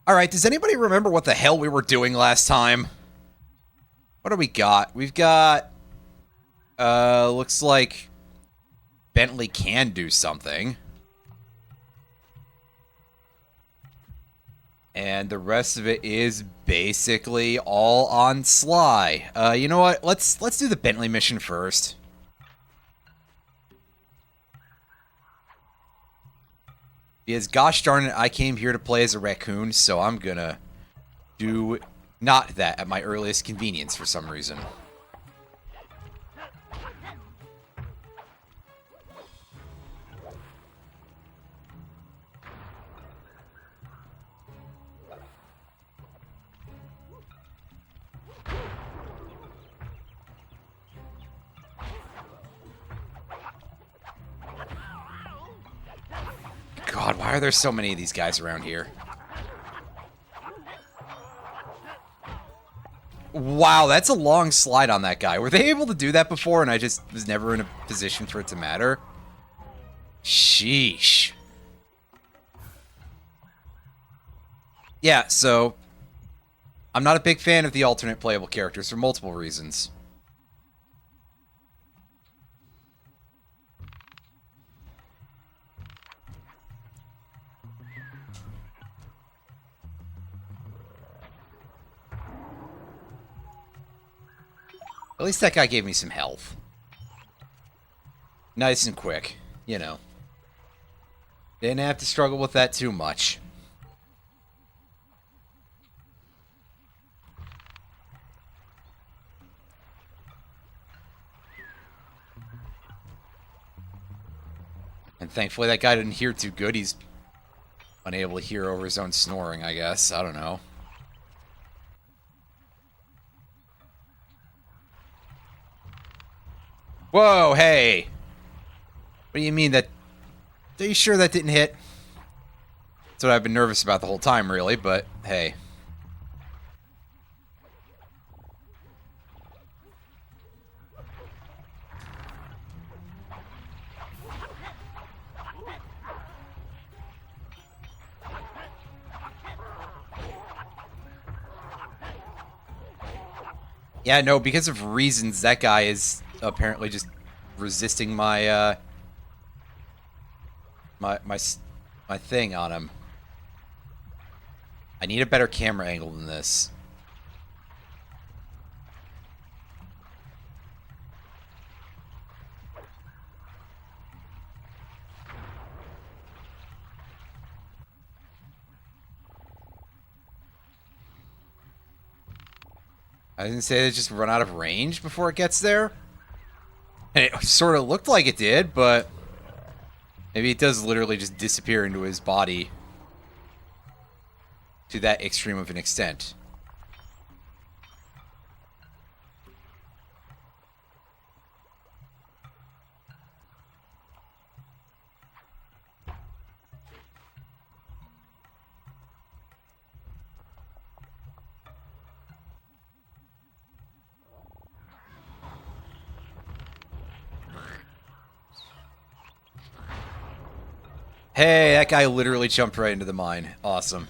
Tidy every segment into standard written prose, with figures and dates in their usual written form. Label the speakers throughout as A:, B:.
A: Alright, does anybody remember what the hell we were doing last time? What do we got? We've got... looks like... Bentley can do something. And the rest of it is basically all on Sly. You know what? Let's do the Bentley mission first. Because gosh darn it, I came here to play as a raccoon, so I'm gonna do not that at my earliest convenience for some reason. God, why are there so many of these guys around here? Wow, that's a long slide on that guy. Were they able to do that before and I just was never in a position for it to matter? Sheesh. Yeah, so... I'm not a big fan of the alternate playable characters for multiple reasons. At least that guy gave me some health. Nice and quick, you know. Didn't have to struggle with that too much. And thankfully that guy didn't hear too good. He's unable to hear over his own snoring, I guess. I don't know. Whoa, hey! What do you mean that... Are you sure that didn't hit? That's what I've been nervous about the whole time, really, but hey. Yeah, no, because of reasons, that guy is apparently just resisting my, my thing on him. I need a better camera angle than this. I didn't say it just run out of range before it gets there. And it sort of looked like it did, but maybe it does literally just disappear into his body to that extreme of an extent. Hey, that guy literally jumped right into the mine. Awesome.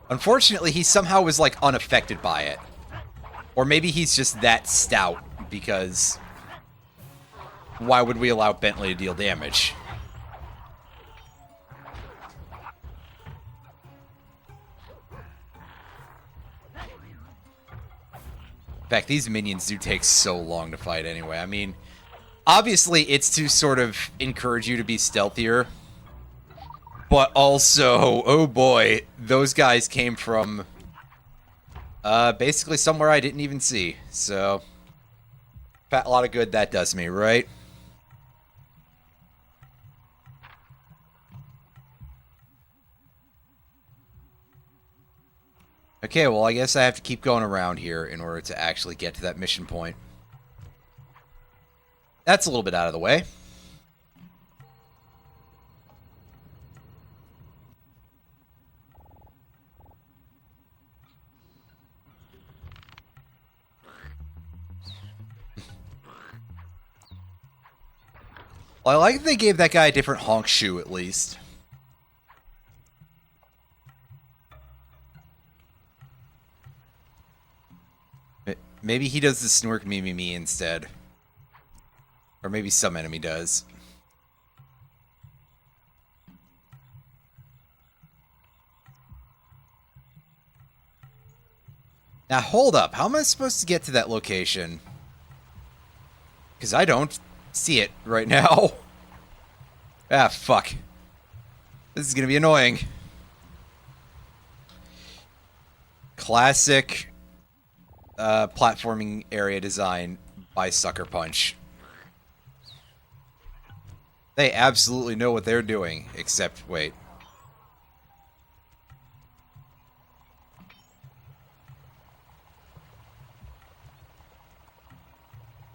A: Unfortunately, he somehow was, like, unaffected by it. Or maybe he's just that stout, because... why would we allow Bentley to deal damage? In fact, these minions do take so long to fight anyway. I mean, obviously, it's to sort of encourage you to be stealthier. But also, oh boy, those guys came from basically somewhere I didn't even see. So, a lot of good that does me, right? Okay, well, I guess I have to keep going around here in order to actually get to that mission point. That's a little bit out of the way. Well, I like that they gave that guy a different honk shoe, at least. Maybe he does the snort me instead. Or maybe some enemy does. Now, hold up. How am I supposed to get to that location? Because I don't see it right now. Ah, fuck. This is going to be annoying. Classic platforming area design by Sucker Punch. They absolutely know what they're doing, except, wait.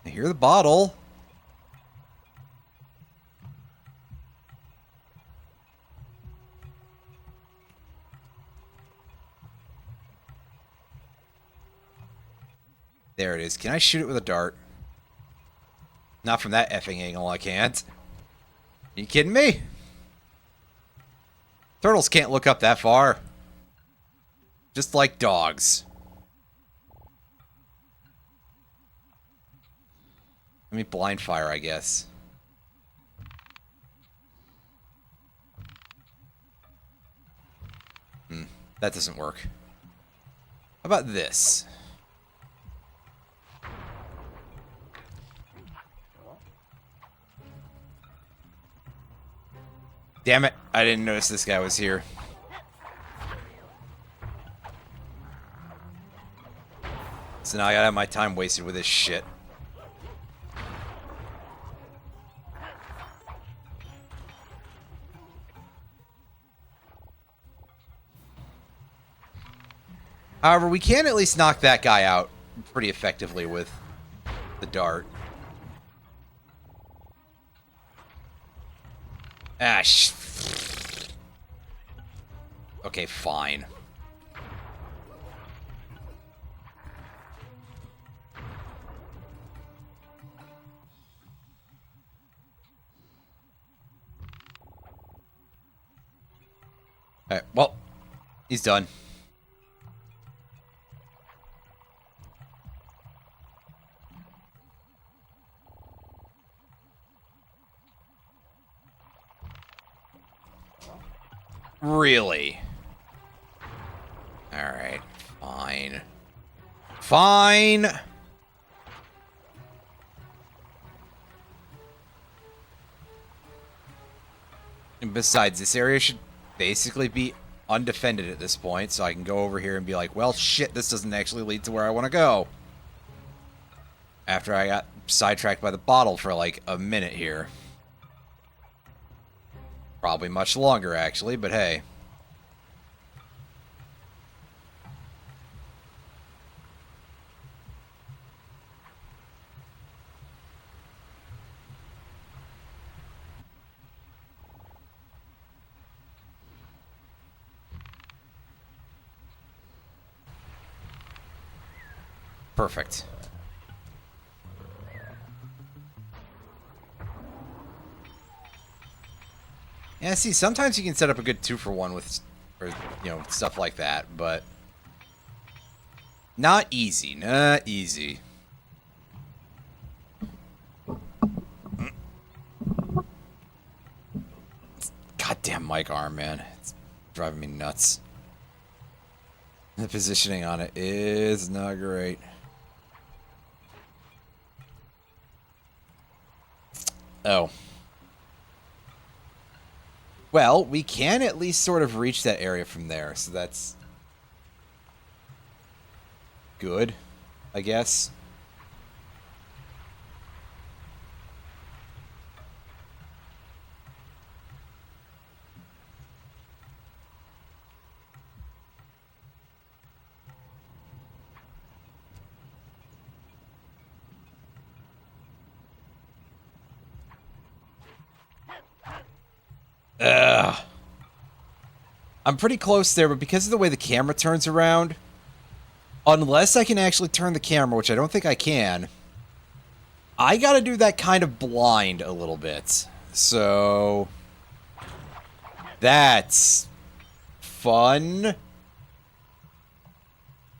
A: I hear the bottle. There it is. Can I shoot it with a dart? Not from that effing angle, I can't. Are you kidding me? Turtles can't look up that far. Just like dogs. Let me blind fire, I guess. That doesn't work. How about this? Damn it, I didn't notice this guy was here. So now I gotta have my time wasted with this shit. However, we can at least knock that guy out pretty effectively with the dart. Ah, okay, fine. Alright, well, he's done. Really? Alright, fine. Fine! And besides, this area should basically be undefended at this point, so I can go over here and be like, well, shit, this doesn't actually lead to where I want to go. After I got sidetracked by the bottle for like a minute here. Probably much longer, actually, but hey. Perfect. Yeah, see, sometimes you can set up a good 2-for-1 with, or, you know, stuff like that, but not easy, not easy. Goddamn mic arm, man. It's driving me nuts. The positioning on it is not great. Oh. Well, we can at least sort of reach that area from there, so that's good, I guess. Ugh. I'm pretty close there, but because of the way the camera turns around, unless I can actually turn the camera, which I don't think I can, I gotta do that kind of blind a little bit. So that's fun,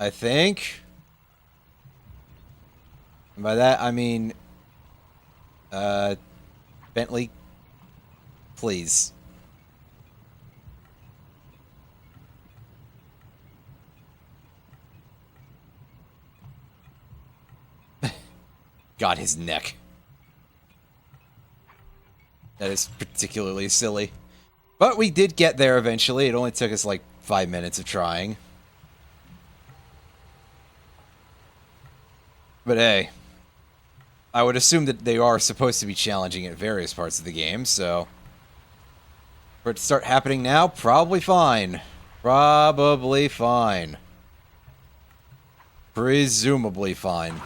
A: I think. And by that, I mean, Bentley, please. God, his neck. That is particularly silly. But we did get there eventually. It only took us like 5 minutes of trying. But hey, I would assume that they are supposed to be challenging at various parts of the game, so for it to start happening now, probably fine. Probably fine. Presumably fine.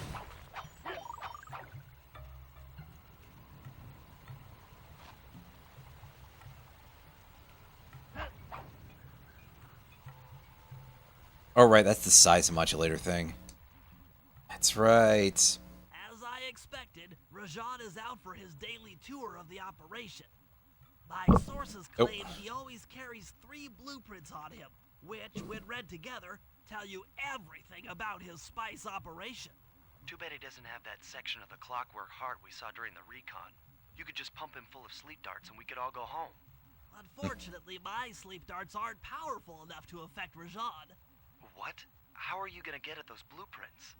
A: Oh, right, that's the size modulator thing. That's right.
B: As I expected, Rajan is out for his daily tour of the operation. My sources claim he always carries 3 blueprints on him, which, when read together, tell you everything about his spice operation.
C: Too bad he doesn't have that section of the clockwork heart we saw during the recon. You could just pump him full of sleep darts and we could all go home.
B: Unfortunately, my sleep darts aren't powerful enough to affect Rajan.
C: What? How are you gonna get at those blueprints?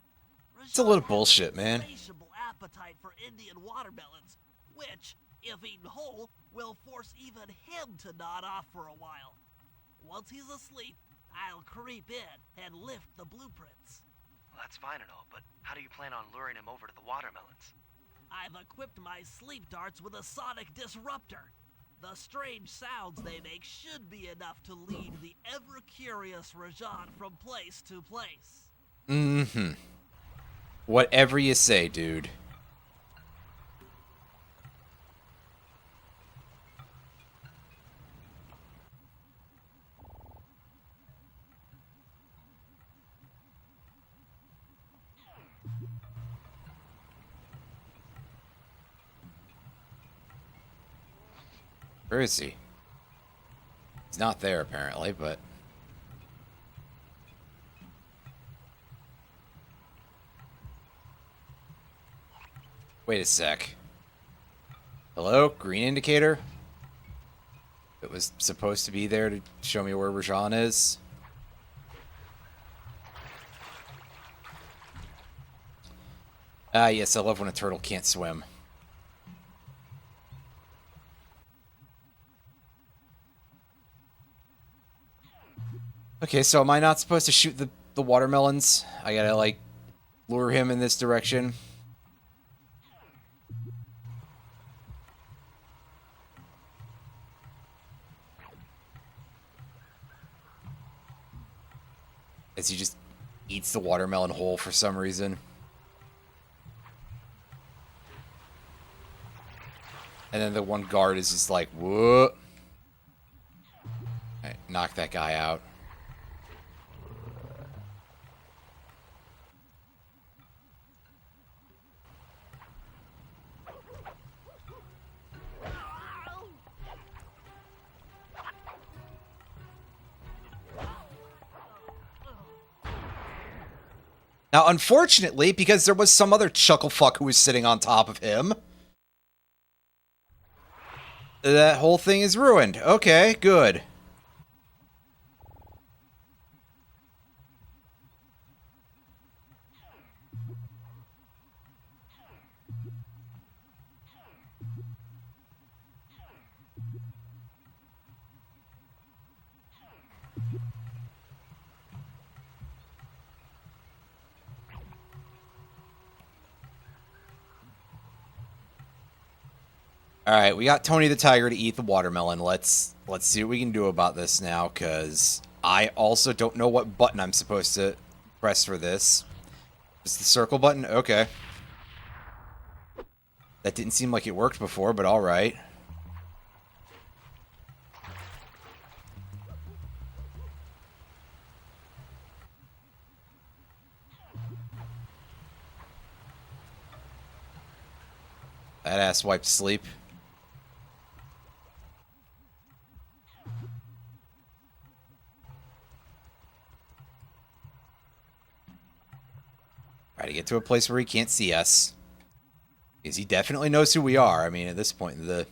A: It's a little bullshit, man.
B: Insatiable appetite for Indian watermelons, which, if eaten whole, will force even him to nod off for a while. Once he's asleep, I'll creep in and lift the blueprints.
C: Well, that's fine and all, but how do you plan on luring him over to the watermelons?
B: I've equipped my sleep darts with a sonic disruptor. The strange sounds they make should be enough to lead the ever-curious Rajan from place to place.
A: Mm-hmm. Whatever you say, dude. Where is he? He's not there, apparently, but... Wait a sec. Hello? Green indicator? It was supposed to be there to show me where Rajan is. Ah, yes, I love when a turtle can't swim. Okay, so am I not supposed to shoot the watermelons? I gotta, like, lure him in this direction. As he just eats the watermelon whole for some reason. And then the one guard is just like, whoa. Alright, knock that guy out. Now, unfortunately, because there was some other chucklefuck who was sitting on top of him, that whole thing is ruined. Okay, good. Alright, we got Tony the Tiger to eat the watermelon. Let's see what we can do about this now, because I also don't know what button I'm supposed to press for this. Just the circle button? Okay. That didn't seem like it worked before, but alright. That ass wiped sleep. Try to get to a place where he can't see us. Because he definitely knows who we are. I mean, at this point in the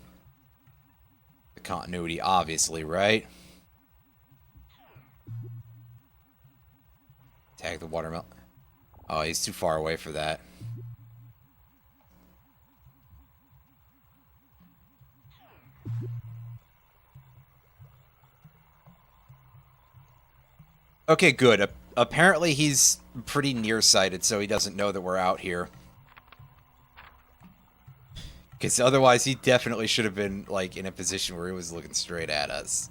A: continuity, obviously, right? Tag the watermelon. Oh, he's too far away for that. Okay, good. Apparently he's pretty nearsighted, so he doesn't know that we're out here. Because otherwise he definitely should have been, like, in a position where he was looking straight at us.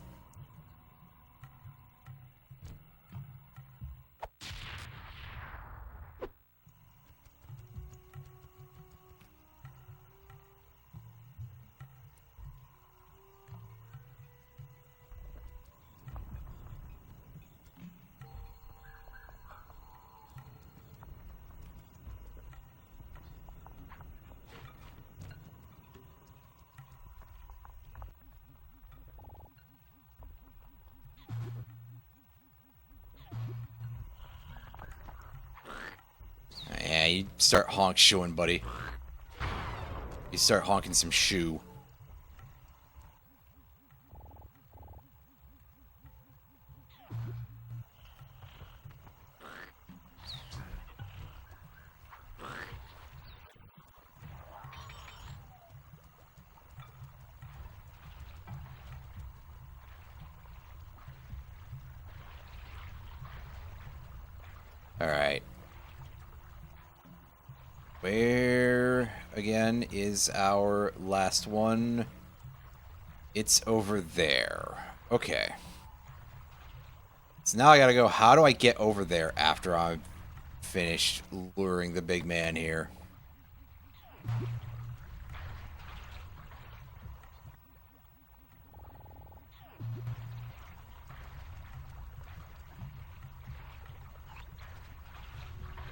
A: Yeah, you start honk shoeing, buddy. You start honking some shoe. Alright. Where, again, is our last one? It's over there. Okay. So now I gotta go, how do I get over there after I'm finished luring the big man here?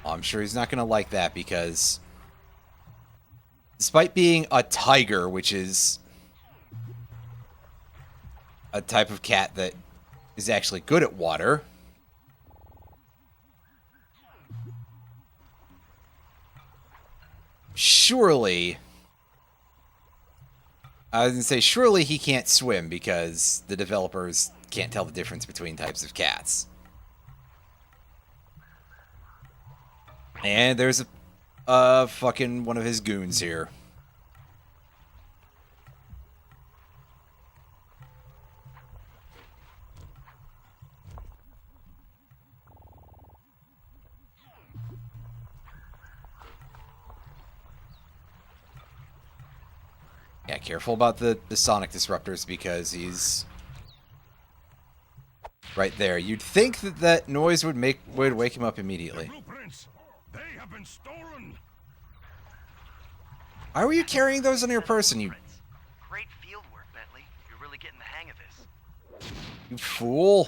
A: I'm sure he's not gonna like that because despite being a tiger, which is a type of cat that is actually good at water, surely, I was gonna say, surely he can't swim because the developers can't tell the difference between types of cats. And there's a fucking one of his goons here. Yeah, careful about the sonic disruptors because he's right there. You'd think that that noise would wake him up immediately.
D: Blueprints. They have been stolen.
A: Why were you carrying those on your person, you
C: Great field work, Bentley. You're really getting the hang of this.
A: you fool?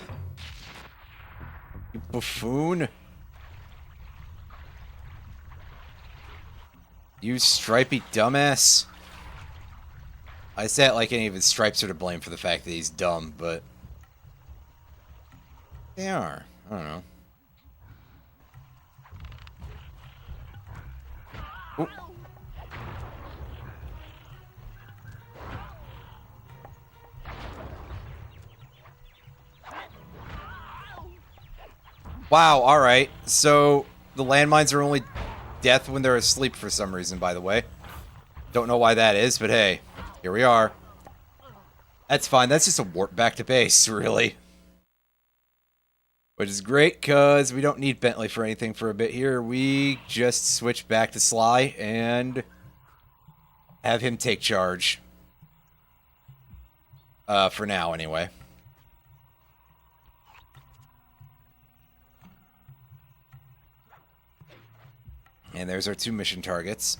A: You buffoon? You stripy dumbass. I say it like any of his stripes are to blame for the fact that he's dumb, but they are. I don't know. Ooh. Wow, alright. So, the landmines are only death when they're asleep for some reason, by the way. Don't know why that is, but hey, here we are. That's fine, that's just a warp back to base, really. Which is great, because we don't need Bentley for anything for a bit here. We just switch back to Sly and have him take charge. For now, anyway. And there's our 2 mission targets.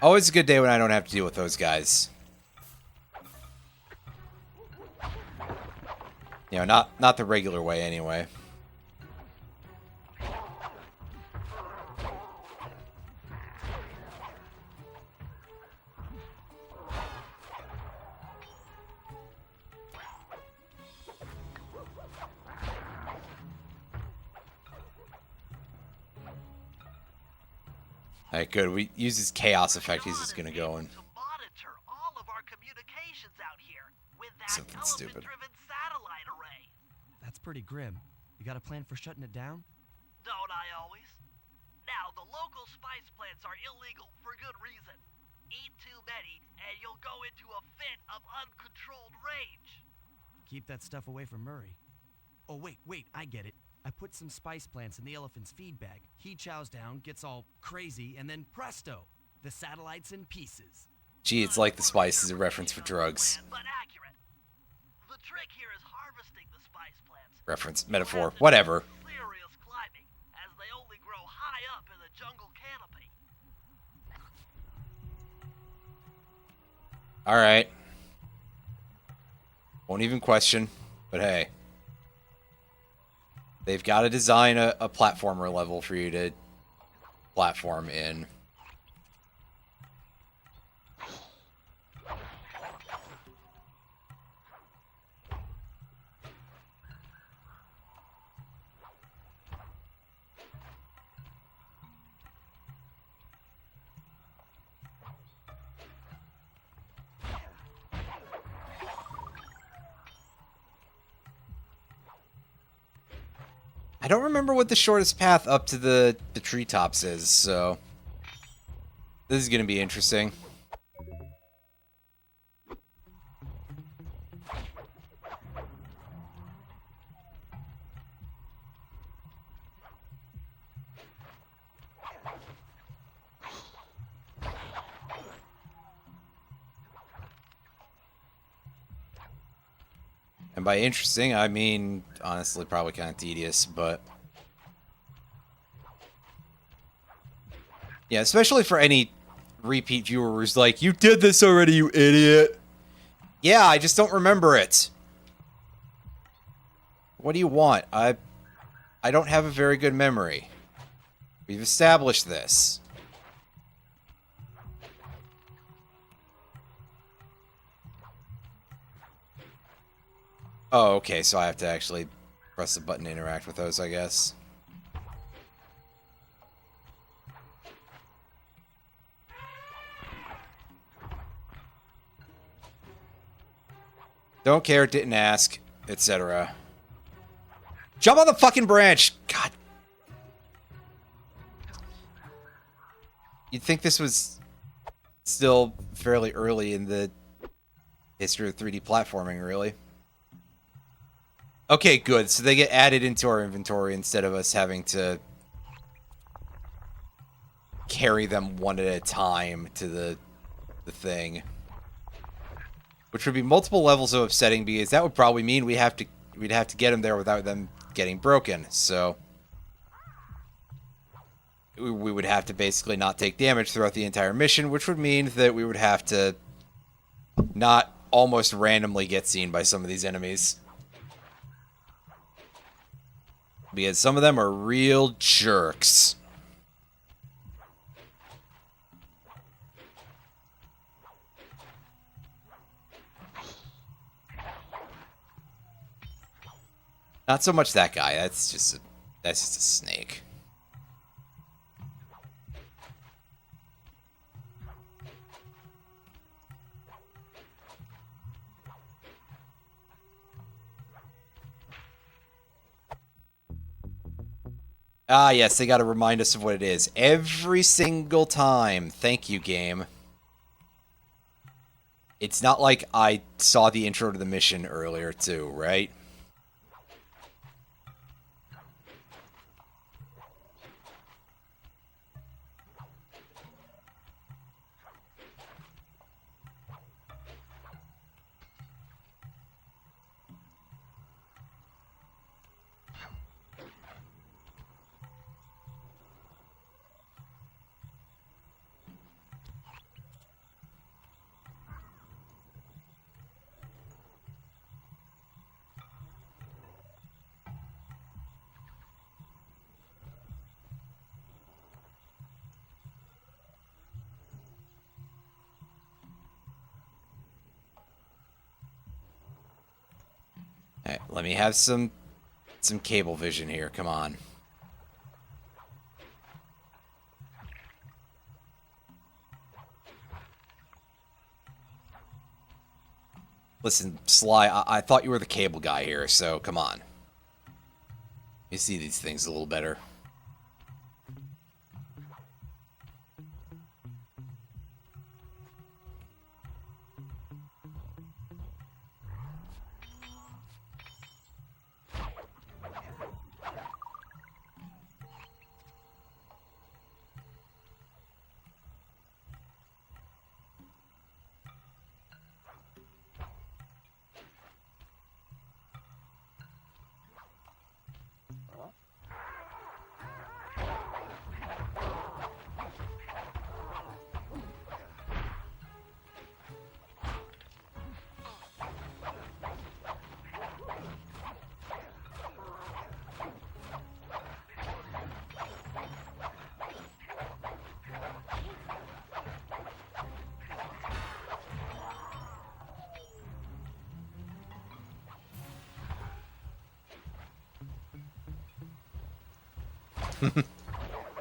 A: Always a good day when I don't have to deal with those guys. You know, not the regular way anyway. Alright, good. We use his chaos effect. He's
B: Rashad
A: just gonna
B: is
A: go
B: able
A: and
B: to monitor all of our communications out here with that
A: something stupid.
B: elephant-driven satellite array.
E: That's pretty grim. You got a plan for shutting it down?
B: Don't I always? Now, the local spice plants are illegal for good reason. Eat too many, and you'll go into a fit of uncontrolled rage.
E: Keep that stuff away from Murray. Oh, wait, I get it. I put some spice plants in the elephant's feed bag. He chows down, gets all crazy, and then presto, the satellite's in pieces.
A: Gee, it's like the spice is a reference for drugs.
B: But accurate. The trick here is harvesting the spice plants.
A: Reference, metaphor, whatever.
B: Serious climbing, as they only grow high up in the jungle canopy.
A: Alright. Won't even question, but hey. They've got to design a platformer level for you to platform in. I don't remember what the shortest path up to the treetops is, so this is going to be interesting. And by interesting, I mean, honestly, probably kind of tedious, but... yeah, especially for any repeat viewer who's like, you did this already, you idiot! Yeah, I just don't remember it. What do you want? I don't have a very good memory. We've established this. Oh, okay, so I have to actually press the button to interact with those, I guess. Don't care, didn't ask, etc. Jump on the fucking branch! God. You'd think this was still fairly early in the history of 3D platforming, really. Okay, good. So they get added into our inventory instead of us having to carry them one at a time to the thing. Which would be multiple levels of upsetting because that would probably mean we'd have to get them there without them getting broken. So we would have to basically not take damage throughout the entire mission, which would mean that we would have to not almost randomly get seen by some of these enemies. Because some of them are real jerks. Not so much that guy. That's just a snake. Ah, yes, they got to remind us of what it is every single time. Thank you, game. It's not like I saw the intro to the mission earlier, too, right? Alright, let me have some cable vision here. Come on. Listen, Sly, I thought you were the cable guy here, so come on. You see these things a little better.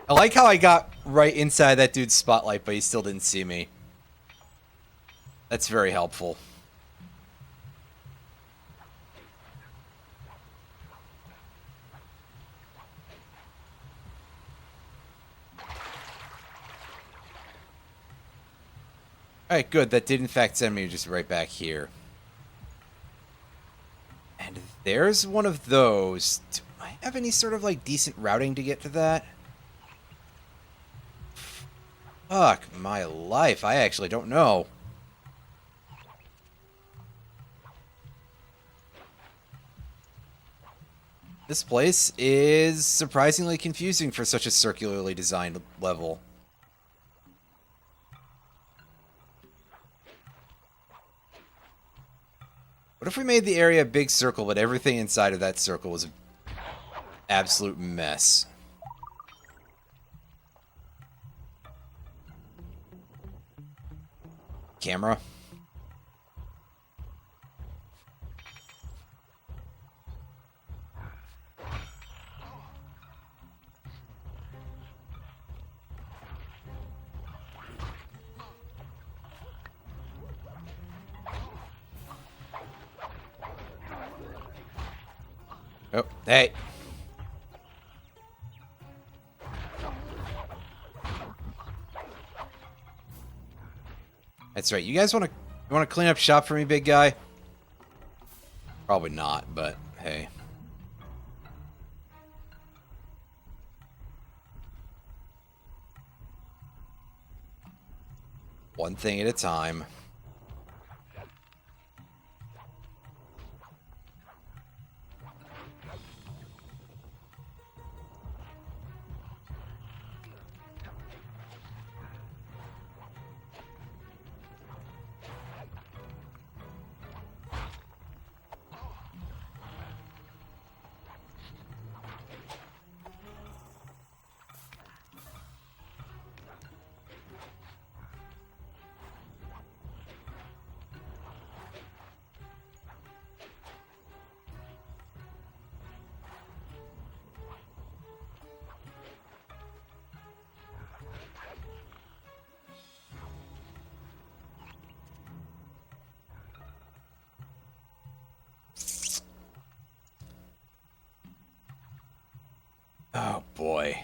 A: I like how I got right inside that dude's spotlight, but he still didn't see me. That's very helpful. Alright, good. That did in fact send me just right back here. And there's one of those. Do I have any sort of, like, decent routing to get to that? Fuck my life. I actually don't know. This place is surprisingly confusing for such a circularly designed level. What if we made the area a big circle, but everything inside of that circle was an absolute mess? Camera? Oh, hey. That's right. You guys want to clean up shop for me, big guy? Probably not, but hey. One thing at a time. Oh boy.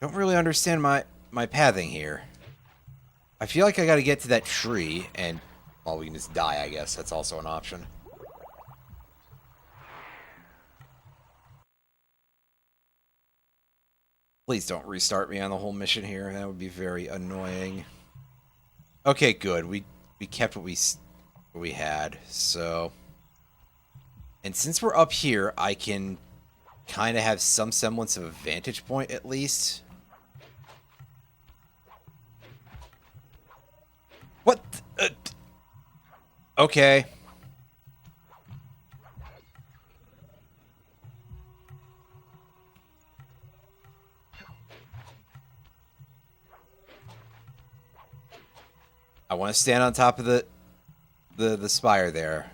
A: Don't really understand my pathing here. I feel like I gotta get to that tree and, well, we can just die, I guess. That's also an option. Please don't restart me on the whole mission here. That would be very annoying. Okay, good. We kept what we had. So, and since we're up here, I can kind of have some semblance of a vantage point at least. What? Okay. I want to stand on top of the the spire there.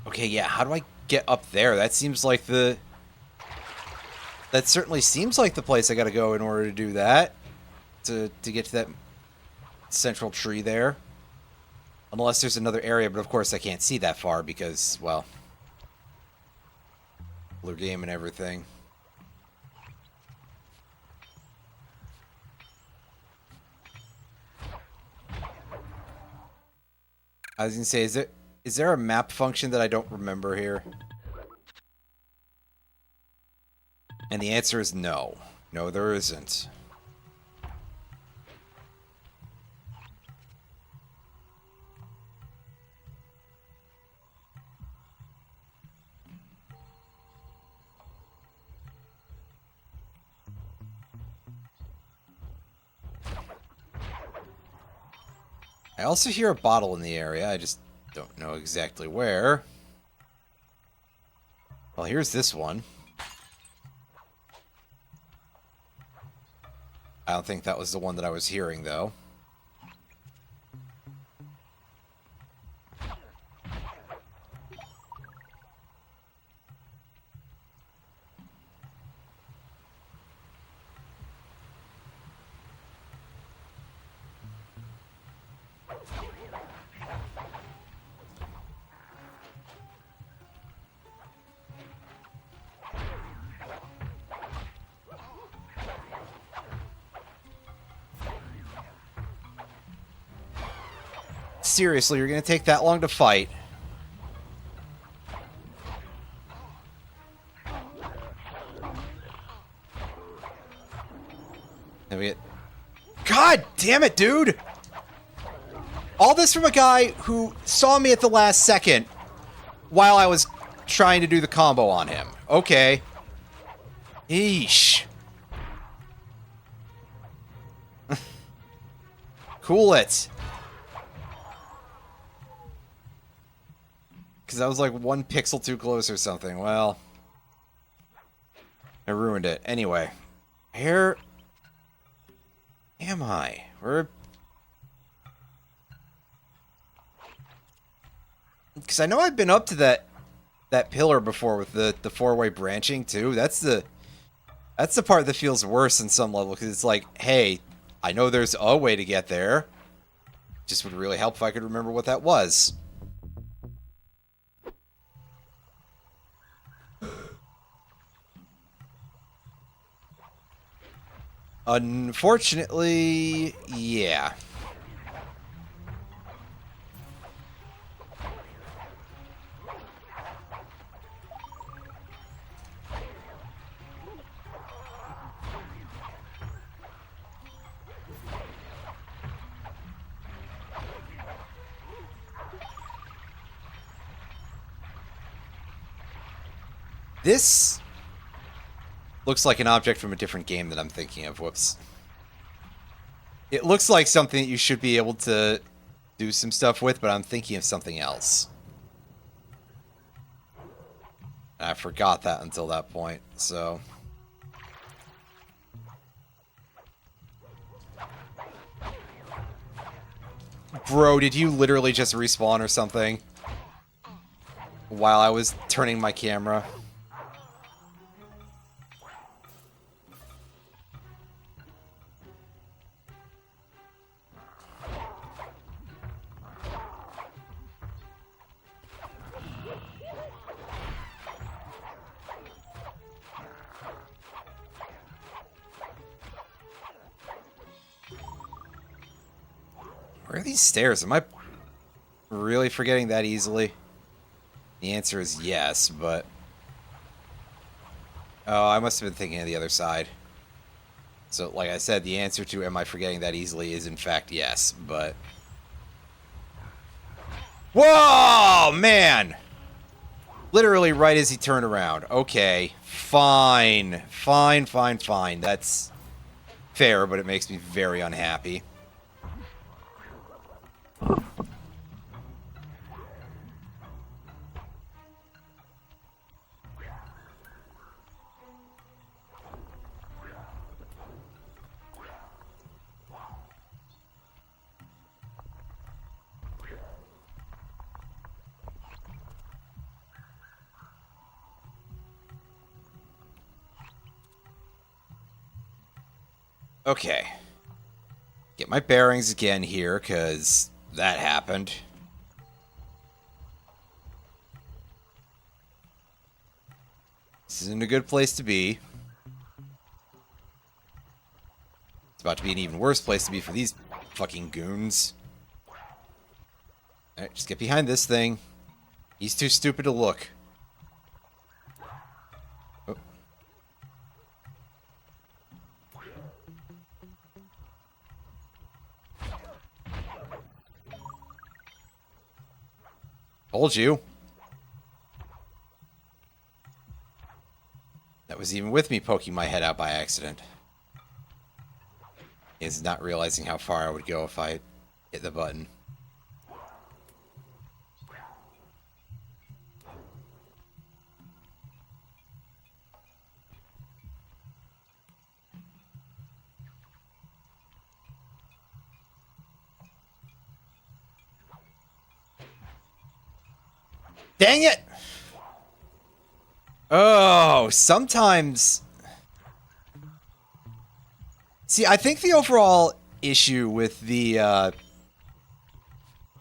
A: Okay, yeah, how do I get up there? That seems like the... That certainly seems like the place I gotta go in order to do that. To get to that central tree there. Unless there's another area, but of course I can't see that far because, well... blue game and everything. I was gonna say, is there a map function that I don't remember here? And the answer is no. No, there isn't. I also hear a bottle in the area. I just don't know exactly where. Well, here's this one. I don't think that was the one that I was hearing, though. Seriously, you're gonna take that long to fight? Let me get... God damn it, dude! All this from a guy who saw me at the last second while I was trying to do the combo on him. Okay. Eesh. Cool it. Because I was like 1 pixel too close or something. Well, I ruined it. Anyway, where am I? Where? Because I know I've been up to that pillar before with the 4-way branching too. That's the part that feels worse in some level because it's like, hey, I know there's a way to get there. Just would really help if I could remember what that was. Unfortunately, yeah. This looks like an object from a different game that I'm thinking of. Whoops. It looks like something that you should be able to do some stuff with, but I'm thinking of something else. I forgot that until that point, so... Bro, did you literally just respawn or something? While I was turning my camera? Where are these stairs? Am I really forgetting that easily? The answer is yes, but... Oh, I must have been thinking of the other side. So, like I said, the answer to am I forgetting that easily is in fact yes, but... Whoa, man! Literally right as he turned around. Okay, fine. Fine, fine, fine. That's fair, but it makes me very unhappy. Okay. Get my bearings again here, because that happened. This isn't a good place to be. It's about to be an even worse place to be for these fucking goons. Alright, just get behind this thing. He's too stupid to look. Oh. Told you. That was even with me poking my head out by accident. Is not realizing how far I would go if I hit the button. Dang it! Oh, sometimes... See, I think the overall issue with the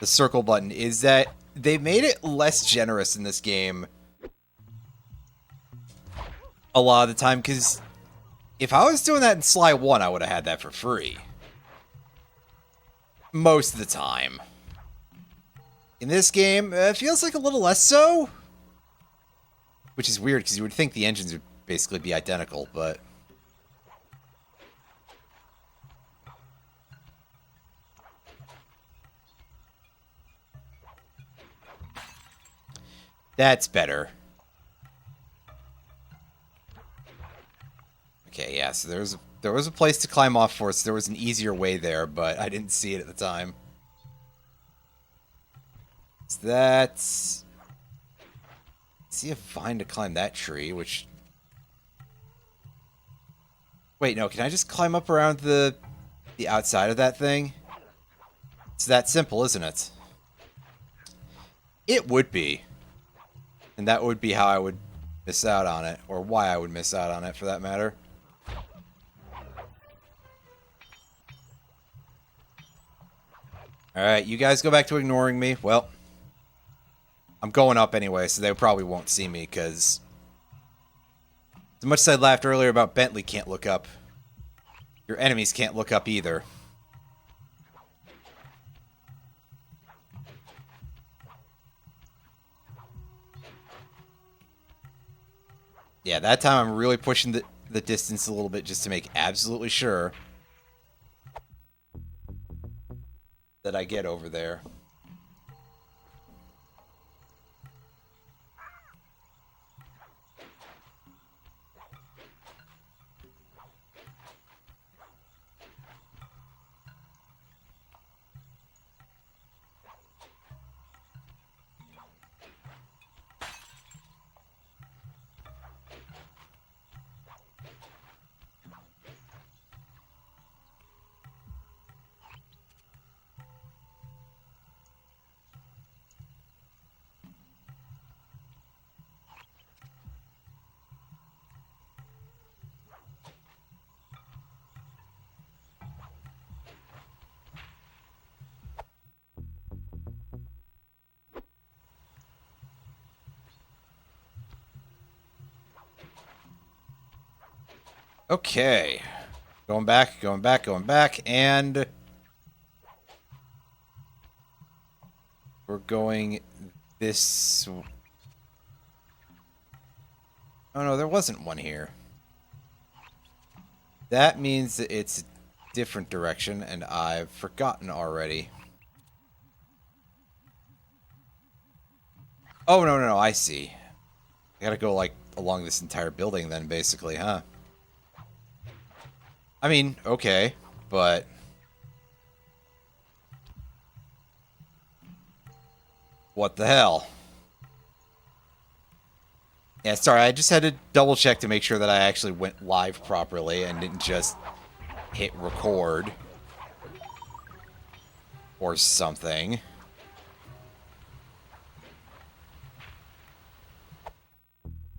A: circle button is that they made it less generous in this game a lot of the time, because if I was doing that in Sly 1, I would have had that for free. Most of the time. In this game, it feels like a little less so. Which is weird, because you would think the engines would basically be identical, but... That's better. Okay, yeah, so there was a place to climb off for, so there was an easier way there, but I didn't see it at the time. So that's... See a vine to climb that tree, which... Wait, no, can I just climb up around the outside of that thing? It's that simple, isn't it? It would be. And that would be how I would miss out on it, or why I would miss out on it, for that matter. Alright, you guys go back to ignoring me. Well, I'm going up anyway, so they probably won't see me, because... As much as I laughed earlier about Bentley can't look up, your enemies can't look up either. Yeah, that time I'm really pushing the distance a little bit just to make absolutely sure that I get over there. Okay. Going back, going back, going back, and... We're going this... Oh no, there wasn't one here. That means that it's a different direction, and I've forgotten already. Oh, no, I see. I gotta go, like, along this entire building then, basically, huh? I mean, okay, but... What the hell? Yeah, sorry, I just had to double check to make sure that I actually went live properly and didn't just hit record. Or something.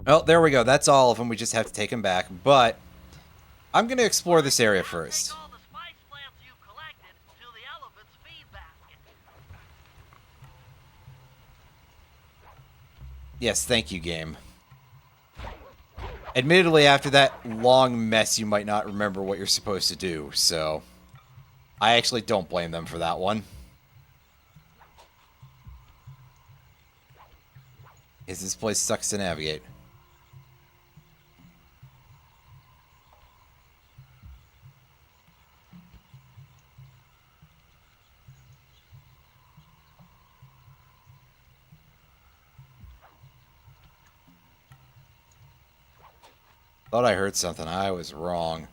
A: Well, there we go. That's all of them. We just have to take them back. But I'm going to explore this area first.
B: Take all the spice plants you collected to the elephant's feed basket.
A: Yes, thank you, game. Admittedly, after that long mess, you might not remember what you're supposed to do, so... I actually don't blame them for that one. This place sucks to navigate. Thought I heard something. I was wrong.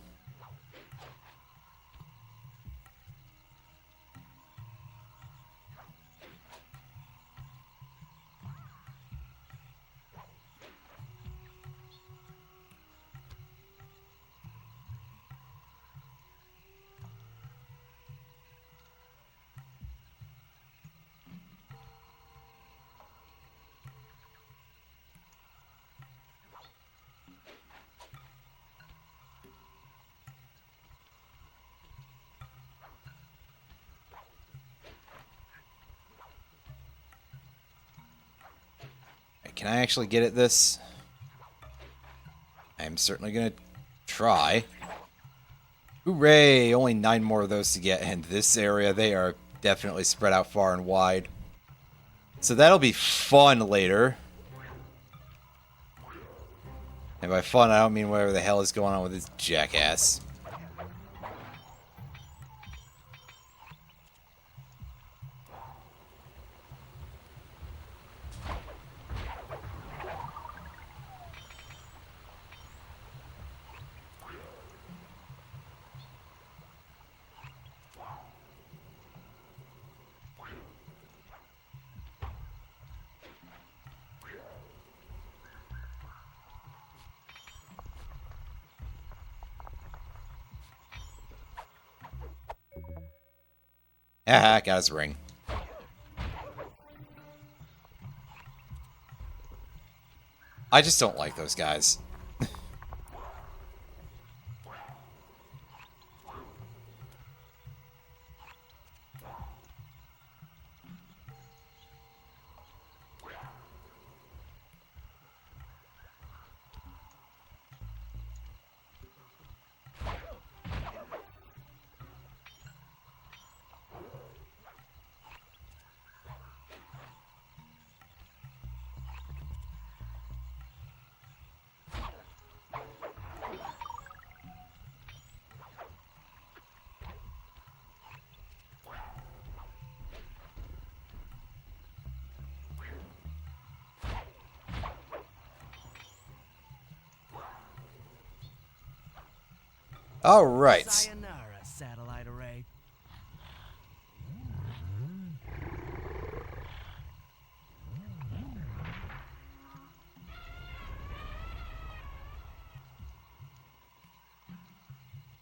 A: Can I actually get at this? I'm certainly going to try. Hooray! Only 9 more of those to get, and this area, they are definitely spread out far and wide. So that'll be fun later. And by fun, I don't mean whatever the hell is going on with this jackass. Haha, got his ring. I just don't like those guys. All right.
E: Sayonara, satellite array.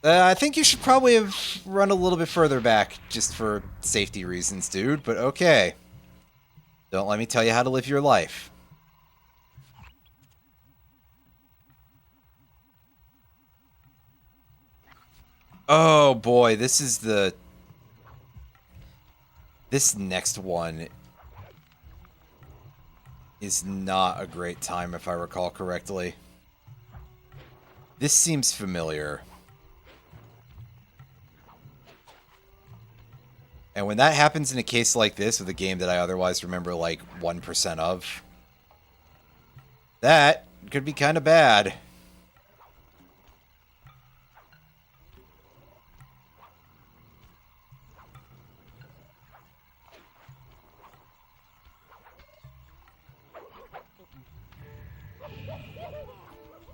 A: I think you should probably have run a little bit further back, just for safety reasons, dude, but okay. Don't let me tell you how to live your life. Oh boy, this is the... This next one is not a great time, if I recall correctly. This seems familiar. And when that happens in a case like this with a game that I otherwise remember like 1% of, that could be kind of bad.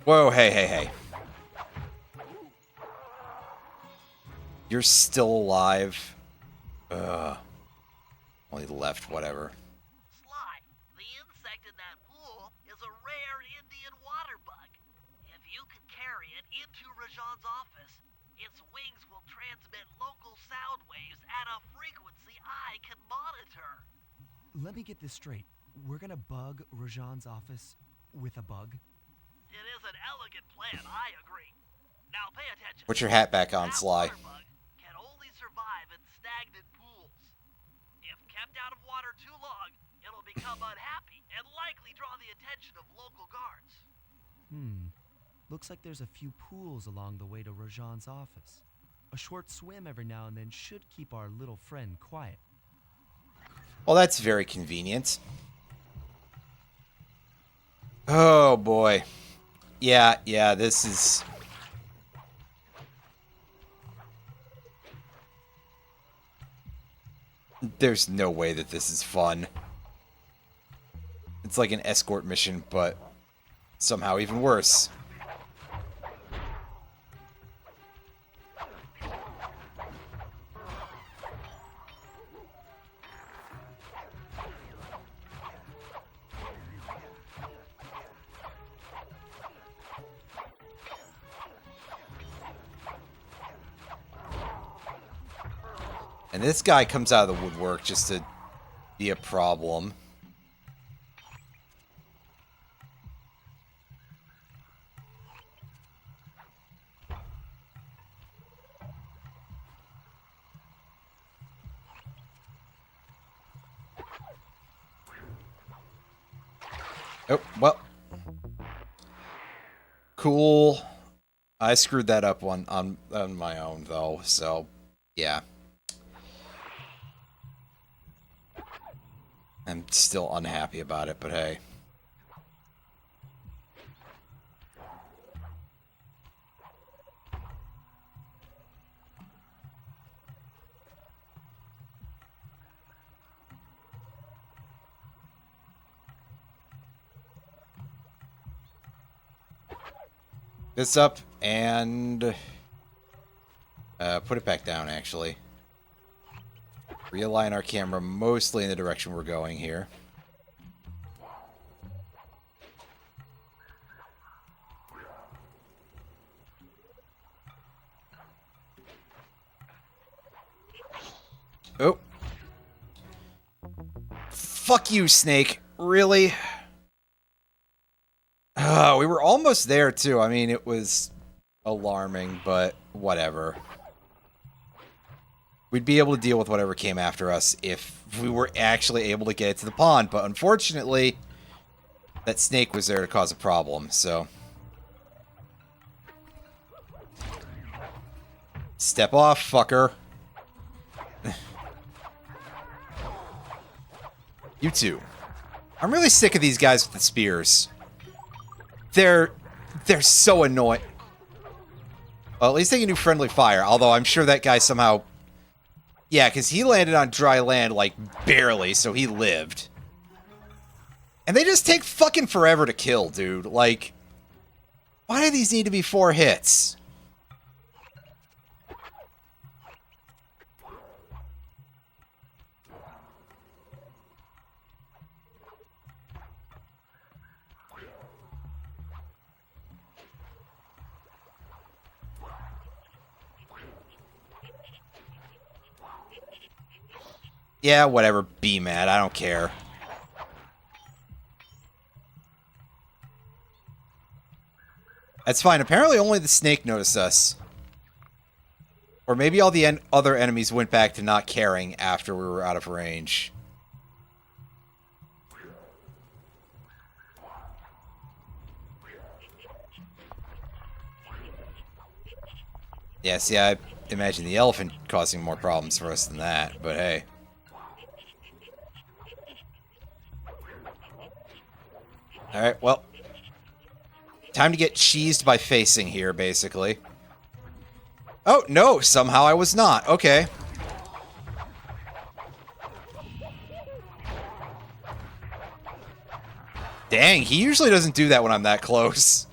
A: Whoa, hey, hey, hey. You're still alive. Only left, whatever.
B: Sly, the insect in that pool is a rare Indian water bug. If you can carry it into Rajan's office, its wings will transmit local sound waves at a frequency I can monitor.
E: Let me get this straight. We're gonna bug Rajan's office with a bug?
B: It is an elegant plan, I agree. Now pay attention.
A: Put your hat back on,
B: That
A: Sly.
B: water bug can only survive in stagnant pools. If kept out of water too long, it'll become unhappy and likely draw the attention of local guards.
E: Looks like there's a few pools along the way to Rajan's office. A short swim every now and then should keep our little friend quiet.
A: Well, that's very convenient. Oh, boy. Yeah, this is... There's no way that this is fun. It's like an escort mission, but somehow even worse. And this guy comes out of the woodwork just to be a problem. Oh, well. Cool. I screwed that up on my own, though, so, yeah. I'm still unhappy about it, but hey. This up and put it back down, actually. Realign our camera mostly in the direction we're going here. Oh. Fuck you, Snake. Really? We were almost there, too. I mean, it was alarming, but whatever. We'd be able to deal with whatever came after us if we were actually able to get it to the pond. But unfortunately, that snake was there to cause a problem, so... Step off, fucker. You too. I'm really sick of these guys with the spears. They're so annoying. Well, at least they can do friendly fire, although I'm sure that guy somehow... Yeah, because he landed on dry land, like, barely, so he lived. And they just take fucking forever to kill, dude. Like, why do these need to be 4 hits? Yeah, whatever. Be mad. I don't care. That's fine. Apparently only the snake noticed us. Or maybe all the other enemies went back to not caring after we were out of range. Yes, yeah, imagine the elephant causing more problems for us than that, but hey. Alright, well. Time to get cheesed by facing here, basically. Oh, no, somehow I was not. Okay. Dang, he usually doesn't do that when I'm that close.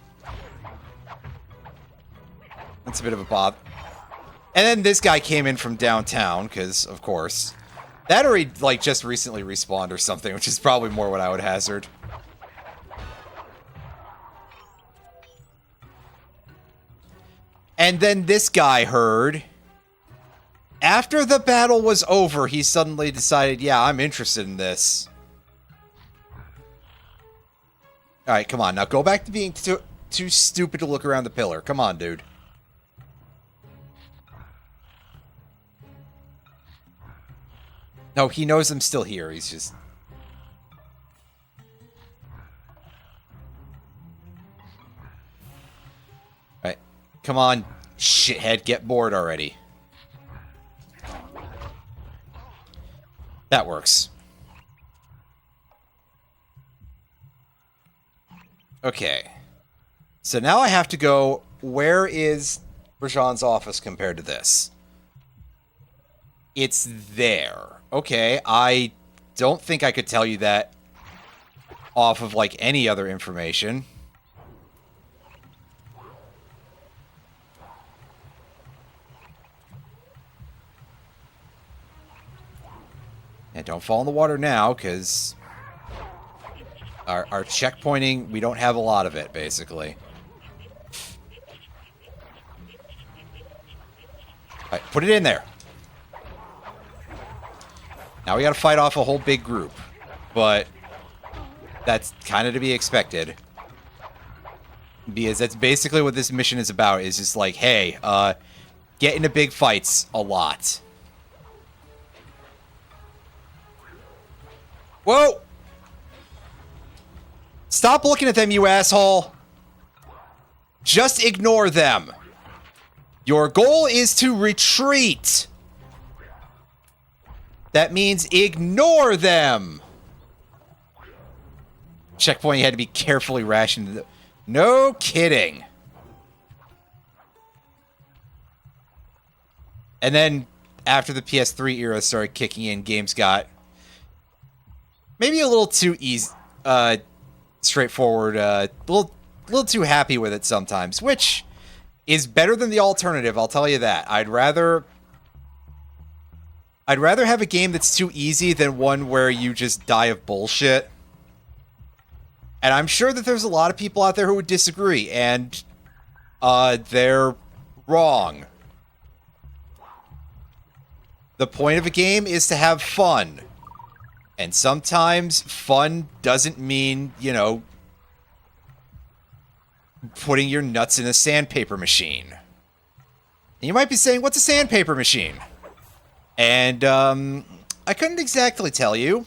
A: That's a bit of a bother. And then this guy came in from downtown, because, of course. That or he, like, just recently respawned or something, which is probably more what I would hazard. And then this guy heard. After the battle was over, he suddenly decided, yeah, I'm interested in this. Alright, come on. Now go back to being too stupid to look around the pillar. Come on, dude. No, he knows I'm still here. He's just... Alright. Come on, shithead. Get bored already. That works. Okay. So now I have to go... Where is Rajan's office compared to this? It's there. Okay, I don't think I could tell you that off of, like, any other information. And don't fall in the water now, because our checkpointing, we don't have a lot of it, basically. Alright, put it in there. Now we gotta fight off a whole big group. But that's kind of to be expected. Because that's basically what this mission is about, is just like, hey, get into big fights a lot. Whoa! Stop looking at them, you asshole! Just ignore them. Your goal is to retreat. That means ignore them. Checkpoint, you had to be carefully rationed. No kidding. And then, after the PS3 era started kicking in, games got maybe a little too easy, straightforward, a little too happy with it sometimes, which is better than the alternative, I'll tell you that. I'd rather have a game that's too easy than one where you just die of bullshit. And I'm sure that there's a lot of people out there who would disagree, and they're wrong. The point of a game is to have fun. And sometimes fun doesn't mean, you know, putting your nuts in a sandpaper machine. And you might be saying, what's a sandpaper machine? And, I couldn't exactly tell you.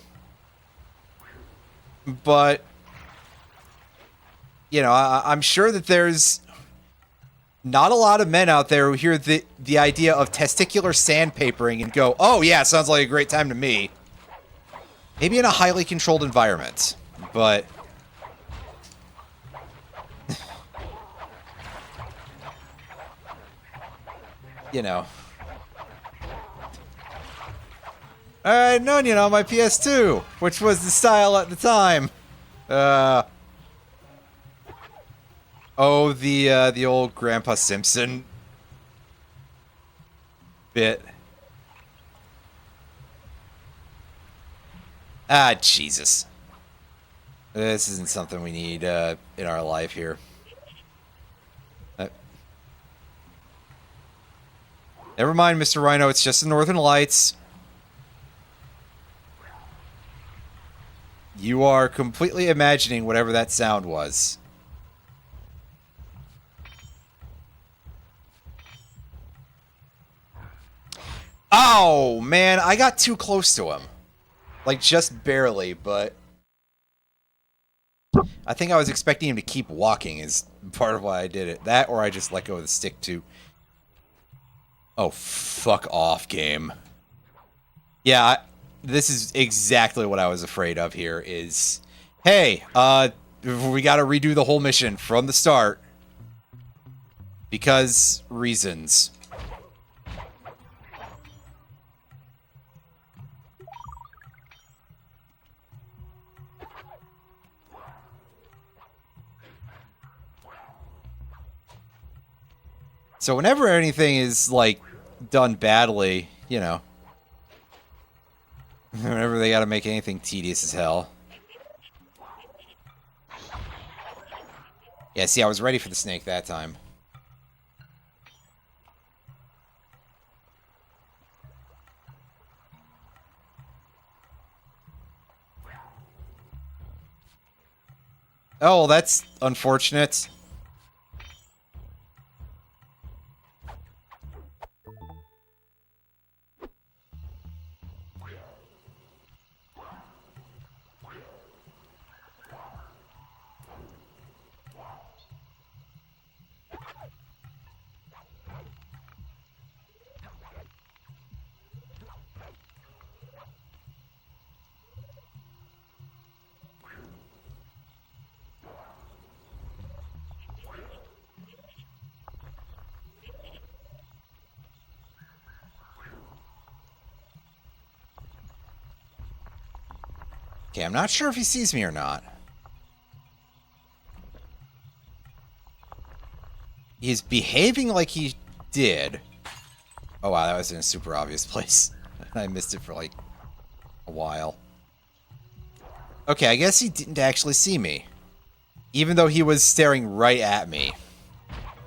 A: But, you know, I'm sure that there's not a lot of men out there who hear the idea of testicular sandpapering and go, oh yeah, sounds like a great time to me. Maybe in a highly controlled environment, but... you know. Alright, known, you know, my PS2, which was the style at the time. Oh, the old Grandpa Simpson bit. Ah, Jesus. This isn't something we need in our life here. Never mind, Mr. Rhino, it's just the Northern Lights. You are completely imagining whatever that sound was. Oh, man, I got too close to him. Like, just barely, but... I think I was expecting him to keep walking is part of why I did it. That, or I just let go of the stick, too. Oh, fuck off, game. Yeah, this is exactly what I was afraid of here is... Hey, we gotta redo the whole mission from the start. Because reasons. So whenever anything is, like, done badly, you know. Whenever they gotta make anything tedious as hell. Yeah, see, I was ready for the snake that time. Oh, well, that's unfortunate. Okay, I'm not sure if he sees me or not. He's behaving like he did. Oh wow, that was in a super obvious place. I missed it for like a while. Okay, I guess he didn't actually see me. Even though he was staring right at me.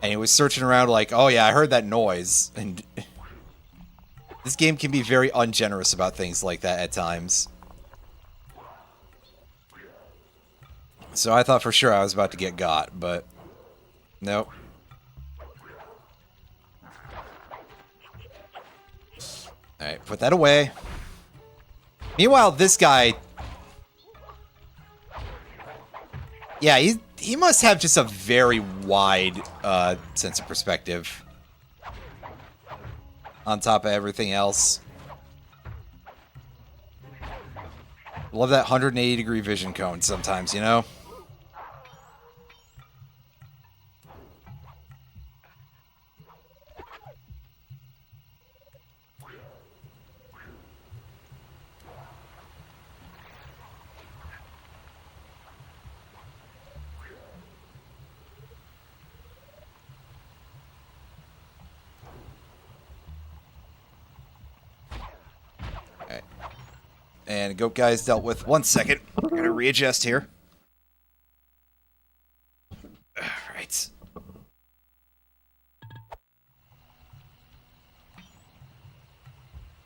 A: And he was searching around like, oh yeah, I heard that noise. And this game can be very ungenerous about things like that at times. So I thought for sure I was about to get got, but nope. Alright, put that away. Meanwhile, this guy... Yeah, he must have just a very wide sense of perspective. On top of everything else. Love that 180-degree vision cone sometimes, you know? Alright. And goat guy's dealt with. 1 second. I'm gonna readjust here. Alright.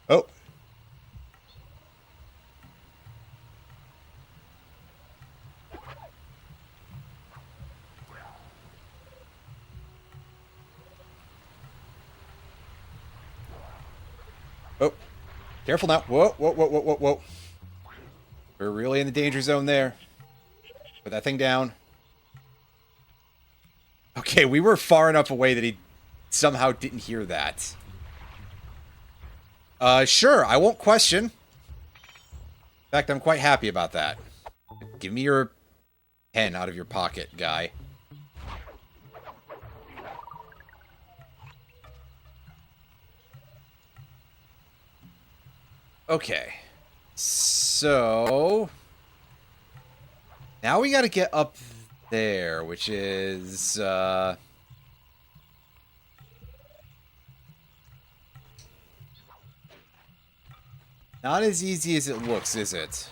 A: Oh. Oh. Careful now. Whoa, whoa, whoa, whoa, whoa, whoa. We're really in the danger zone there. Put that thing down. Okay, we were far enough away that he somehow didn't hear that. Sure, I won't question. In fact, I'm quite happy about that. Give me your pen out of your pocket, guy. Okay. So... now we gotta get up there, which is, not as easy as it looks, is it?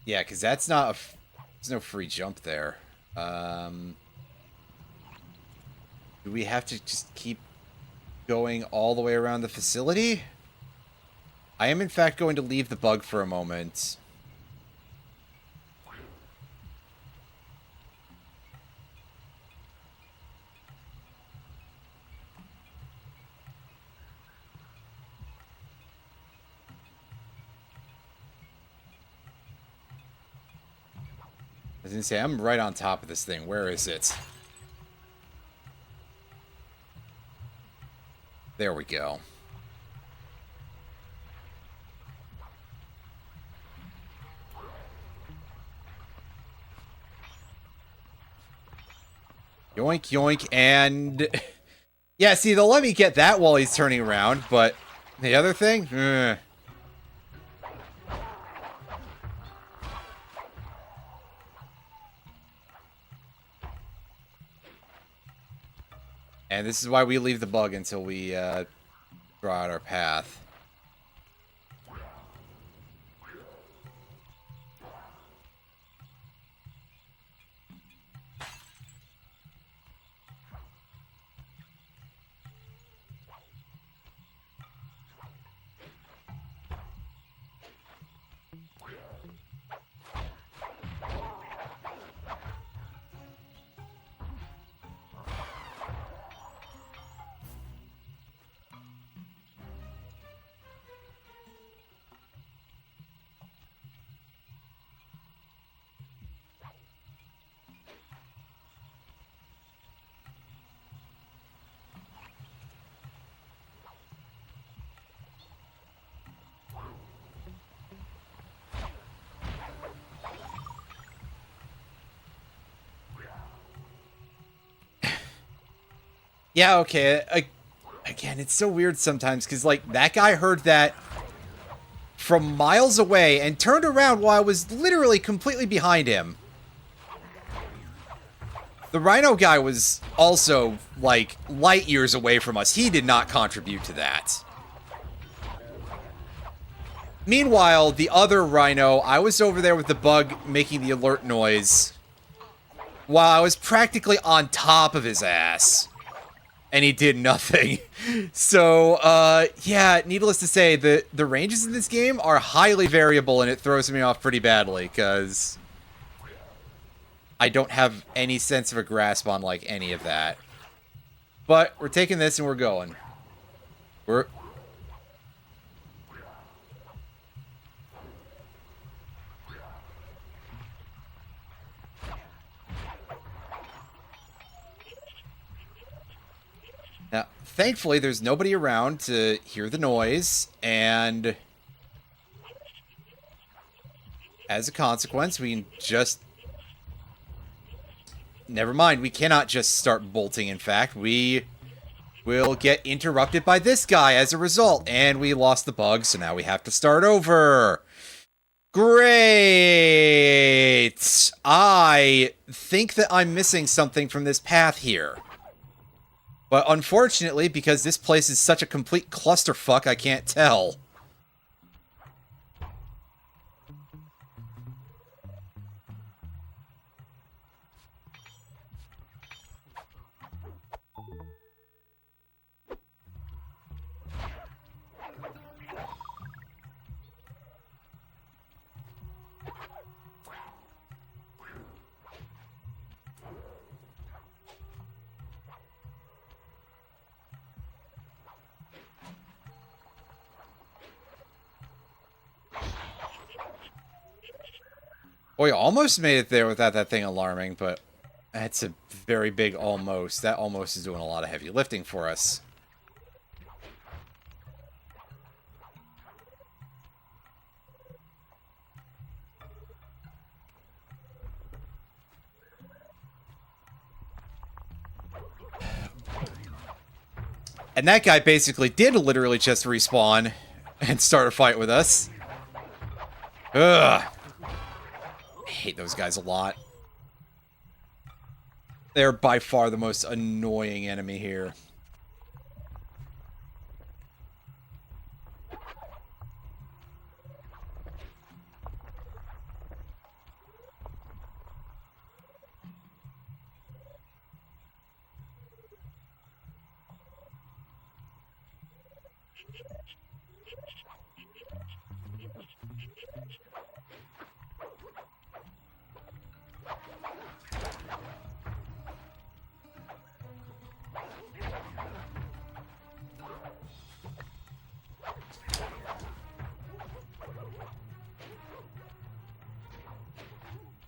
A: Yeah, because that's not a... there's no free jump there. Do we have to just keep going all the way around the facility? I am, in fact, going to leave the bug for a moment. I was gonna say, I'm right on top of this thing. Where is it? There we go. Yoink, yoink, and... Yeah, see, they'll let me get that while he's turning around, but the other thing? And this is why we leave the bug until we draw out our path. Yeah, okay. Again, it's so weird sometimes, because, like, that guy heard that from miles away and turned around while I was literally completely behind him. The rhino guy was also, like, light years away from us. He did not contribute to that. Meanwhile, the other rhino, I was over there with the bug making the alert noise while I was practically on top of his ass. And he did nothing. So, yeah, needless to say, the ranges in this game are highly variable, and it throws me off pretty badly, because I don't have any sense of a grasp on, like, any of that. But we're taking this and we're going. We're... Now, thankfully, there's nobody around to hear the noise, and as a consequence, we can just... Never mind, we cannot just start bolting, in fact. We will get interrupted by this guy as a result, and we lost the bug, so now we have to start over. Great! I think that I'm missing something from this path here. But unfortunately, because this place is such a complete clusterfuck, I can't tell. Boy, almost made it there without that thing alarming, but that's a very big almost. That almost is doing a lot of heavy lifting for us. And that guy basically did literally just respawn and start a fight with us. Ugh. I hate those guys a lot. They're by far the most annoying enemy here.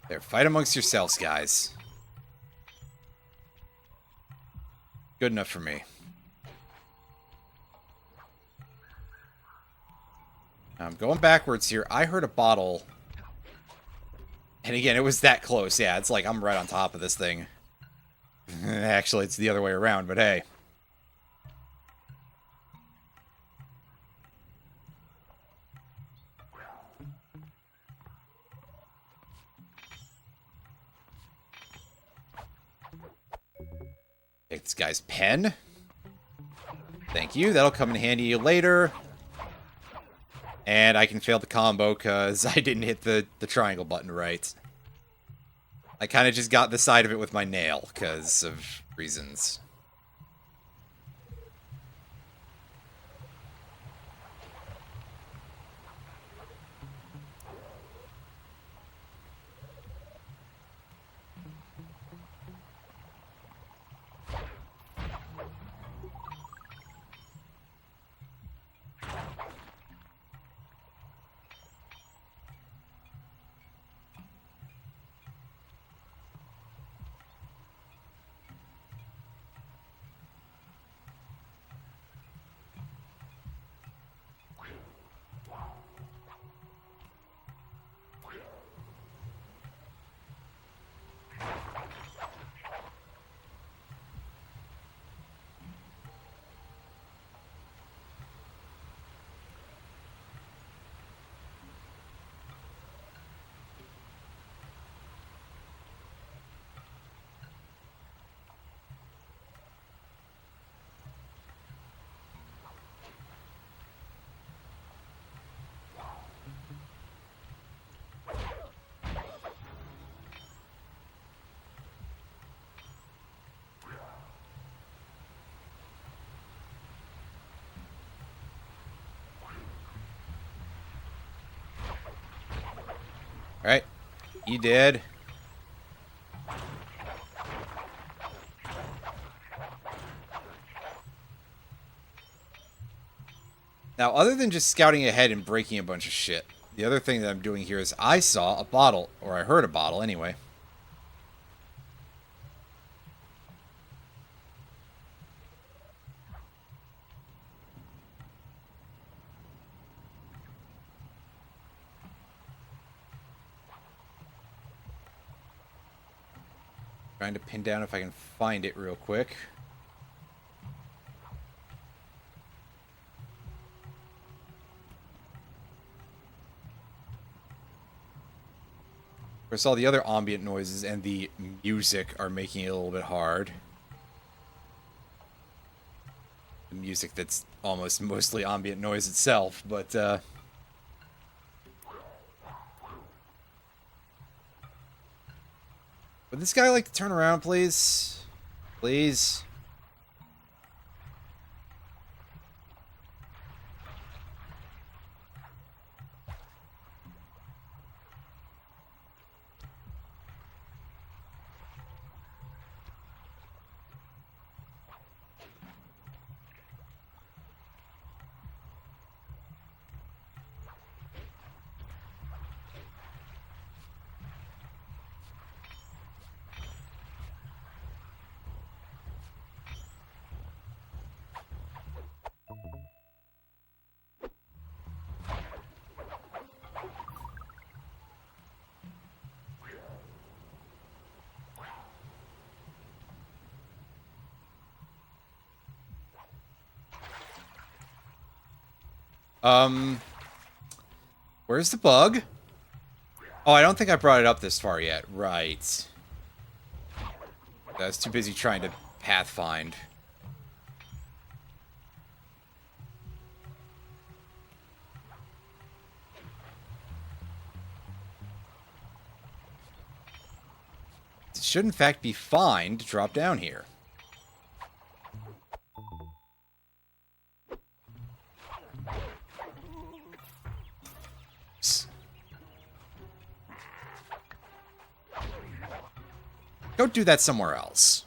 A: There, fight amongst yourselves, guys. Good enough for me. I'm going backwards here. I heard a bottle. And again, it was that close. Yeah, it's like I'm right on top of this thing. Actually, it's the other way around, but hey. Take this guy's pen. Thank you. That'll come in handy later. And I can fail the combo because I didn't hit the triangle button right. I kind of just got the side of it with my nail because of reasons. Alright. You did. Now, other than just scouting ahead and breaking a bunch of shit, the other thing that I'm doing here is I saw a bottle, or I heard a bottle anyway. Trying to pin down if I can find it real quick. Of course, all the other ambient noises and the music are making it a little bit hard. The music that's almost mostly ambient noise itself, but would this guy like to turn around, please? Please? Where's the bug? Oh, I don't think I brought it up this far yet. Right. I was too busy trying to pathfind. It should in fact be fine to drop down here. Go do that somewhere else.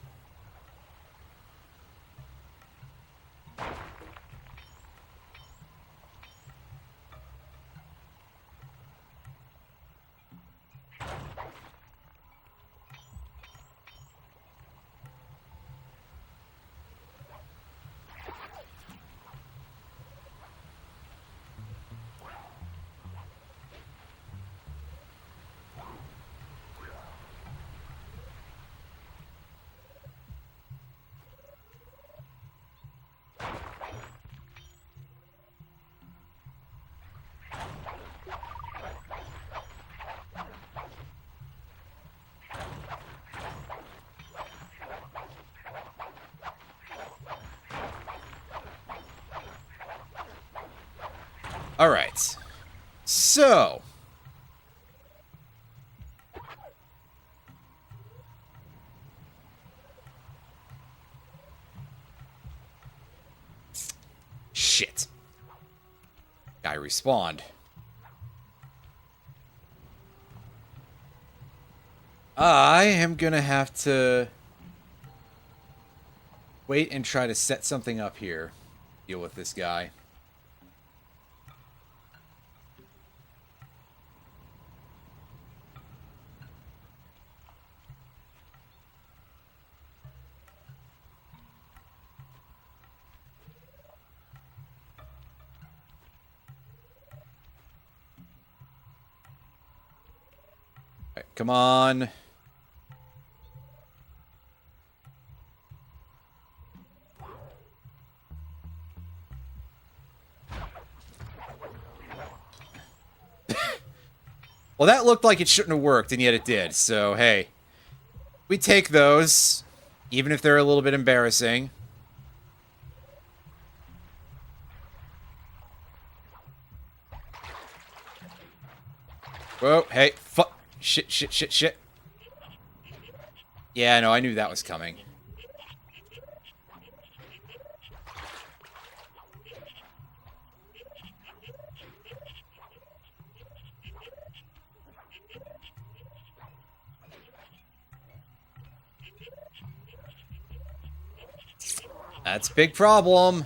A: Alright. So. Shit. Guy respawned. I am gonna have to wait and try to set something up here. Deal with this guy. All right, come on. Well, that looked like it shouldn't have worked, and yet it did. So, hey. We take those, even if they're a little bit embarrassing. Whoa, hey, fuck. Shit, shit, shit, shit. Yeah, no, I knew that was coming. That's a big problem.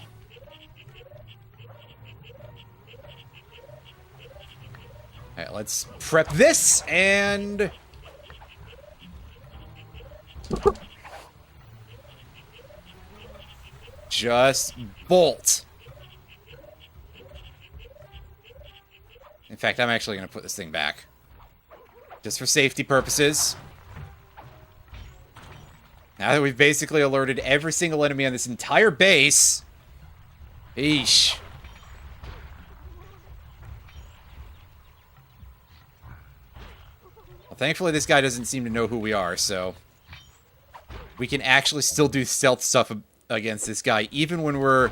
A: Alright, let's prep this and... just bolt. In fact, I'm actually going to put this thing back. Just for safety purposes. Now that we've basically alerted every single enemy on this entire base. Eesh. Well, thankfully this guy doesn't seem to know who we are, so... we can actually still do stealth stuff against this guy, even when we're,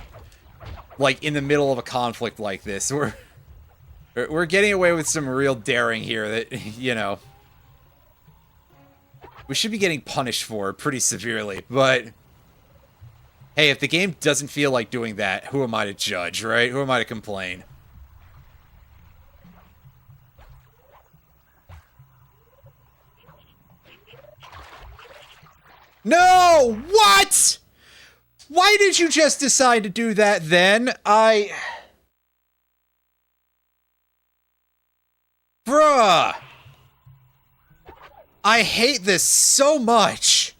A: like, in the middle of a conflict like this. We're getting away with some real daring here that, you know... we should be getting punished for pretty severely, but... hey, if the game doesn't feel like doing that, who am I to judge, right? Who am I to complain? No! What?! Why did you just decide to do that then? Bruh! I hate this so much!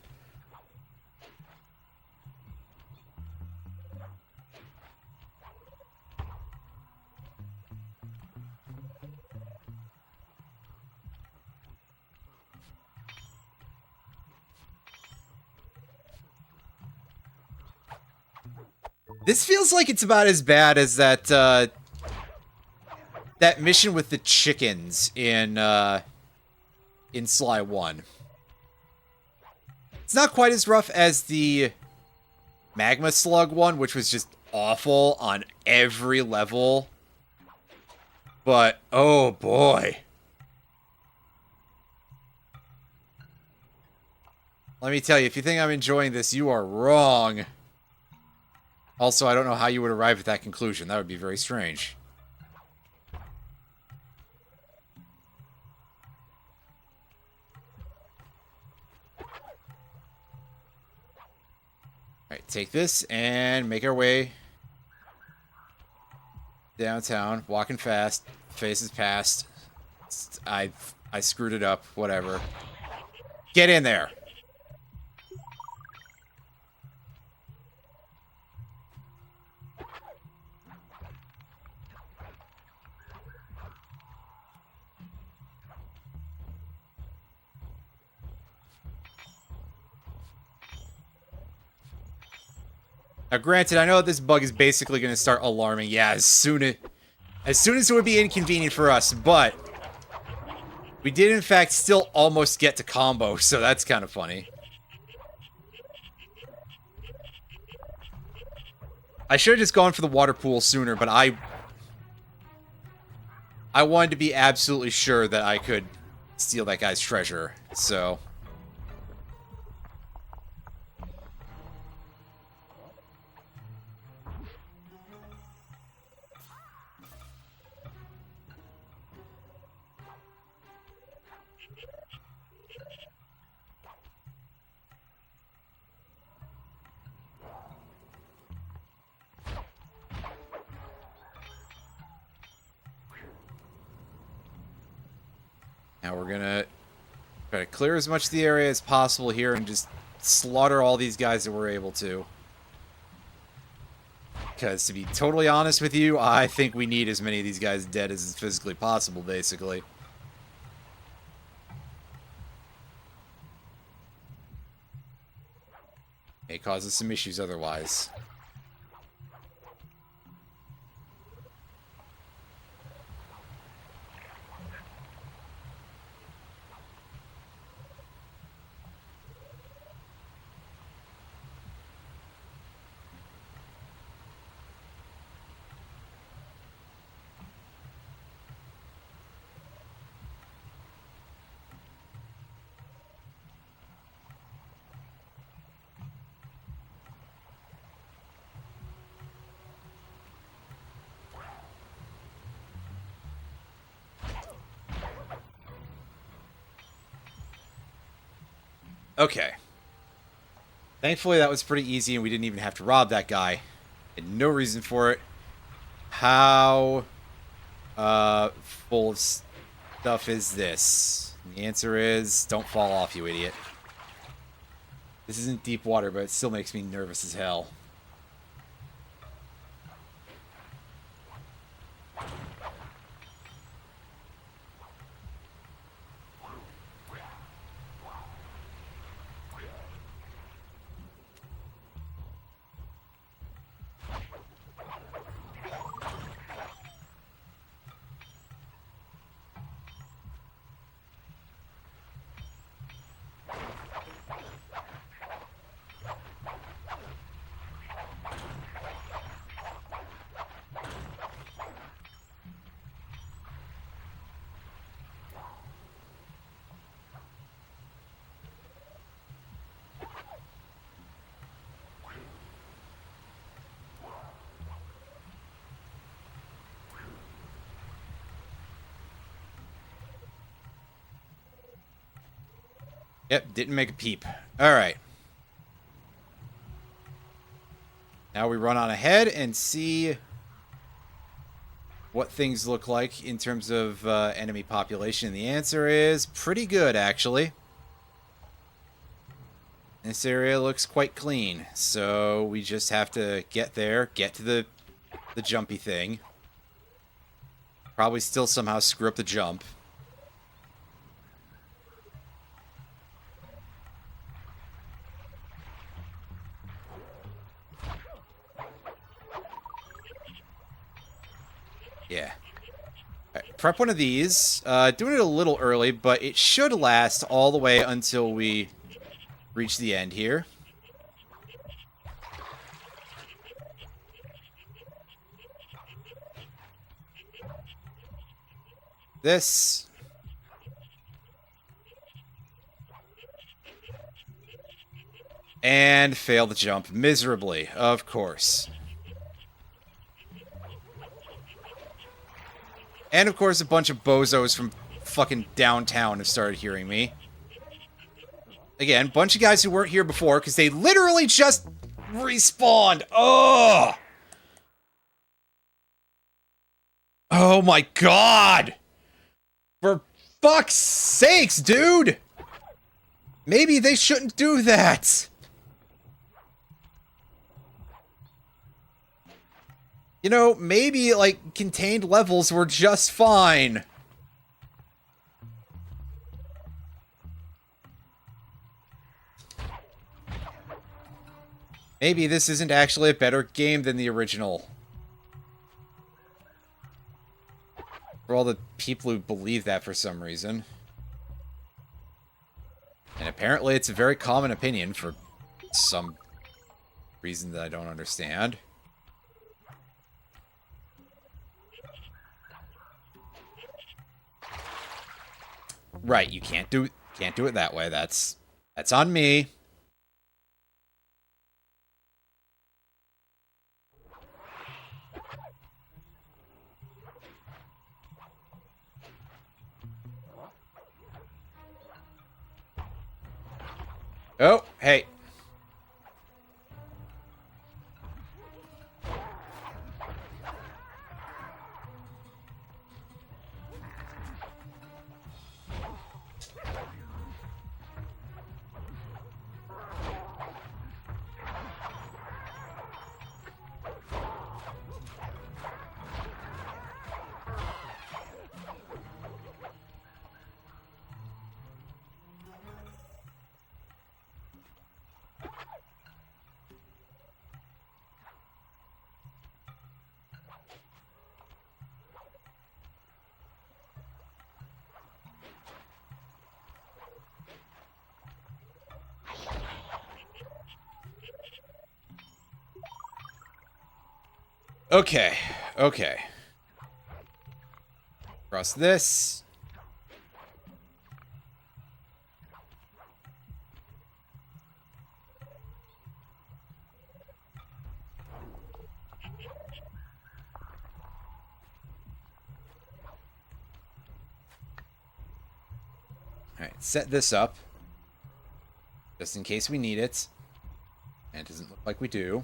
A: This feels like it's about as bad as that, that mission with the chickens in Sly 1. It's not quite as rough as the Magma Slug one, which was just awful on every level. But, oh boy. Let me tell you, if you think I'm enjoying this, you are wrong. Also, I don't know how you would arrive at that conclusion. That would be very strange. Alright, take this and make our way downtown. Walking fast. Faces past. I screwed it up. Whatever. Get in there. Now, granted, I know that this bug is basically going to start alarming. Yeah, as soon as it would be inconvenient for us, but we did, in fact, still almost get to combo, so that's kind of funny. I should have just gone for the water pool sooner, but I wanted to be absolutely sure that I could steal that guy's treasure, so... Now we're gonna try to clear as much of the area as possible here and just slaughter all these guys that we're able to. Because to be totally honest with you, I think we need as many of these guys dead as is physically possible, basically. May cause us some issues otherwise. Okay. Thankfully, that was pretty easy, and we didn't even have to rob that guy. Had no reason for it. How full of stuff is this? And the answer is, don't fall off, you idiot. This isn't deep water, but it still makes me nervous as hell. Yep, didn't make a peep. Alright. Now we run on ahead and see what things look like in terms of enemy population. The answer is pretty good, actually. This area looks quite clean, so we just have to get there, get to the jumpy thing. Probably still somehow screw up the jump. Yeah. Right, prep one of these. Doing it a little early, but it should last all the way until we reach the end here. This. And fail the jump miserably, of course. And, of course, a bunch of bozos from fucking downtown have started hearing me. Again, bunch of guys who weren't here before, because they literally just respawned. Oh! Oh my god! For fuck's sakes, dude! Maybe they shouldn't do that! You know, maybe, like, contained levels were just fine. Maybe this isn't actually a better game than the original. For all the people who believe that for some reason. And apparently it's a very common opinion for some reason that I don't understand. Right, you can't do it that way. That's on me. Oh, hey. Okay, okay. Cross this. Alright, set this up. Just in case we need it. And it doesn't look like we do.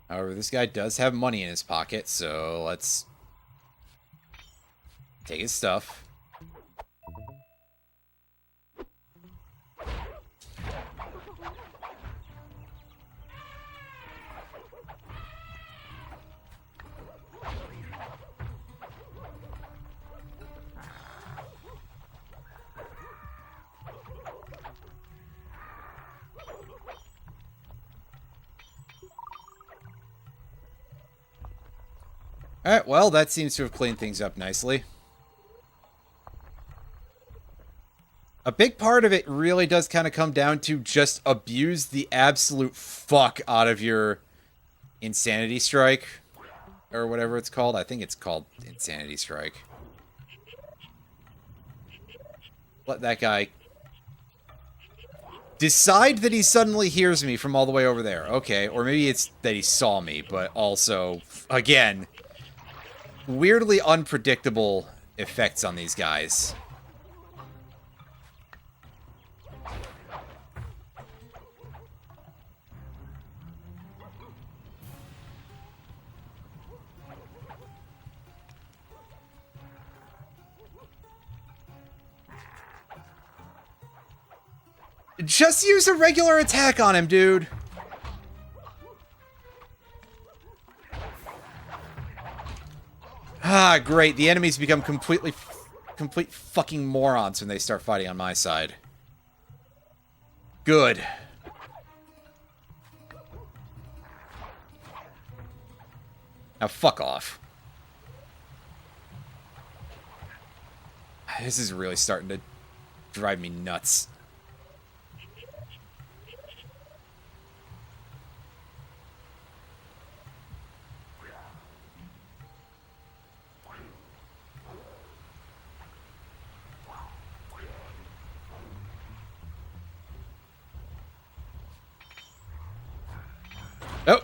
A: However, this guy does have money in his pocket, so let's take his stuff. Alright, well, that seems to have cleaned things up nicely. A big part of it really does kind of come down to just abuse the absolute fuck out of your Insanity Strike. Or whatever it's called. I think it's called Insanity Strike. Let that guy decide that he suddenly hears me from all the way over there. Okay, or maybe it's that he saw me, but also, again, weirdly unpredictable effects on these guys. Just use a regular attack on him, dude. Ah, great. The enemies become complete fucking morons when they start fighting on my side. Good. Now fuck off. This is really starting to drive me nuts. Oh!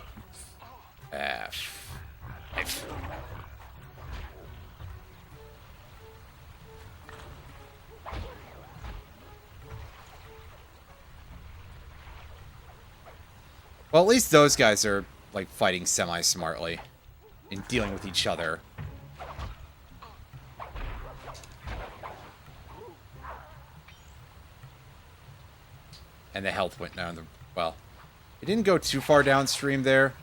A: Well, at least those guys are, like, fighting semi-smartly and dealing with each other. And the health went down the... Well, it didn't go too far downstream there.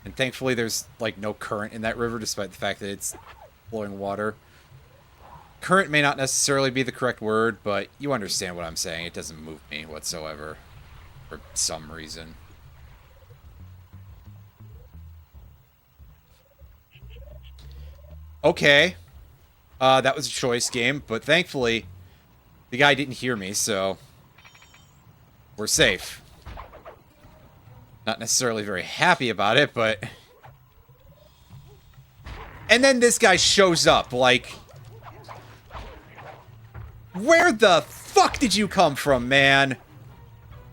A: And thankfully there's, like, no current in that river, despite the fact that it's flowing water. Current may not necessarily be the correct word, but you understand what I'm saying. It doesn't move me whatsoever. For some reason. Okay. That was a choice game, but thankfully the guy didn't hear me, so we're safe. Not necessarily very happy about it, but... And then this guy shows up, like... Where the fuck did you come from, man?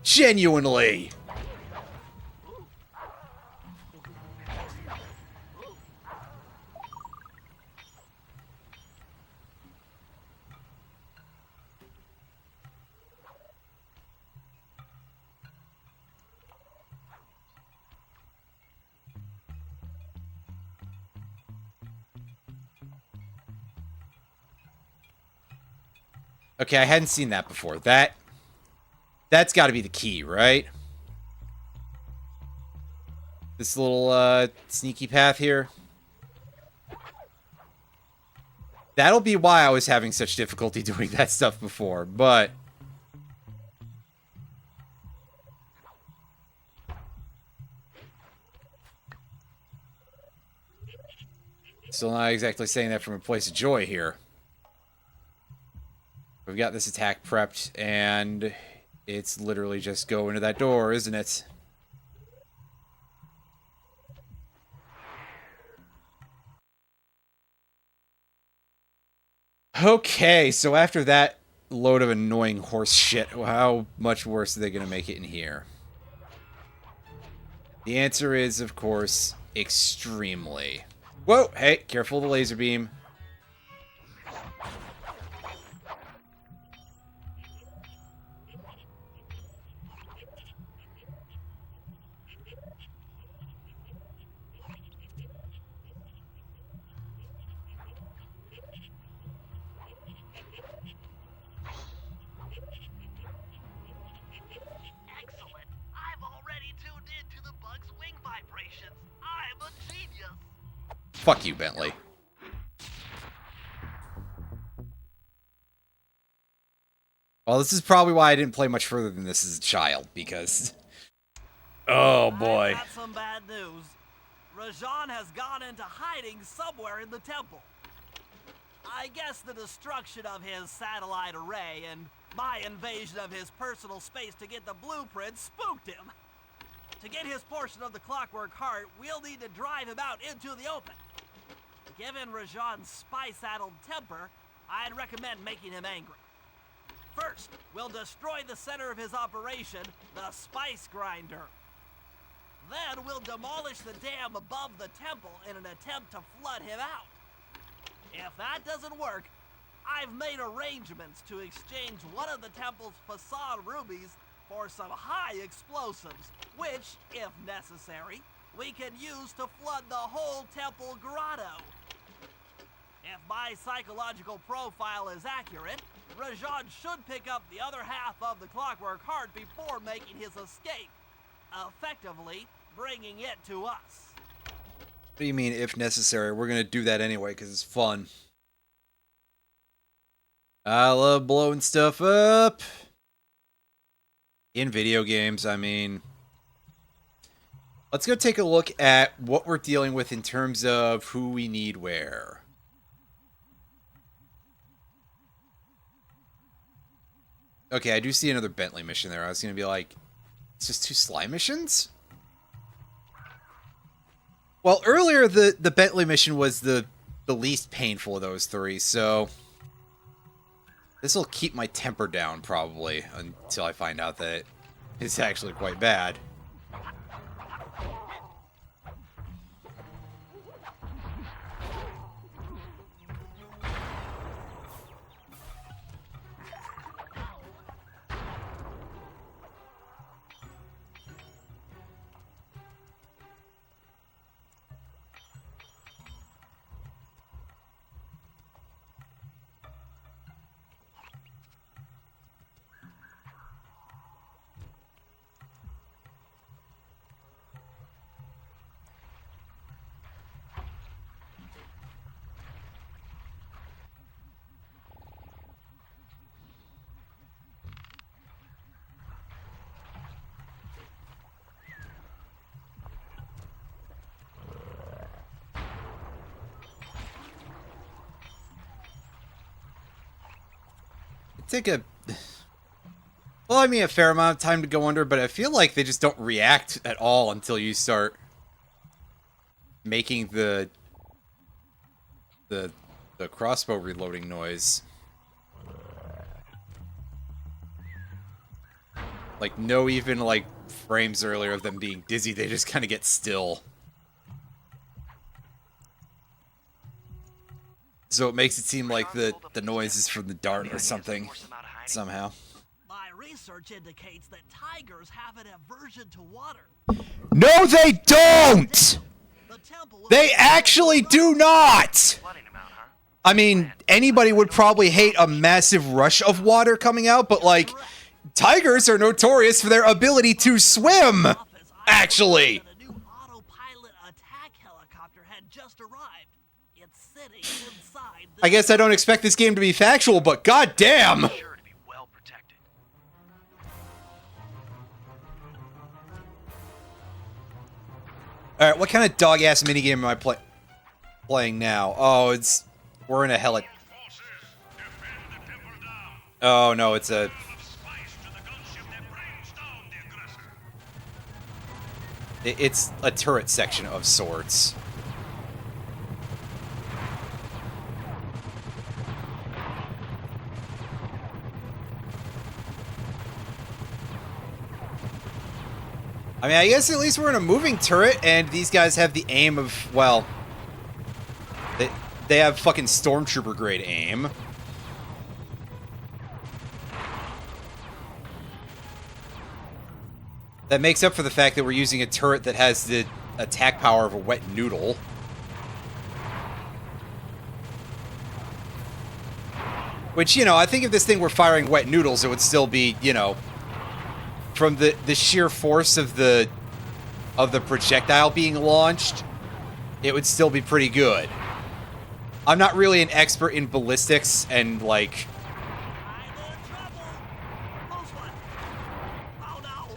A: Genuinely. Okay, I hadn't seen that before. That's got to be the key, right? This little sneaky path here. That'll be why I was having such difficulty doing that stuff before, but still not exactly saying that from a place of joy here. We've got this attack prepped, and it's literally just go into that door, isn't it? Okay, so after that load of annoying horse shit, how much worse are they going to make it in here? The answer is, of course, extremely. Whoa, hey, careful of the laser beam.
B: Excellent. I've already tuned into the bug's wing vibrations. I'm a genius.
A: Fuck you, Bentley. Well, this is probably why I didn't play much further than this as a child, because... Oh, boy.
B: I got some bad news. Rajan has gone into hiding somewhere in the temple. I guess the destruction of his satellite array and my invasion of his personal space to get the blueprint spooked him. To get his portion of the Clockwork Heart, we'll need to drive him out into the open. Given Rajan's spy-saddled temper, I'd recommend making him angry. First, we'll destroy the center of his operation, the Spice Grinder. Then we'll demolish the dam above the temple in an attempt to flood him out. If that doesn't work, I've made arrangements to exchange one of the temple's facade rubies for some high explosives, which, if necessary, we can use to flood the whole temple grotto. If my psychological profile is accurate, Rajan should pick up the other half of the Clockwork Heart before making his escape, effectively bringing it to us.
A: What do you mean, if necessary? We're gonna do that anyway, because it's fun. I love blowing stuff up. In video games, I mean... Let's go take a look at what we're dealing with in terms of who we need where. Okay, I do see another Bentley mission there. I was gonna be like, it's just 2 slime missions? Well, earlier the Bentley mission was the least painful of those 3, so... This will keep my temper down, probably, until I find out that it's actually quite bad. Take a... Well, I mean, a fair amount of time to go under, but I feel like they just don't react at all until you start making the crossbow reloading noise. Like, no even, like, frames earlier of them being dizzy. They just kind of get still. So it makes it seem like the noise is from the dart or something. Somehow.
B: My research indicates that tigers have an aversion to water.
A: No, they don't!
B: The temple
A: They actually do not!
C: Flooding them out, huh?
A: I mean, anybody would probably hate a massive rush of water coming out, but, like, tigers are notorious for their ability to swim! Actually!
B: A new autopilot attack helicopter had just arrived. It's sitting inside the
A: I guess I don't expect this game to be factual, but goddamn!
C: Sure to be well protected.
A: Alright, what kind of dog-ass minigame am I playing now? Oh, we're in a heli...
D: Forces, defend the temple down.
A: Oh, no, it's a...
D: Spice to the gunship that brings down the aggressor.
A: It's a turret section of sorts. I mean, I guess at least we're in a moving turret, and these guys have the aim of, well... They have fucking Stormtrooper grade aim. That makes up for the fact that we're using a turret that has the attack power of a wet noodle. Which, you know, I think if this thing were firing wet noodles, it would still be, you know... From the sheer force of the projectile being launched, it would still be pretty good. I'm not really an expert in ballistics and, like...
B: I'm in trouble. Close one. Oh no.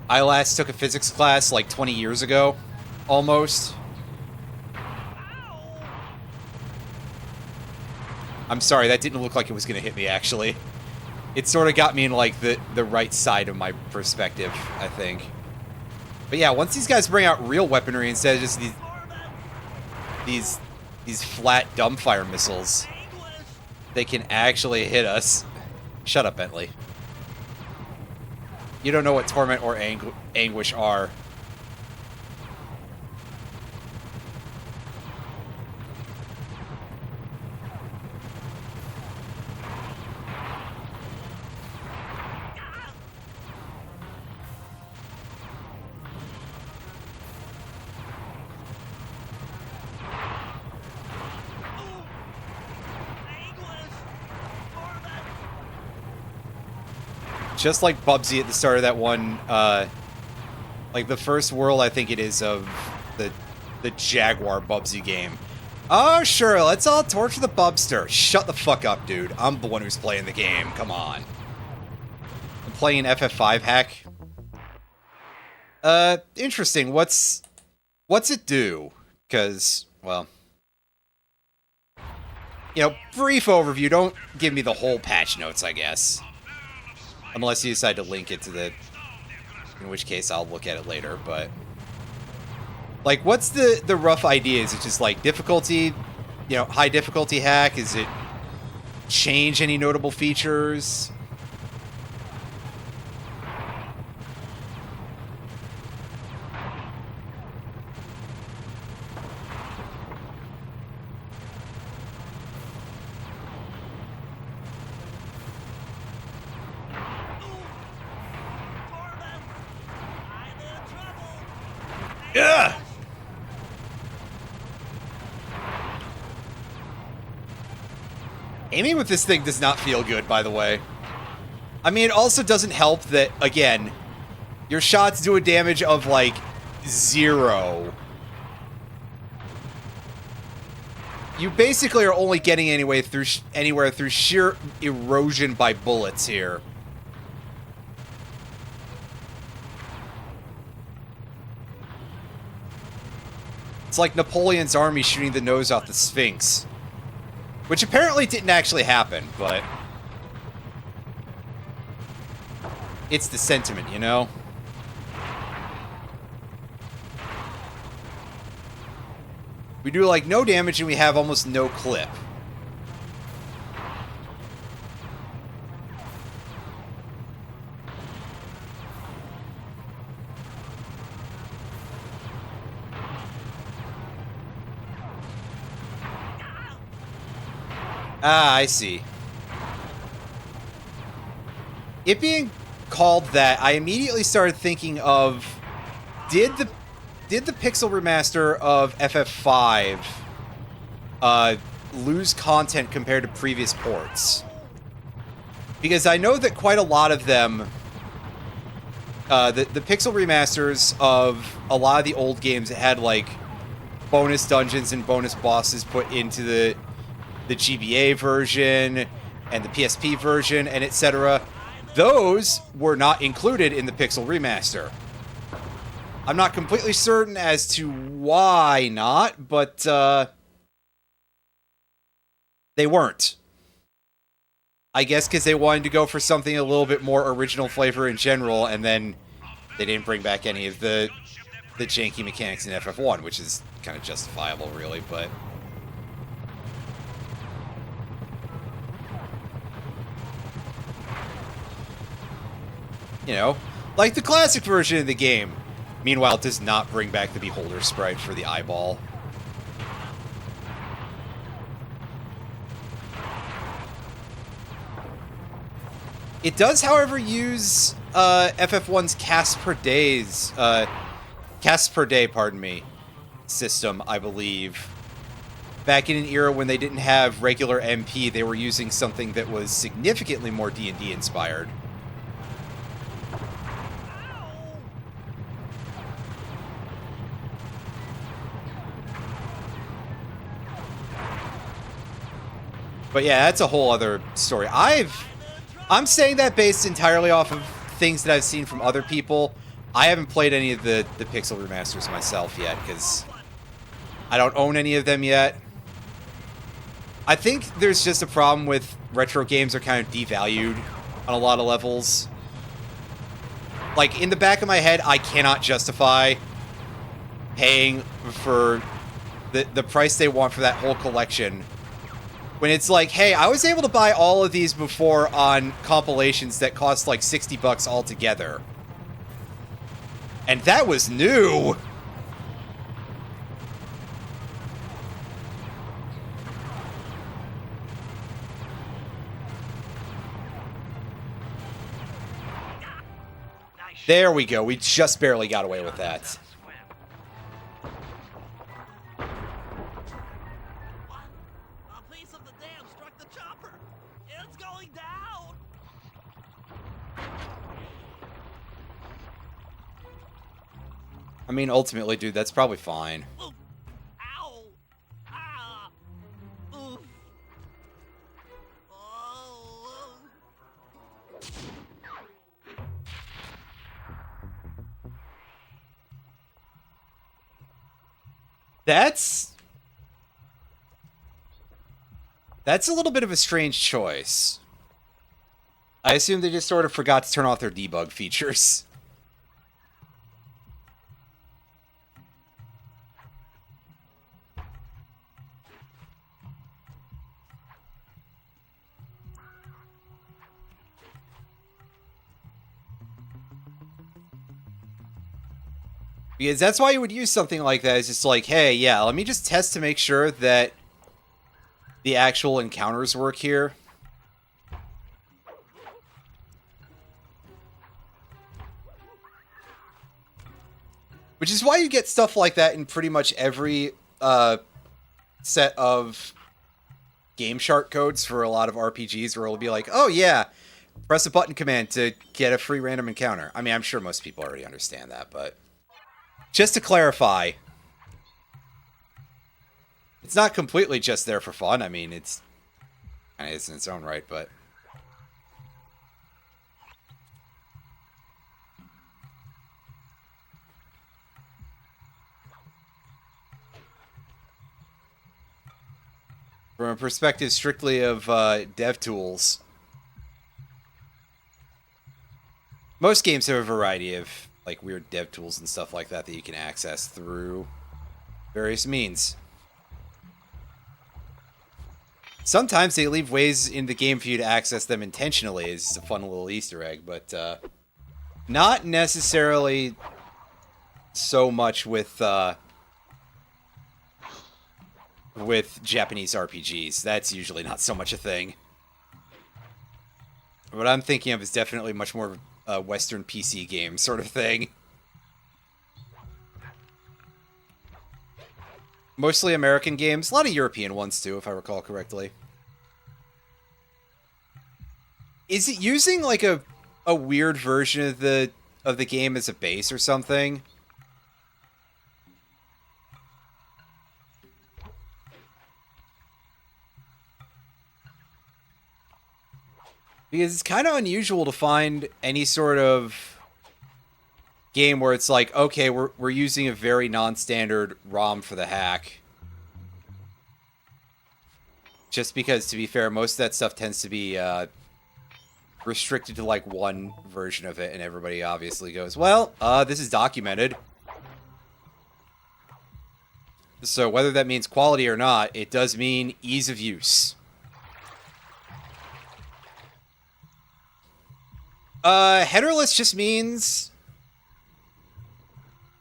A: I last took a physics class like 20 years ago, almost.
B: Ow.
A: I'm sorry, that didn't look like it was going to hit me, actually. It sort of got me in, like, the right side of my perspective, I think. But yeah, once these guys bring out real weaponry instead of just these flat dumbfire missiles,
B: English.
A: they can actually hit us. Shut up, Bentley. You don't know what torment or anguish are. Just like Bubsy at the start of that one, like the first world, I think it is, of the Jaguar Bubsy game. Oh, sure, let's all torture the Bubster. Shut the fuck up, dude. I'm the one who's playing the game. Come on. I'm playing FF5 hack. Interesting. What's it do? Because, well... You know, brief overview. Don't give me the whole patch notes, I guess. Unless you decide to link it to the... In which case, I'll look at it later, but... Like, what's the rough idea? Is it just, like, difficulty? You know, high difficulty hack? Is it change any notable features? Ugh! Aiming with this thing does not feel good, by the way. I mean, it also doesn't help that, again, your shots do a damage of, like, 0. You basically are only getting anywhere through sheer erosion by bullets here. It's like Napoleon's army shooting the nose off the Sphinx. Which apparently didn't actually happen, but... It's the sentiment, you know? We do, like, no damage and we have almost no clip. Ah, I see. It being called that, I immediately started thinking of did the Pixel remaster of FF5 lose content compared to previous ports? Because I know that quite a lot of them, the Pixel remasters of a lot of the old games that had like bonus dungeons and bonus bosses put into the GBA version and the PSP version and etc. Those were not included in the Pixel remaster. I'm not completely certain as to why not, but they weren't. I guess because they wanted to go for something a little bit more original flavor in general, and then they didn't bring back any of the janky mechanics in FF1, which is kind of justifiable, really, but... You know, like the classic version of the game. Meanwhile, it does not bring back the Beholder sprite for the eyeball. It does, however, use FF1's casts per day, pardon me, system, I believe. Back in an era when they didn't have regular MP, they were using something that was significantly more D&D inspired. But yeah, that's a whole other story. I'm saying that based entirely off of things that I've seen from other people. I haven't played any of the Pixel remasters myself yet, because I don't own any of them yet. I think there's just a problem with retro games are kind of devalued on a lot of levels. Like, in the back of my head, I cannot justify paying for the price they want for that whole collection. When it's like, hey, I was able to buy all of these before on compilations that cost like $60 altogether. And that was new! There we go, we just barely got away with that. I mean, ultimately, dude, that's probably fine.
B: Oof. Ow! Ah! Oof. Oh.
A: That's a little bit of a strange choice. I assume they just sort of forgot to turn off their debug features. Because that's why you would use something like that. It's just like, hey, yeah, let me just test to make sure that the actual encounters work here. Which is why you get stuff like that in pretty much every set of game shark codes for a lot of RPGs, where it'll be like, oh yeah, press a button command to get a free random encounter. I mean, I'm sure most people already understand that, but... Just to clarify, it's not completely just there for fun. I mean, it's kind of is in its own right, but... From a perspective strictly of dev tools, most games have a variety of like weird dev tools and stuff like that that you can access through various means. Sometimes they leave ways in the game for you to access them intentionally. It's just a fun little Easter egg, but not necessarily so much with with Japanese RPGs. That's usually not so much a thing. What I'm thinking of is definitely much more a Western PC game sort of thing. Mostly American games, a lot of European ones too, if I recall correctly. Is it using like a weird version of the game as a base or something? Because it's kind of unusual to find any sort of game where it's like, okay, we're using a very non-standard ROM for the hack. Just because, to be fair, most of that stuff tends to be restricted to like one version of it, and everybody obviously goes, well, this is documented. So whether that means quality or not, it does mean ease of use. Headerless just means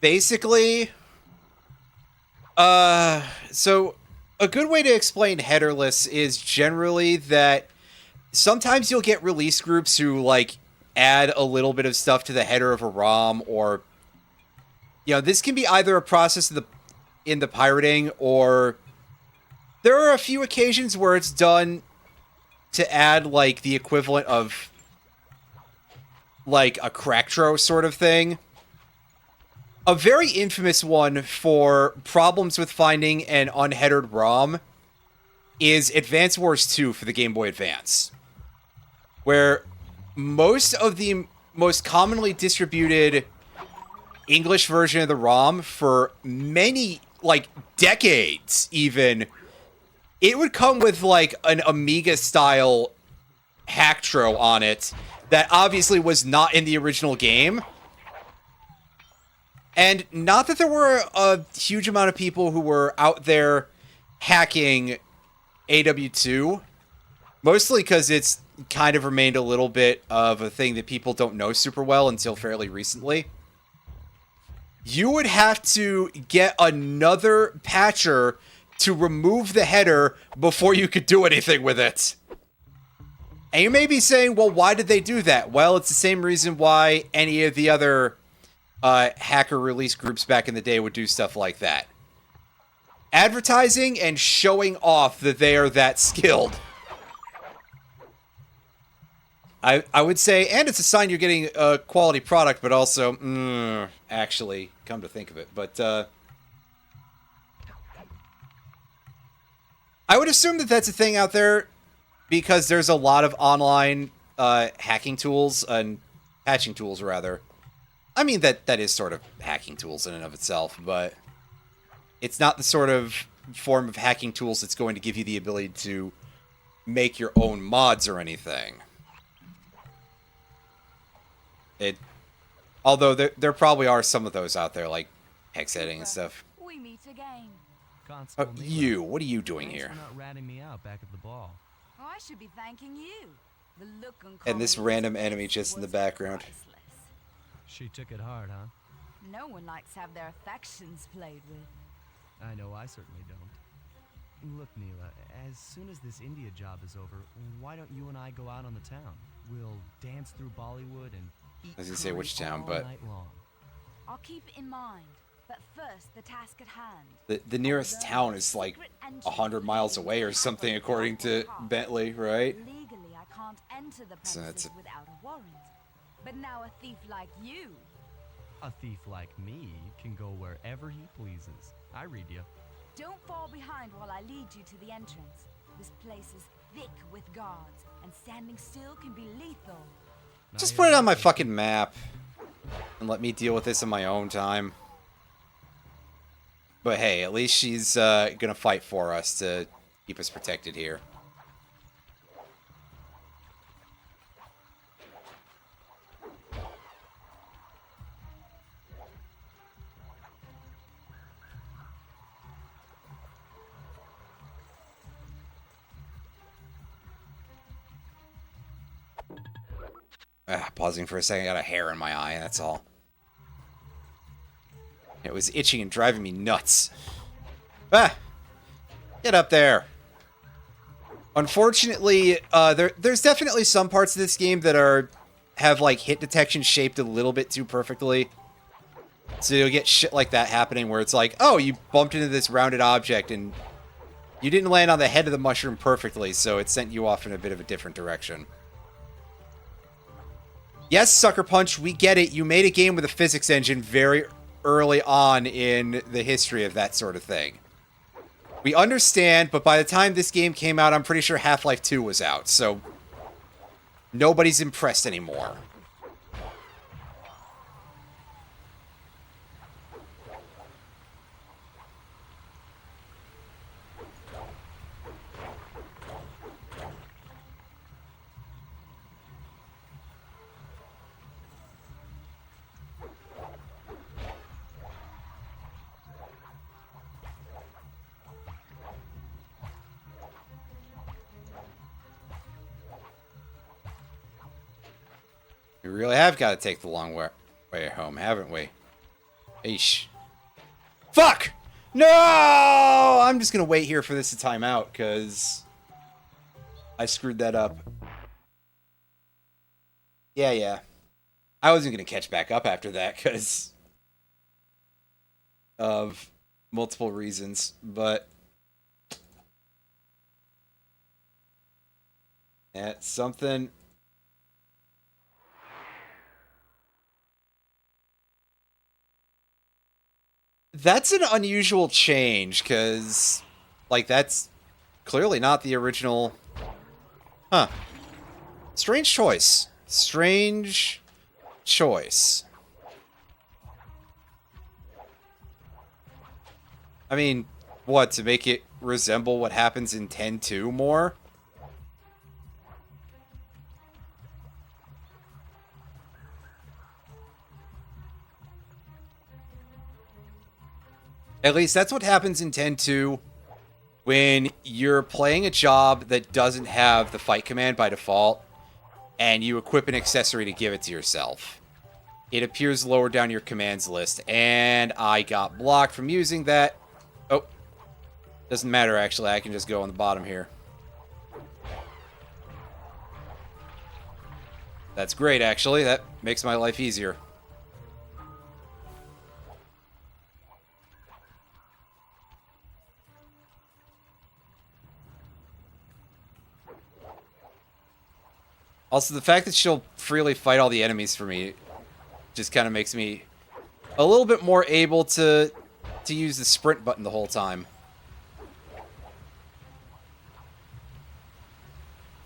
A: basically so a good way to explain headerless is generally that sometimes you'll get release groups who like add a little bit of stuff to the header of a ROM, or this can be either a process in the pirating, or there are a few occasions where it's done to add like the equivalent of like a cracktro sort of thing. A very infamous one for problems with finding an unheadered ROM is Advance Wars 2 for the Game Boy Advance, where most of the most commonly distributed English version of the ROM for many, like, decades even, it would come with, like, an Amiga-style hacktro on it that obviously was not in the original game. And not that there were a huge amount of people who were out there hacking AW2, mostly because it's kind of remained a little bit of a thing that people don't know super well until fairly recently. You would have to get another patcher to remove the header before you could do anything with it. And you may be saying, well, why did they do that? Well, it's the same reason why any of the other hacker release groups back in the day would do stuff like that. Advertising and showing off that they are that skilled. I would say, and it's a sign you're getting a quality product, but also, actually, come to think of it. But I would assume that that's a thing out there, because there's a lot of online hacking tools, and patching tools, rather. I mean, that is sort of hacking tools in and of itself, but it's not the sort of form of hacking tools that's going to give you the ability to make your own mods or anything. Although there probably are some of those out there, like hex editing and stuff.
F: We meet again.
E: Constable
A: What are you doing
E: thanks
A: here?
E: for not ratting me out back at the ball.
F: Oh, I should be thanking you. The look on
A: And this
F: Conrad's
A: random
F: face
A: enemy just in the
F: was
A: background.
F: priceless.
E: She took it hard, huh?
F: No one likes to have their affections played with.
E: I know I certainly don't. Look, Neela, as soon as this India job is over, why don't you and I go out on the town? We'll dance through Bollywood and eat
A: I was gonna say
E: curry
A: which town,
E: all
A: but-
E: night long.
F: I'll keep it in mind. But first, the task at hand.
A: The nearest town is like 100 miles away or something, according to Bentley, right?
F: Legally, I can't enter the
A: So that's
F: premises without a warrant. But now a thief like you.
E: A thief like me can go wherever he pleases. I read you.
F: Don't fall behind while I lead you to the entrance. This place is thick with guards, and standing still can be lethal.
A: Just put it on my fucking map and let me deal with this in my own time. But hey, at least she's gonna fight for us to keep us protected here. Pausing for a second, I got a hair in my eye, that's all. It was itching and driving me nuts. Ah! Get up there. Unfortunately, there's definitely some parts of this game that have like hit detection shaped a little bit too perfectly. So you'll get shit like that happening where it's like, oh, you bumped into this rounded object and you didn't land on the head of the mushroom perfectly, so it sent you off in a bit of a different direction. Yes, Sucker Punch, we get it. You made a game with a physics engine very early on in the history of that sort of thing. We understand, but by the time this game came out, I'm pretty sure Half-Life 2 was out, so nobody's impressed anymore. We really have got to take the long way home, haven't we? Eesh. Fuck! No! I'm just going to wait here for this to time out, because I screwed that up. Yeah. I wasn't going to catch back up after that, because of multiple reasons, but that's something. That's an unusual change, because, like, that's clearly not the original. Huh. Strange choice. Strange choice. I mean, what, to make it resemble what happens in 10-2 more? At least that's what happens in 10-2 when you're playing a job that doesn't have the fight command by default, and you equip an accessory to give it to yourself. It appears lower down your commands list, and I got blocked from using that. Oh, doesn't matter actually, I can just go on the bottom here. That's great actually, that makes my life easier. Also, the fact that she'll freely fight all the enemies for me just kind of makes me a little bit more able to use the sprint button the whole time.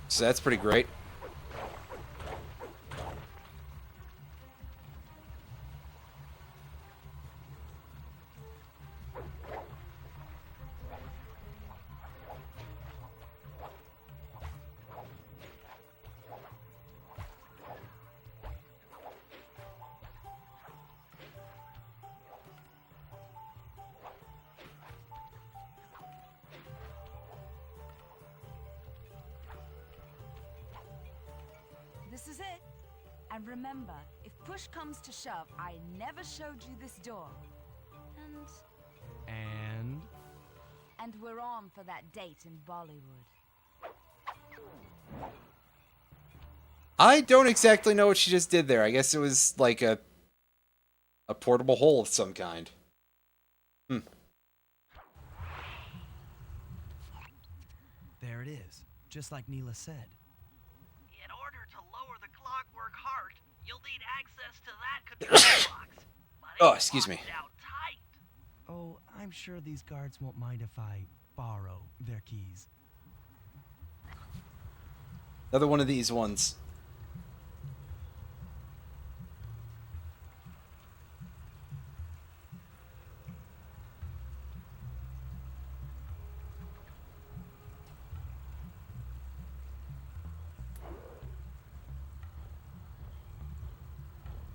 A: So that's pretty great.
F: This is it. And remember, if push comes to shove, I never showed you this door. And we're on for that date in Bollywood.
A: I don't exactly know what she just did there. I guess it was like a portable hole of some kind.
E: There it is, just like Neela said.
B: In order to lower the clockwork heart, you'll need access to that control box. But
A: Oh,
B: it's
A: excuse me.
B: locked down tight.
E: Oh, I'm sure these guards won't mind if I borrow their keys.
A: Another one of these ones.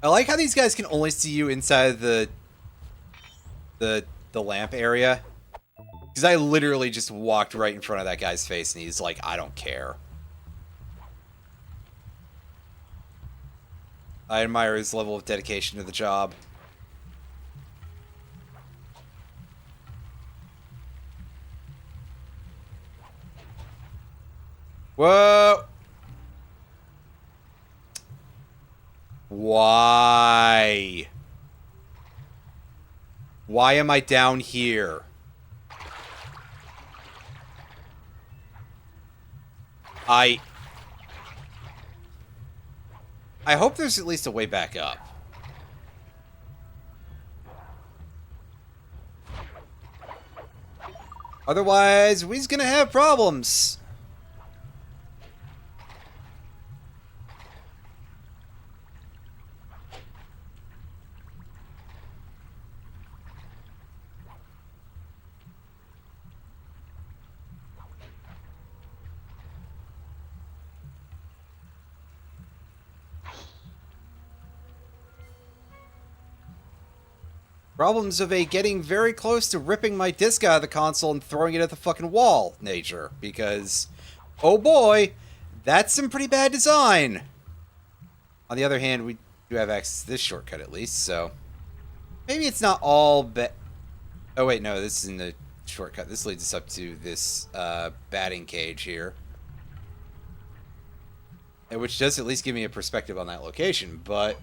A: I like how these guys can only see you inside the lamp area. Because I literally just walked right in front of that guy's face and he's like, I don't care. I admire his level of dedication to the job. Whoa! Why? Why am I down here? I hope there's at least a way back up. Otherwise, we's gonna have problems. Problems of a getting very close to ripping my disc out of the console and throwing it at the fucking wall nature. Because, oh boy, that's some pretty bad design. On the other hand, we do have access to this shortcut at least, so... Maybe it's not all bad. Oh wait, no, this isn't the shortcut. This leads us up to this batting cage here. Which does at least give me a perspective on that location, but...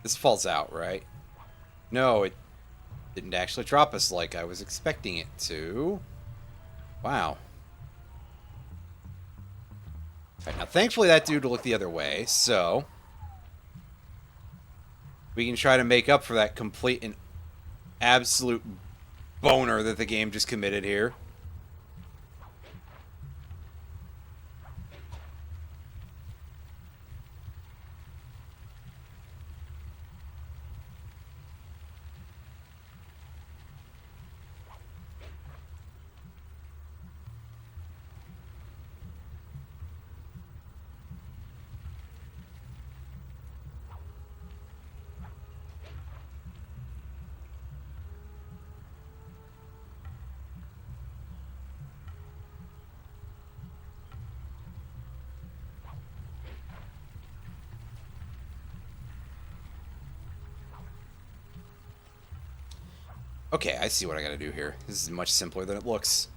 A: This falls out, right? No, it didn't actually drop us like I was expecting it to. Wow. Alright, now thankfully that dude looked the other way, so... we can try to make up for that complete and absolute boner that the game just committed here. Okay, I see what I gotta do here. This is much simpler than it looks.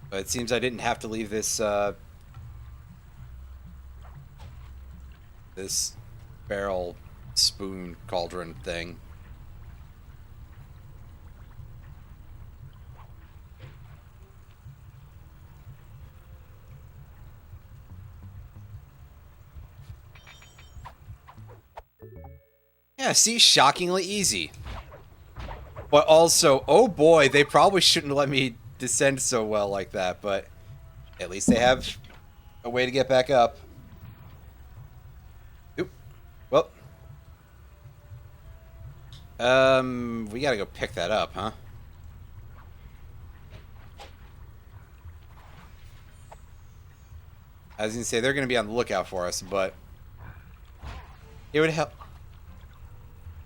A: But it seems I didn't have to leave this, this barrel spoon cauldron thing. Yeah, see? Shockingly easy. But also, oh boy, they probably shouldn't let me descend so well like that, but at least they have a way to get back up. Oop. Well. We gotta go pick that up, huh? I was gonna say, they're gonna be on the lookout for us, but it would help.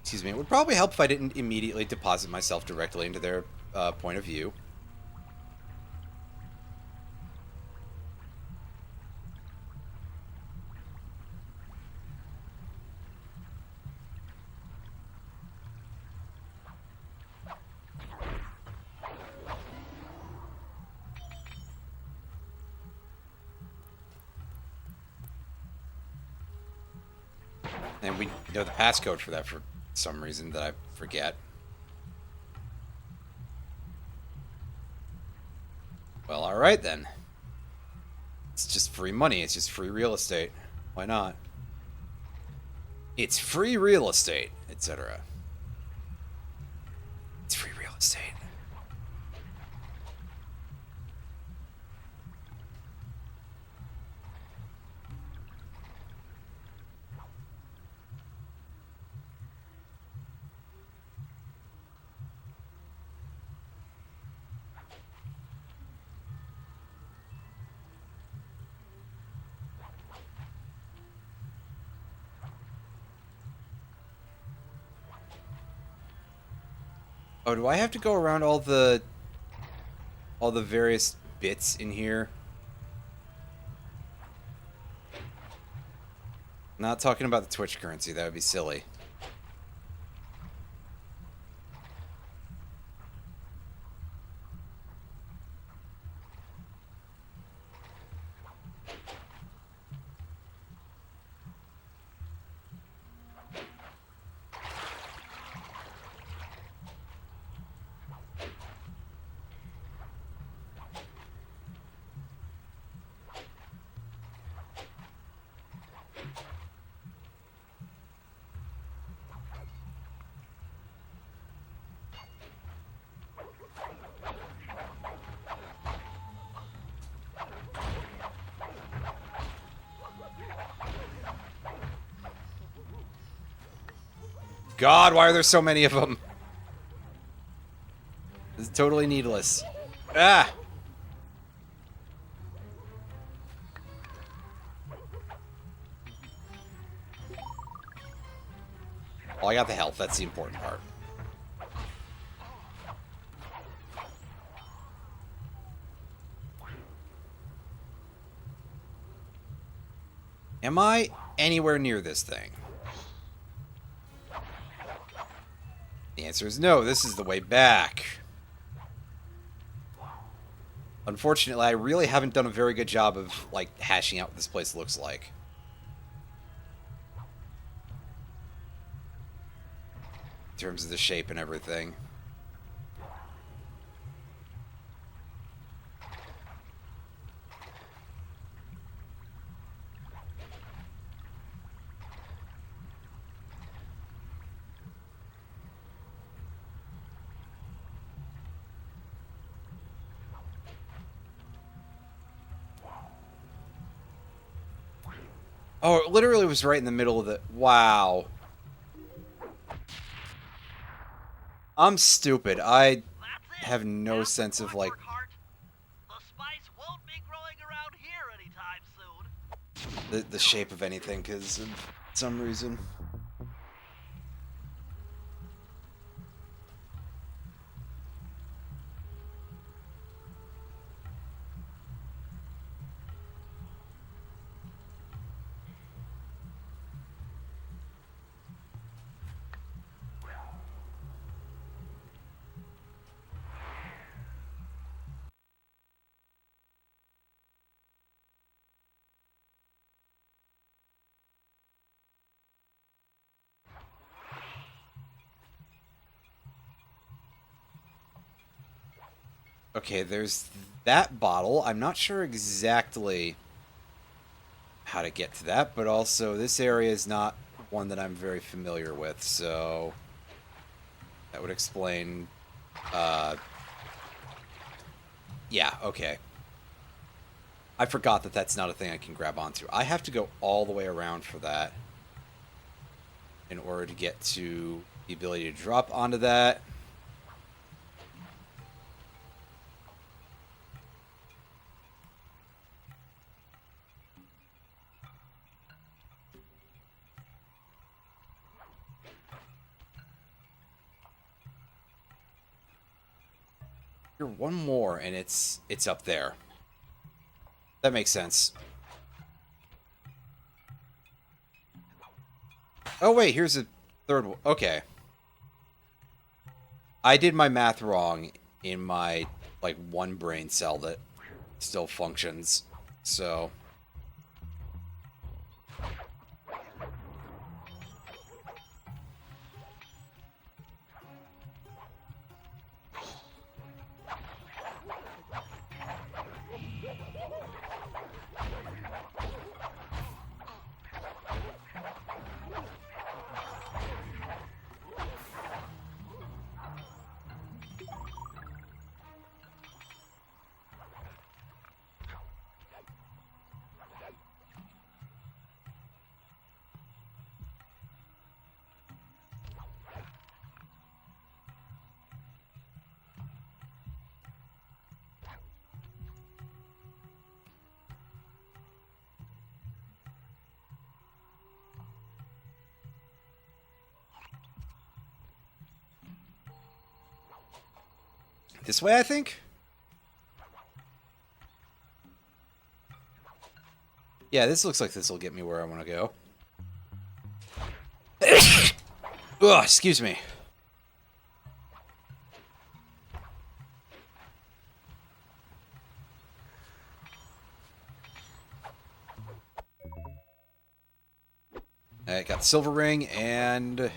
A: Excuse me, it would probably help if I didn't immediately deposit myself directly into their point of view. And we know the passcode for that for some reason that I forget. Well, alright then. It's just free money, it's just free real estate. Why not? It's free real estate, etc. It's free real estate. Oh, do I have to go around all the various bits in here? Not talking about the Twitch currency, that would be silly. God, why are there so many of them? This is totally needless. Ah! Well, I got the health. That's the important part. Am I anywhere near this thing? The answer is no. This is the way back. Unfortunately, I really haven't done a very good job of, like, hashing out what this place looks like. In terms of the shape and everything. Oh, it literally was right in the middle of the... Wow. I'm stupid. I
B: That's it.
A: have no
B: That's
A: sense of, like...
B: Clockwork Heart. The spice won't be growing around here anytime soon.
A: the shape of anything, because of some reason. Okay, there's that bottle. I'm not sure exactly how to get to that, but also this area is not one that I'm very familiar with, so that would explain, yeah, okay. I forgot that that's not a thing I can grab onto. I have to go all the way around for that in order to get to the ability to drop onto that. Here, one more, and it's up there. That makes sense. Oh wait, here's a third one. Okay. I did my math wrong in my, like, one brain cell that still functions. So... This way, I think? Yeah, this looks like this will get me where I want to go. Ugh, excuse me. I got the silver ring and...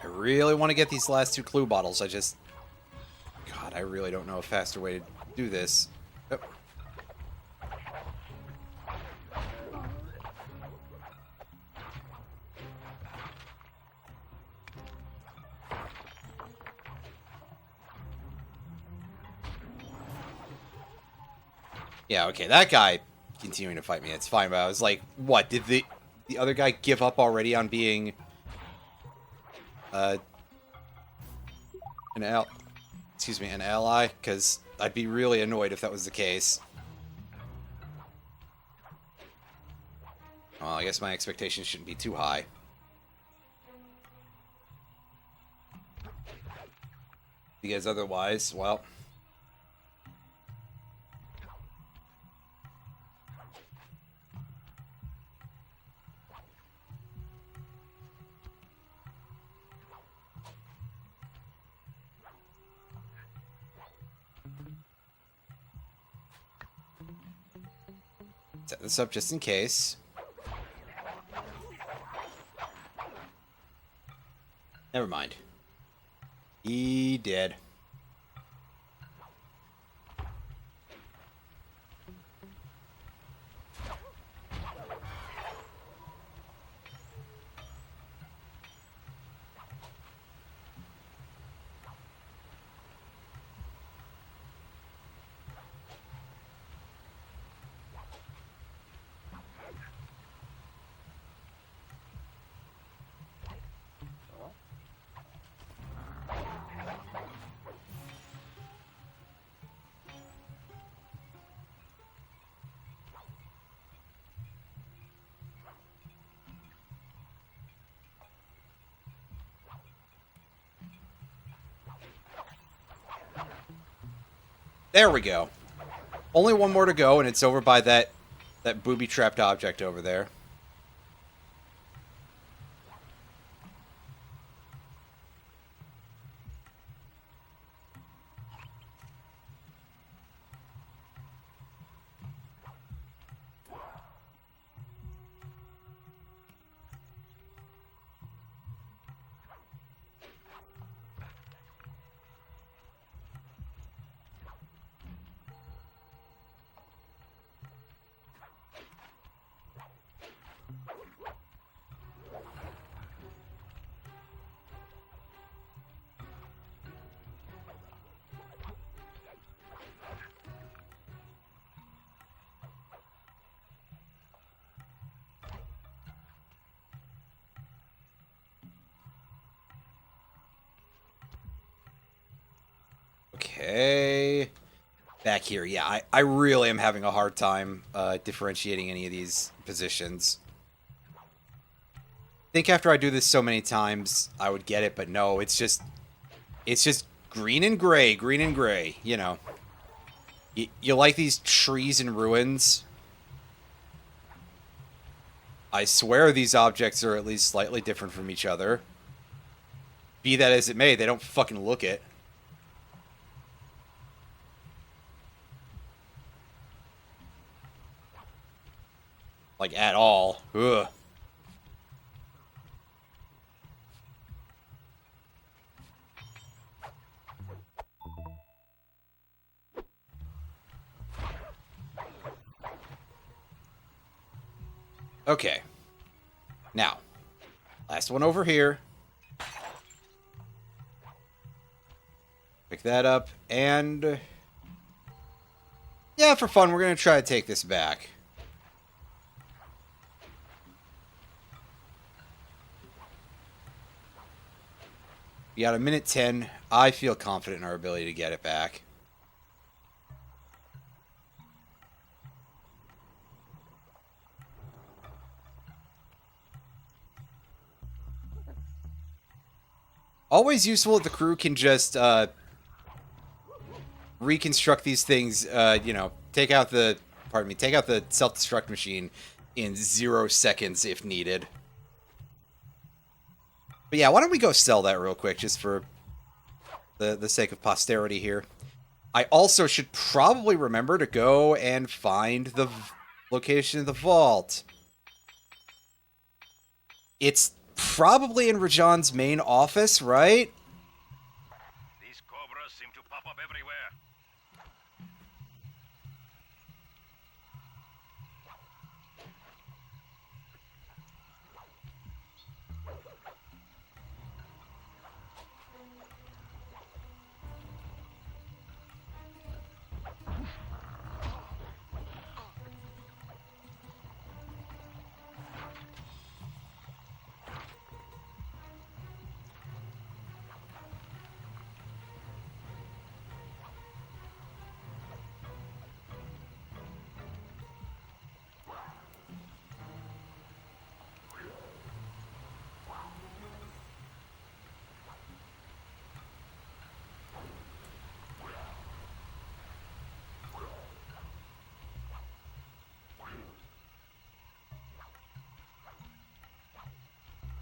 A: I really want to get these last 2 clue bottles. God, I really don't know a faster way to do this. Oh. Yeah, okay, that guy continuing to fight me, it's fine, but I was like, what, did the other guy give up already on being, an ally? Because I'd be really annoyed if that was the case. Well, I guess my expectations shouldn't be too high. Because otherwise, well... set this up just in case. Never mind. He did. There we go. Only one more to go, and it's over by that booby-trapped object over there. Okay. Back here. Yeah, I really am having a hard time differentiating any of these positions. I think after I do this so many times, I would get it, but no, it's just green and gray, you know. You like these trees and ruins? I swear these objects are at least slightly different from each other. Be that as it may, they don't fucking look it. Like, at all. Ugh. Okay. Now, last one over here. Pick that up, and... yeah, for fun, we're going to try to take this back. We got a minute 10. I feel confident in our ability to get it back. Always useful if the crew can just reconstruct these things, you know, take out the self-destruct machine in 0 seconds if needed. But yeah, why don't we go sell that real quick, just for the sake of posterity here. I also should probably remember to go and find the location of the vault. It's probably in Rajan's main office, right?
D: These cobras seem to pop up everywhere.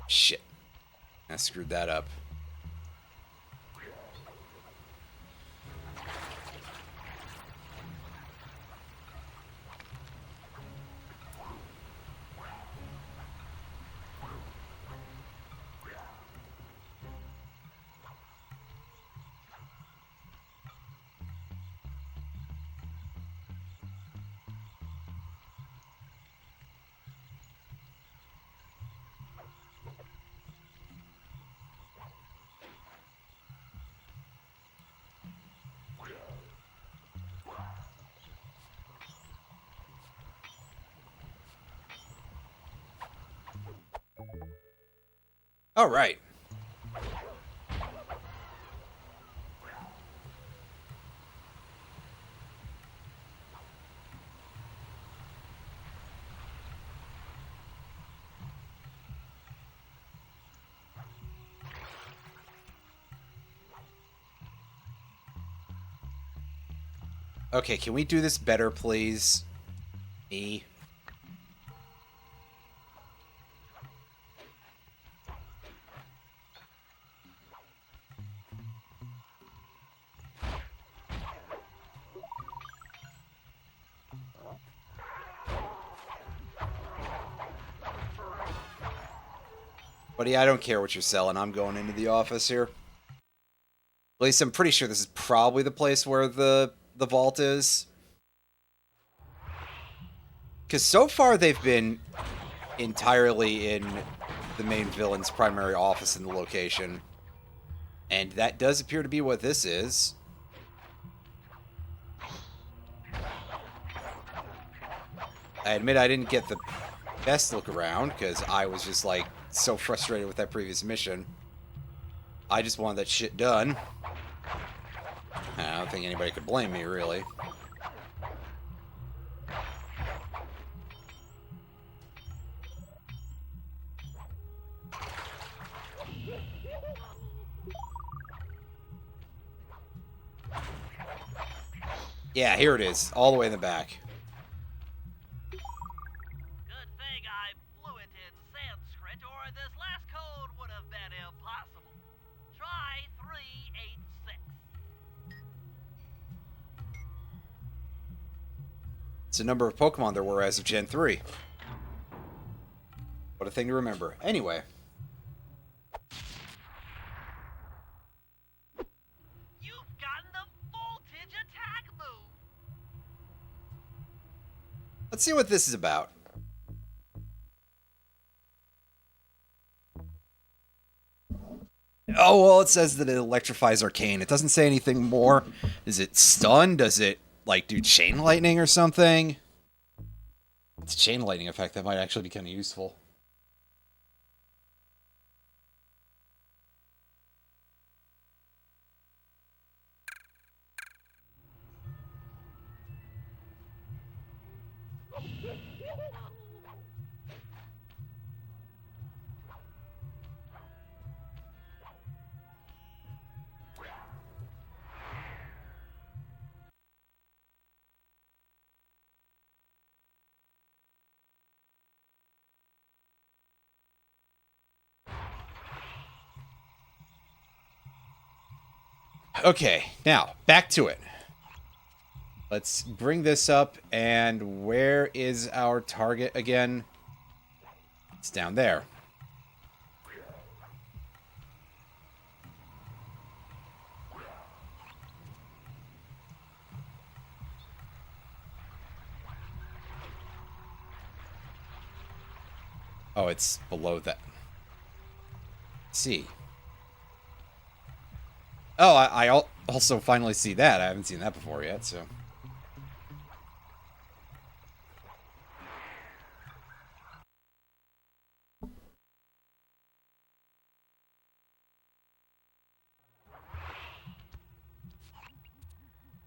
A: Shit. I screwed that up. All right. Okay, can we do this better, please? E. Buddy, I don't care what you're selling. I'm going into the office here. At least I'm pretty sure this is probably the place where the vault is. Because so far they've been entirely in the main villain's primary office in the location. And that does appear to be what this is. I admit I didn't get the best look around because I was just like so frustrated with that previous mission. I just wanted that shit done. I don't think anybody could blame me, really. Yeah, here it is, all the way in the back.
B: Good thing I'm fluent in Sanskrit, or this last code would have been impossible. Try 386.
A: It's the number of Pokemon there were as of Gen 3. What a thing to remember. Anyway.
B: You've gotten the voltage attack move.
A: Let's see what this is about. Oh, well, it says that it electrifies Arcane. It doesn't say anything more. Is it stun? Does it, like, do chain lightning or something? It's a chain lightning effect. That might actually be kind of useful. Okay, now, back to it. Let's bring this up, and where is our target again? It's down there. Oh, it's below that. See. Oh, I also finally see that. I haven't seen that before yet, so.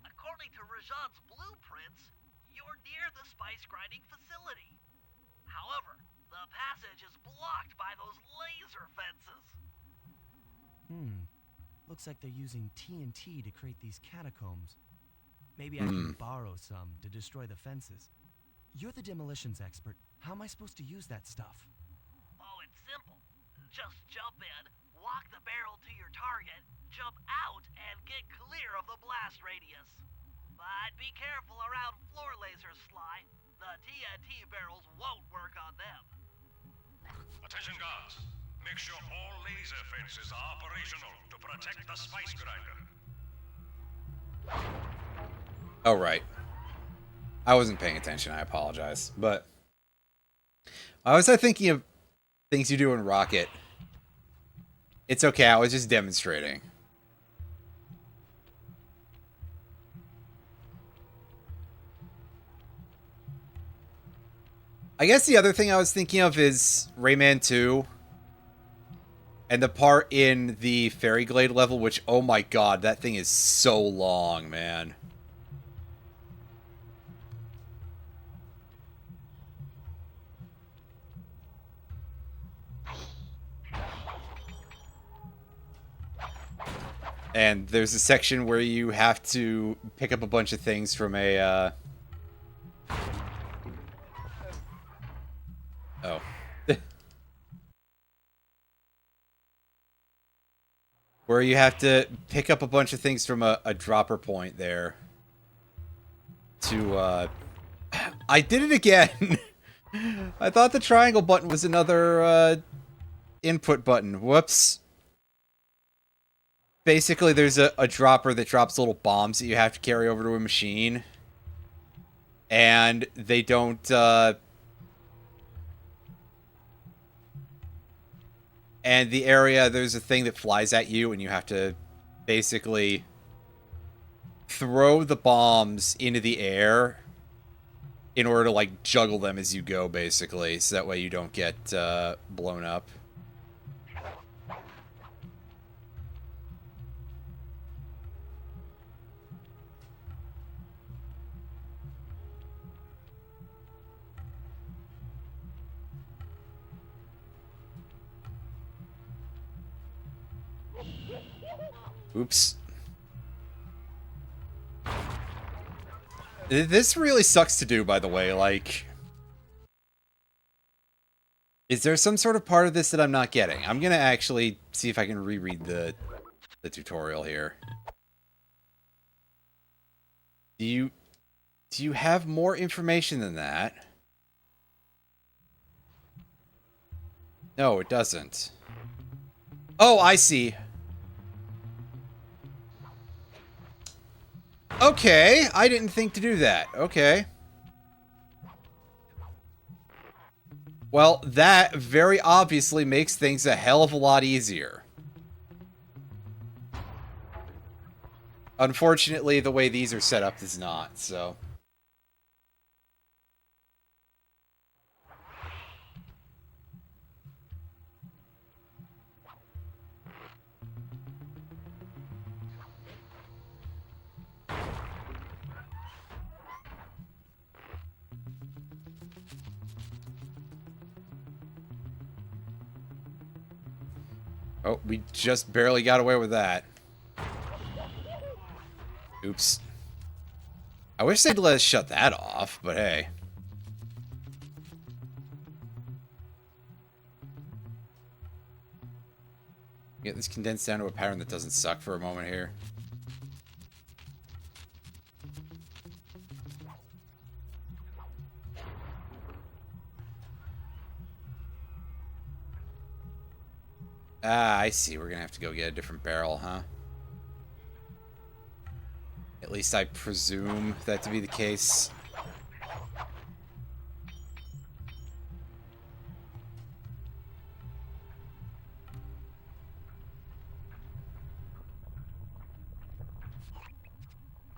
B: According to Rajad's blueprints, you're near the spice grinding facility. However, the passage is blocked by those laser fences.
E: Looks like they're using TNT to create these catacombs. Maybe I can borrow some to destroy the fences. You're the demolitions expert. How am I supposed to use that stuff?
B: Oh, it's simple. Just jump in, walk the barrel to your target, jump out, and get clear of the blast radius. But be careful around floor lasers, Sly. The TNT barrels won't work on them.
D: Attention guards. Make sure all laser fences are operational to protect the spice grinder.
A: Oh, right. I wasn't paying attention. I apologize. But why was I thinking of things you do in Rocket? It's okay. I was just demonstrating. I guess the other thing I was thinking of is Rayman 2. And the part in the Fairy Glade level, which, oh my god, that thing is so long, man. And there's a section where you have to pick up a bunch of things from a, Oh. Where you have to pick up a bunch of things from a dropper point there. To, I did it again! I thought the triangle button was another, input button. Whoops. Basically, there's a dropper that drops little bombs that you have to carry over to a machine. And they don't, and the area, there's a thing that flies at you, and you have to basically throw the bombs into the air in order to, like, juggle them as you go, basically. So that way you don't get, blown up. Oops. This really sucks to do, by the way, like... Is there some sort of part of this that I'm not getting? I'm gonna actually see if I can reread the tutorial here. Do you have more information than that? No, it doesn't. Oh, I see. Okay, I didn't think to do that. Okay. Well, that very obviously makes things a hell of a lot easier. Unfortunately, the way these are set up is not, so... Oh, we just barely got away with that. Oops. I wish they'd let us shut that off, but hey. Get this condensed down to a pattern that doesn't suck for a moment here. Ah, I see. We're gonna have to go get a different barrel, huh? At least I presume that to be the case.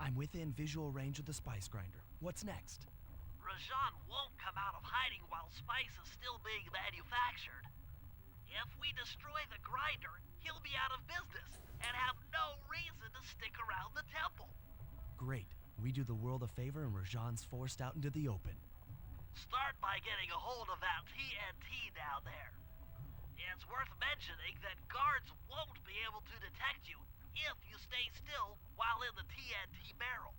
E: I'm within visual range of the spice grinder. What's next?
B: Rajan won't come out of hiding while spice is still being manufactured. If we destroy the grinder, he'll be out of business and have no reason to stick around the temple.
E: Great. We do the world a favor and Rajan's forced out into the open.
B: Start by getting a hold of that TNT down there. It's worth mentioning that guards won't be able to detect you if you stay still while in the TNT barrel.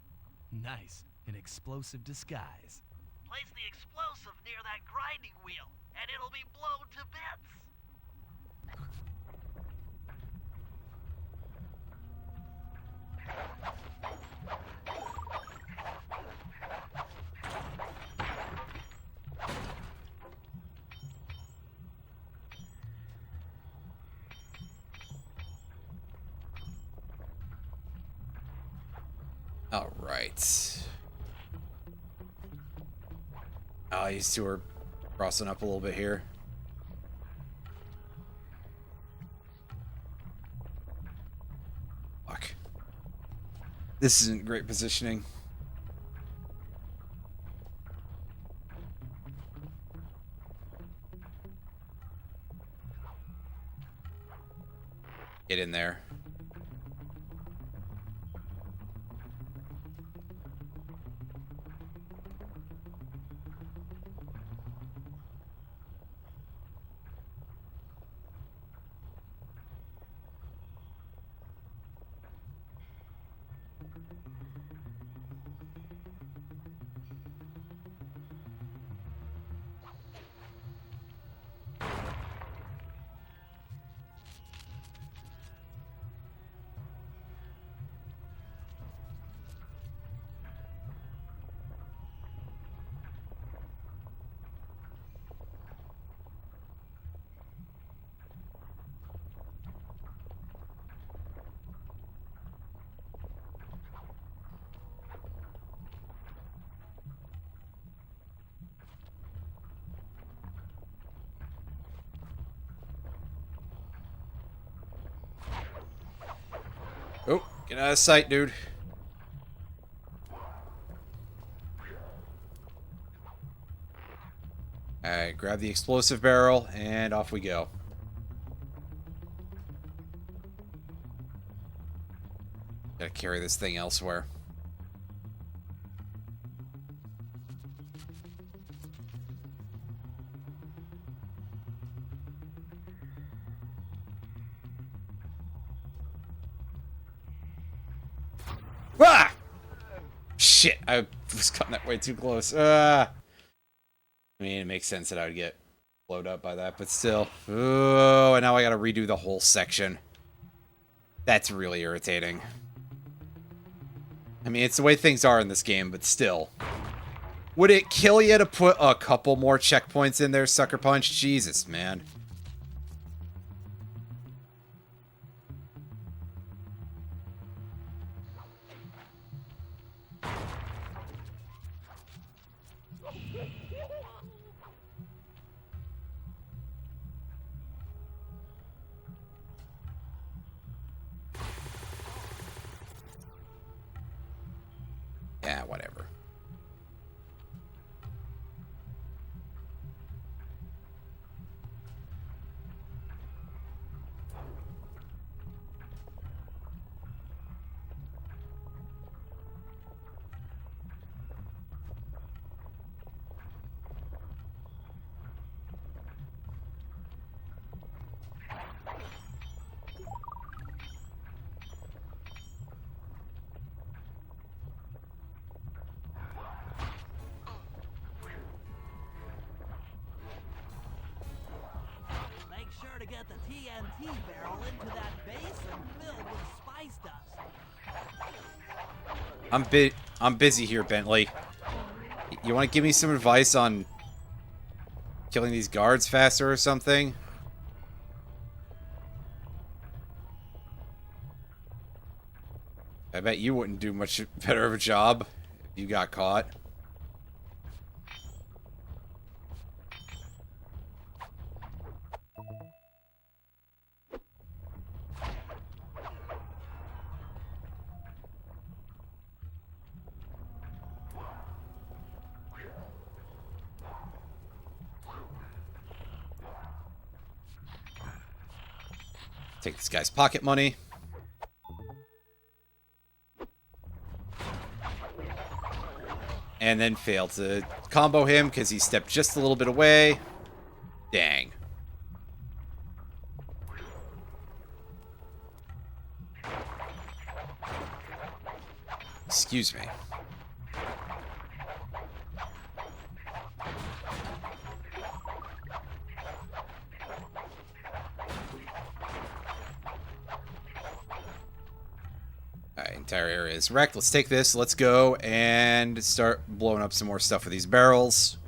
E: Nice. An explosive disguise.
B: Place the explosive near that grinding wheel, and it'll be blown to bits.
A: All right. Oh, these two are crossing up a little bit here. Fuck. This isn't great positioning. Get in there. Get out of sight, dude. Alright, grab the explosive barrel, and off we go. Gotta carry this thing elsewhere. Ah! Shit, I was cutting that way too close. I mean, it makes sense that I would get blowed up by that, but still. Oh, and now I gotta redo the whole section. That's really irritating. I mean, it's the way things are in this game, but still. Would it kill you to put a couple more checkpoints in there, Sucker Punch? Jesus, man. Yeah, whatever.
B: Make sure to get the TNT barrel into that basin filled with spice dust.
A: I'm busy here, Bentley. You want to give me some advice on killing these guards faster or something? I bet you wouldn't do much better of a job if you got caught. Take this guy's pocket money. And then fail to combo him because he stepped just a little bit away. Dang. Excuse me. Alright, entire area is wrecked. Let's take this, let's go, and start blowing up some more stuff with these barrels.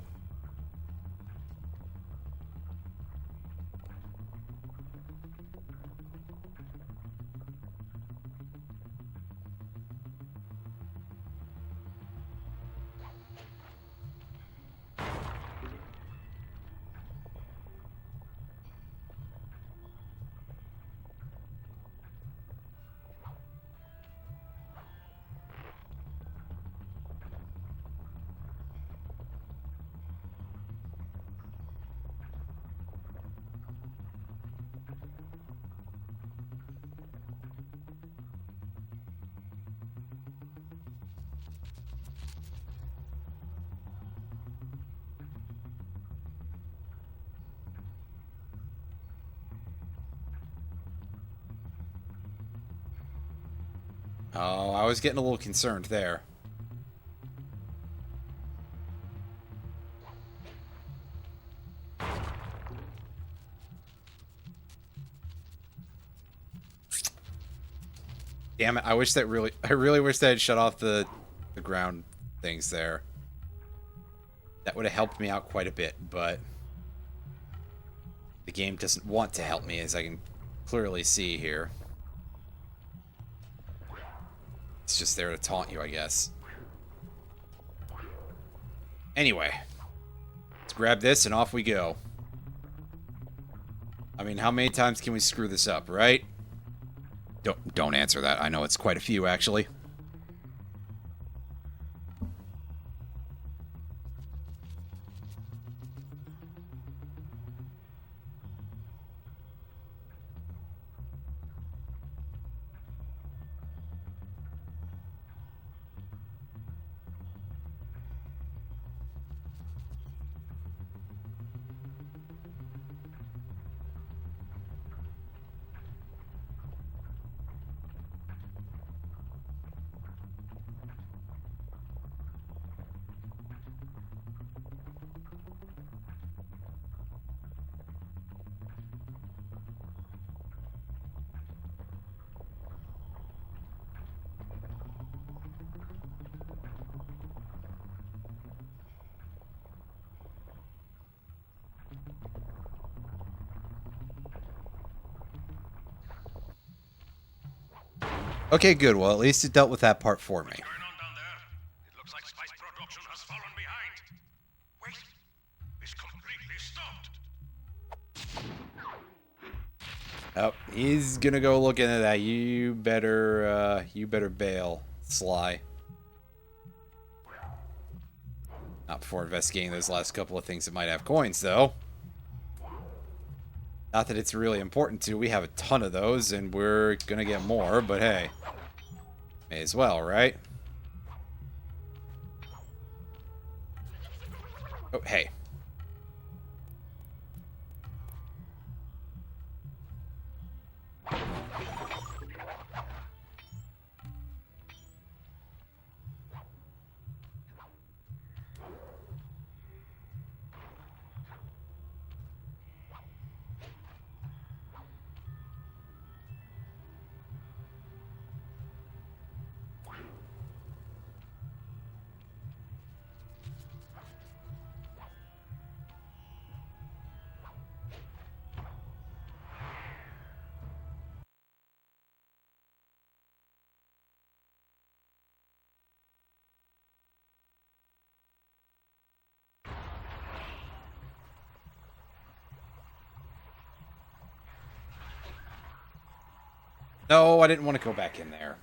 A: Oh, I was getting a little concerned there. Damn it, I really wish that I'd shut off the ground things there. That would have helped me out quite a bit, but the game doesn't want to help me, as I can clearly see here. It's just there to taunt you, I guess. Anyway, let's grab this and off we go. I mean, how many times can we screw this up, right? Don't answer that. I know it's quite a few, actually. Okay, good. Well, at least it dealt with that part for me.
D: What's going on down there? It looks like spice production has fallen behind. Wait, it's completely stopped.
A: Oh, he's gonna go look into that. You better bail, Sly. Not before investigating those last couple of things that might have coins, though. Not that it's really important to. We have a ton of those, and we're gonna get more, but hey. May as well, right? Oh, hey. No, I didn't want to go back in there.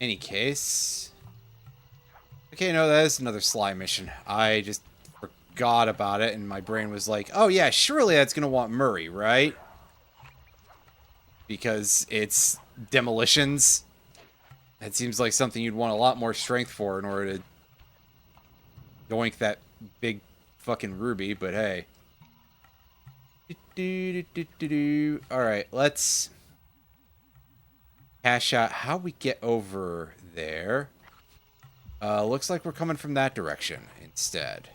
A: Any case. Okay, no, that is another Sly mission. I just forgot about it, and my brain was like, oh yeah, surely that's gonna want Murray, right? Because it's demolitions. That seems like something you'd want a lot more strength for in order to doink that big fucking ruby, but hey. Alright, let's cash out. How we get over there? Looks like we're coming from that direction instead.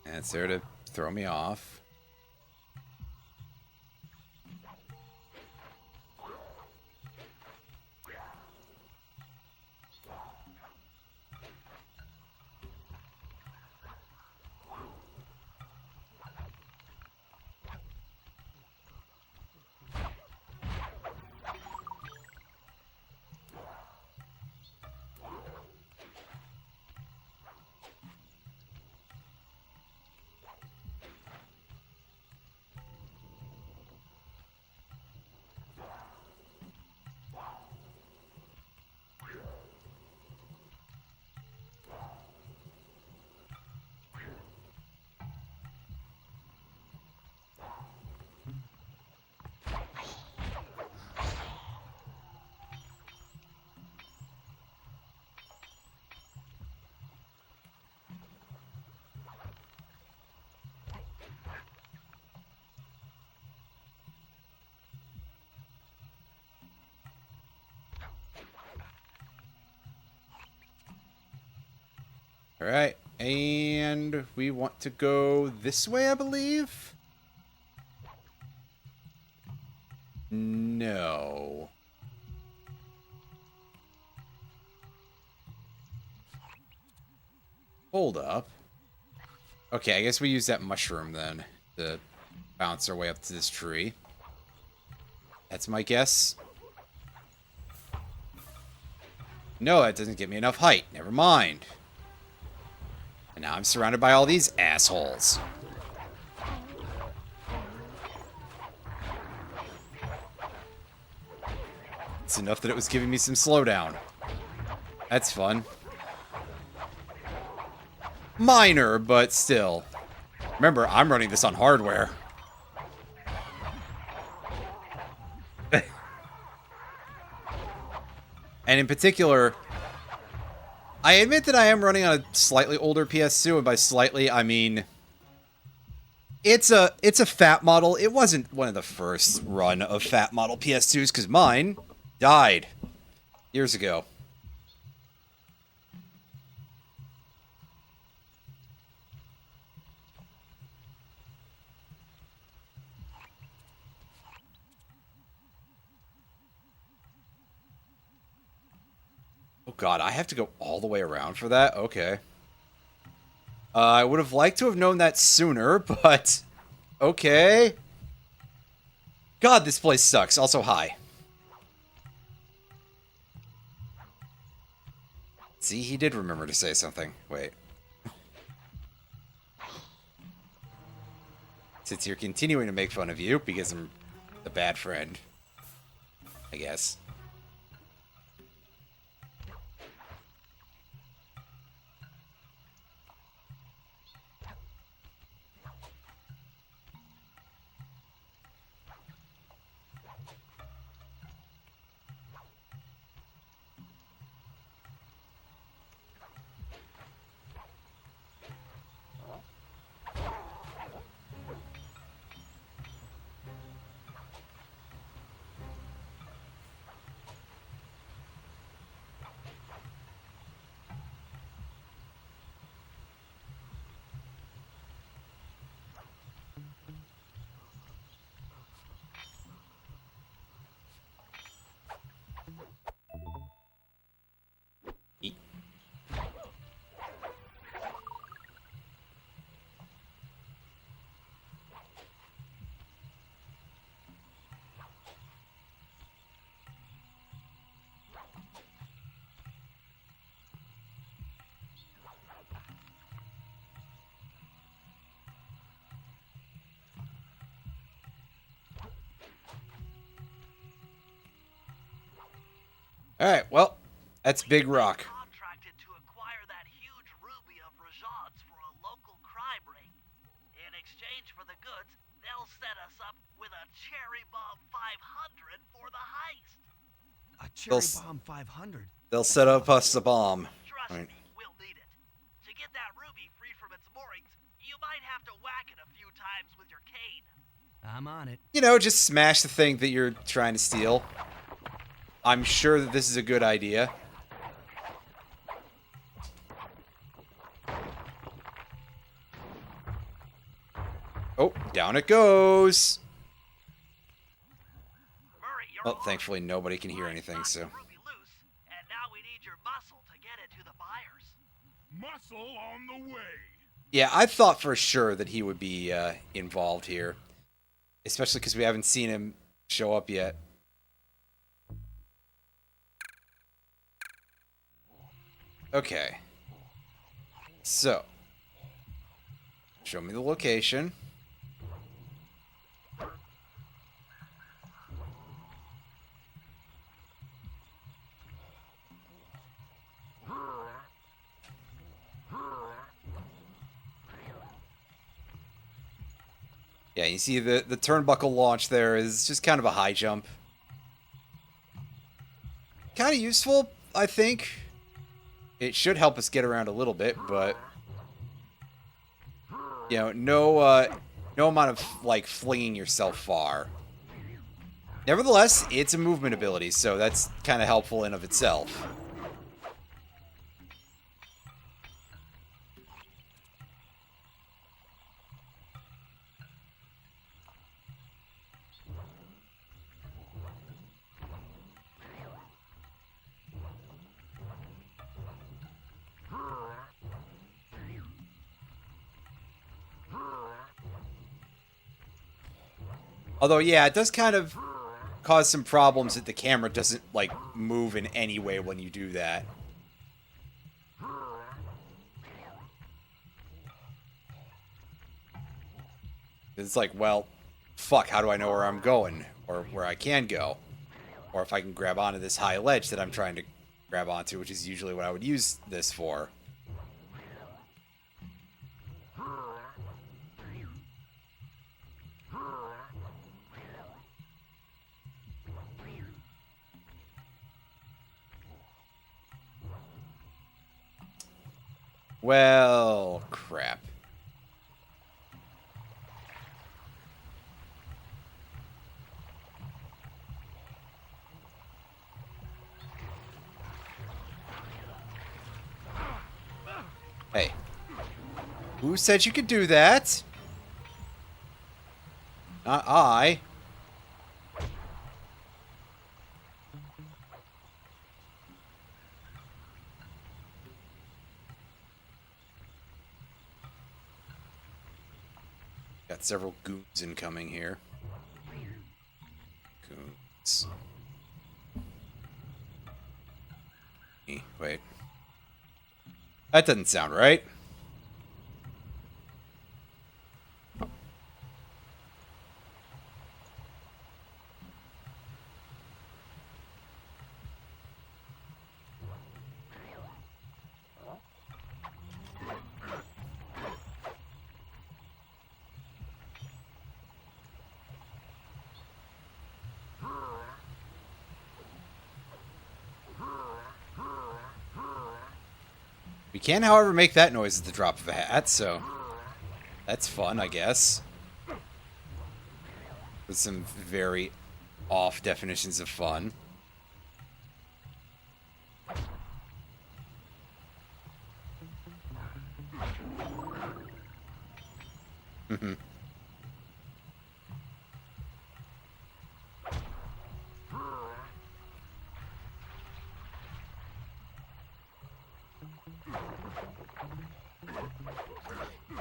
A: And it's there to throw me off. Alright, and we want to go this way, I believe? No. Hold up. Okay, I guess we use that mushroom then to bounce our way up to this tree. That's my guess. No, that doesn't give me enough height. Never mind. And now I'm surrounded by all these assholes. It's enough that it was giving me some slowdown. That's fun. Minor, but still. Remember, I'm running this on hardware. And in particular, I admit that I am running on a slightly older PS2, and by slightly, I mean it's a fat model. It wasn't one of the first run of fat model PS2s, because mine died years ago. Oh god, I have to go all the way around for that? Okay. I would have liked to have known that sooner, but okay. God, this place sucks. Also, hi. See, he did remember to say something. Wait. Since you're continuing to make fun of you, because I'm a bad friend. I guess. Alright, well, that's Big Rock.
B: Contracted to acquire that huge ruby of Rajad's for a local crime ring. In exchange for the goods, they'll set us up with a cherry bomb 500 for the heist.
E: A cherry bomb 500.
A: They'll set up us a bomb.
B: Trust
A: Right.
B: me, we'll need it. To get that ruby free from its moorings, you might have to whack it a few times with your cane.
E: I'm on it.
A: You know, just smash the thing that you're trying to steal. I'm sure that this is a good idea. Oh, down it goes.
B: Murray, you're
A: Well,
B: on.
A: thankfully nobody can hear anything,
B: Knocked
A: so.
B: the ruby loose, and now we need your muscle to get it to the buyers.
D: Muscle on the way.
A: Yeah, I thought for sure that he would be involved here. Especially because we haven't seen him show up yet. Okay. So. Show me the location. Yeah, you see the turnbuckle launch there is just kind of a high jump. Kind of useful, I think. It should help us get around a little bit, but you know, no amount of like flinging yourself far. Nevertheless, it's a movement ability, so that's kind of helpful in of itself. Although, yeah, it does kind of cause some problems that the camera doesn't, like, move in any way when you do that. It's like, well, fuck, how do I know where I'm going? Or where I can go? Or if I can grab onto this high ledge that I'm trying to grab onto, which is usually what I would use this for. Well, crap. Hey. Who said you could do that? Not I. Got several goons incoming here. Goons. Wait. That doesn't sound right. We can, however, make that noise at the drop of a hat, so that's fun, I guess. With some very off definitions of fun.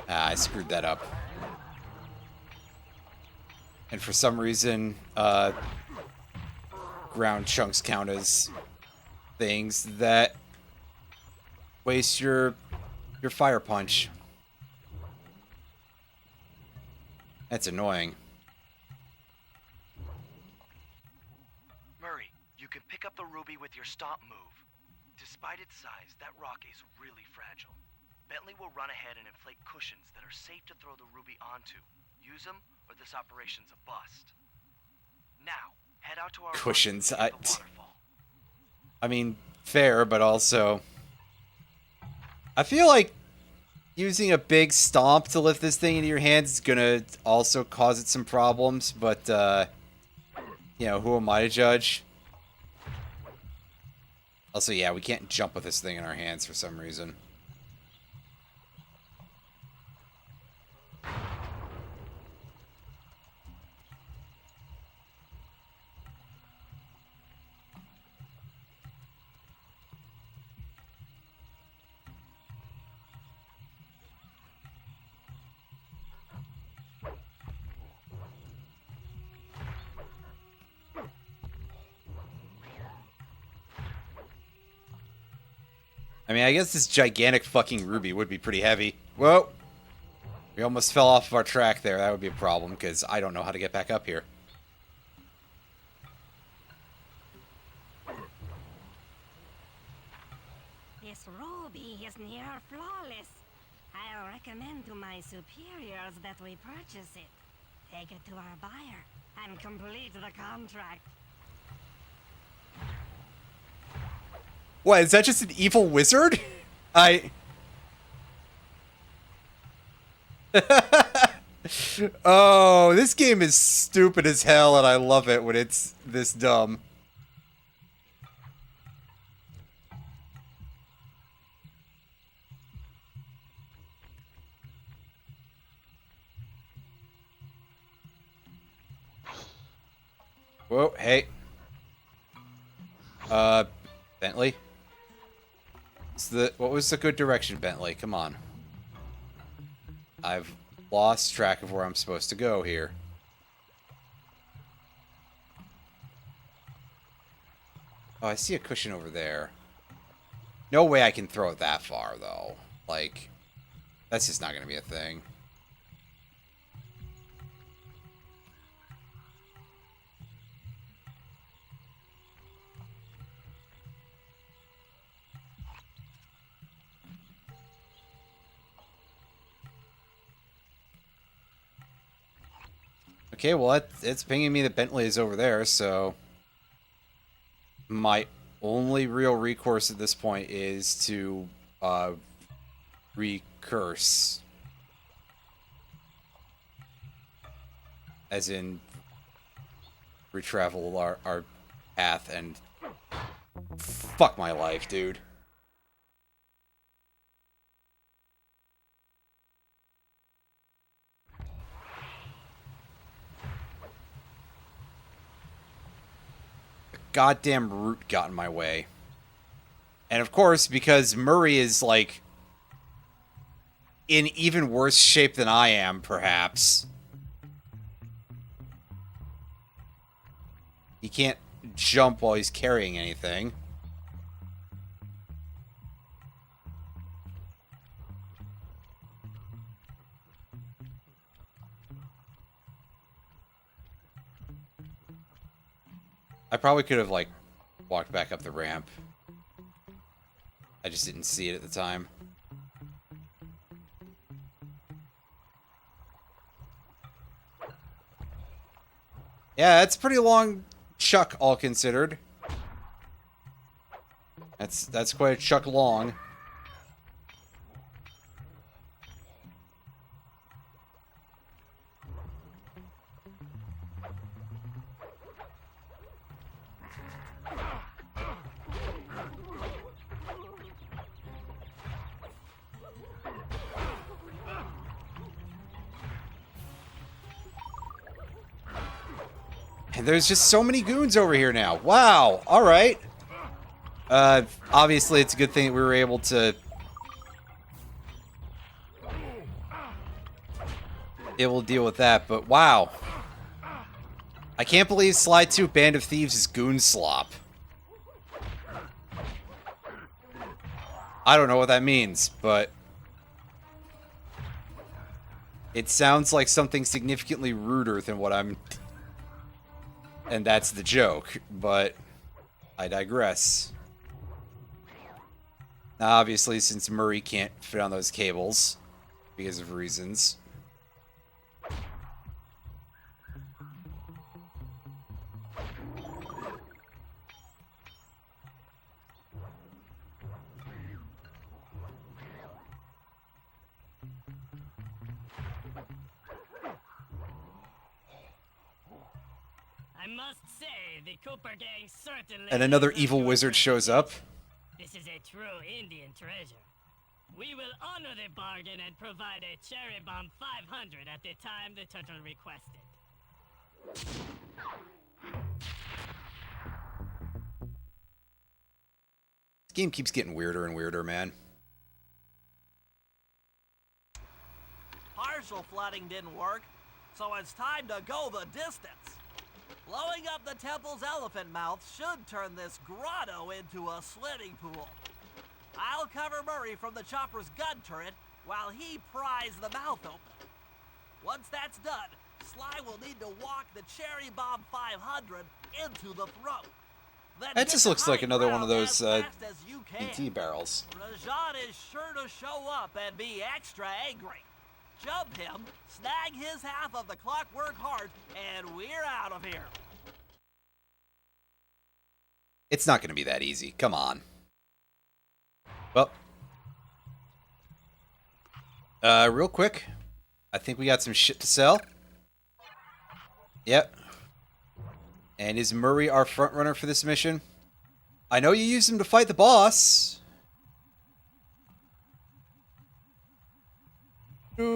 A: I screwed that up. And for some reason, ground chunks count as things that waste your fire punch. That's annoying.
C: Murray, you can pick up the ruby with your stomp move. Despite its size, that rock is really fragile. Bentley will run ahead and inflate cushions that are safe to throw the ruby onto. Use them, or this operation's a bust. Now, head out to our
A: Cushions.
C: the waterfall.
A: I mean, fair, but also... I feel like using a big stomp to lift this thing into your hands is gonna also cause it some problems, but, you know, who am I to judge? Also, yeah, we can't jump with this thing in our hands for some reason. I mean, I guess this gigantic fucking ruby would be pretty heavy. Whoa! We almost fell off of our track there. That would be a problem, because I don't know how to get back up here.
G: This ruby is near flawless. I'll recommend to my superiors that we purchase it. Take it to our buyer and complete the contract.
A: What, is that just an evil wizard? Oh, this game is stupid as hell, and I love it when it's this dumb. Whoa, hey. Bentley? What was the good direction, Bentley? Come on. I've lost track of where I'm supposed to go here. Oh, I see a cushion over there. No way I can throw it that far, though. Like, that's just not going to be a thing. Okay, well, it's pinging me that Bentley is over there, so... My only real recourse at this point is to, recurse. As in, retravel our path and... Fuck my life, dude. Goddamn root got in my way. And of course, because Murray is, like, in even worse shape than I am, perhaps. He can't jump while he's carrying anything. I probably could have, like, walked back up the ramp. I just didn't see it at the time. Yeah, it's a pretty long chuck, all considered. That's quite a chuck long. And there's just so many goons over here now. Wow. All right. Obviously, it's a good thing that we were able to deal with that. But wow, I can't believe Slide 2 Band of Thieves is goon slop. I don't know what that means, but it sounds like something significantly ruder than what I'm. And that's the joke, but I digress. Now, obviously, since Murray can't fit on those cables, because of reasons.
G: I must say, the Cooper gang certainly...
A: And another
G: deserves
A: evil
G: your
A: wizard shows up.
G: This is a true Indian treasure. We will honor the bargain and provide a cherry bomb 500 at the time the turtle requested.
A: This game keeps getting weirder and weirder, man.
B: Partial flooding didn't work, so it's time to go the distance. Blowing up the temple's elephant mouth should turn this grotto into a swimming pool. I'll cover Murray from the chopper's gun turret while he pries the mouth open. Once that's done, Sly will need to walk the Cherry Bomb 500 into the throat. Then
A: That just
B: hit
A: looks
B: the
A: like
B: high
A: another one of
B: ground
A: those
B: as fast as you can.
A: ET barrels.
B: Rajan is sure to show up and be extra angry. Jump him, snag his half of the clockwork heart, and we're out of here.
A: It's not going to be that easy. Come on. Well. Real quick. I think we got some shit to sell. Yep. And is Murray our front runner for this mission? I know you used him to fight the boss. There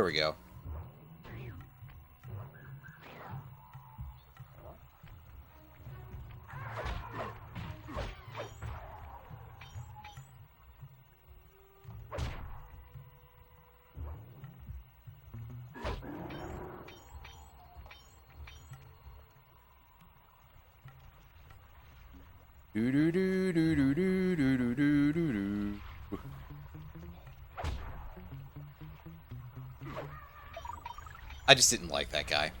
A: we go. Do do do do do do do do do do. I just didn't like that guy.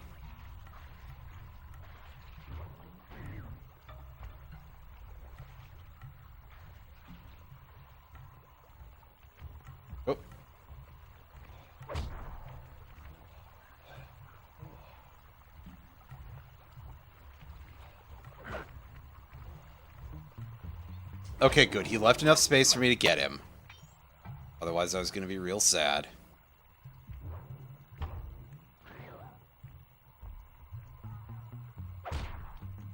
A: Oh. Okay, good. He left enough space for me to get him. Otherwise, I was going to be real sad.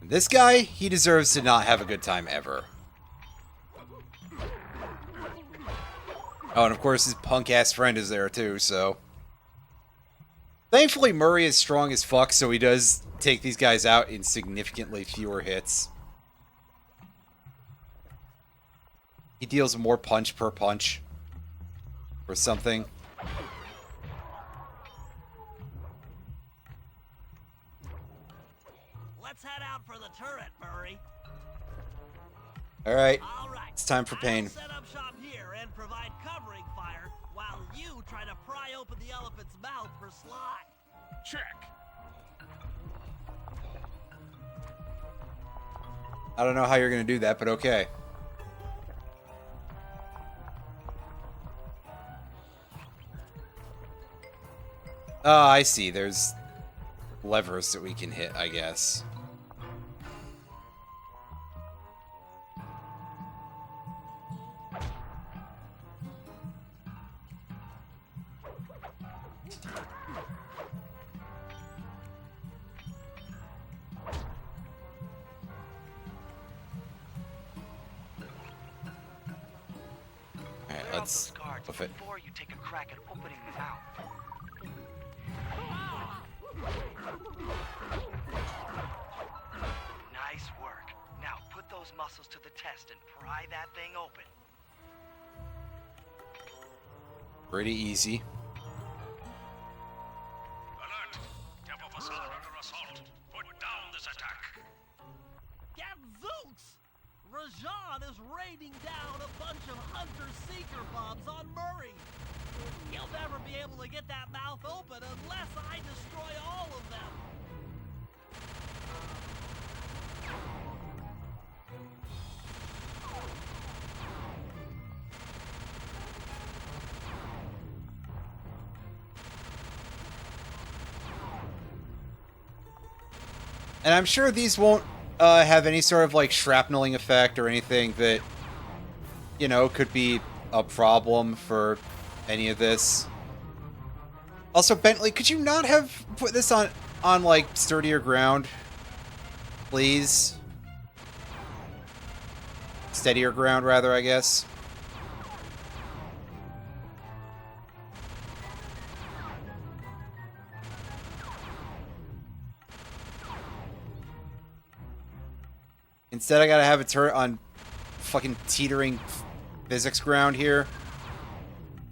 A: This guy, he deserves to not have a good time ever. Oh, and of course his punk-ass friend is there too, so... Thankfully, Murray is strong as fuck, so he does take these guys out in significantly fewer hits. He deals more punch per punch. Or something.
B: Let's head out for the turret, Murray.
A: Alright,
B: All right.
A: it's time for pain.
B: I'll set up shop here and provide covering fire while you try to pry open the elephant's mouth for Sly.
D: Check.
A: I don't know how you're gonna do that, but okay. Oh, I see. There's levers that we can hit, I guess. Alright,
C: Clear out
A: let's
C: those guards
A: buff it.
C: before you take a crack at opening the mouth. Nice work. Now put those muscles to the test and pry that thing open.
A: Pretty easy.
D: Alert! Temple facade under assault. Put down this attack.
B: Gadzooks! Rajan is raining down a bunch of hunter-seeker bombs on Murray. He'll never be able to get that mouth open unless I destroy all of them.
A: And I'm sure these won't have any sort of, like, shrapneling effect or anything that, you know, could be a problem for any of this. Also, Bentley, could you not have put this on like, sturdier ground? Please? Steadier ground, rather, I guess. Instead, I gotta have a turret on fucking teetering physics ground here.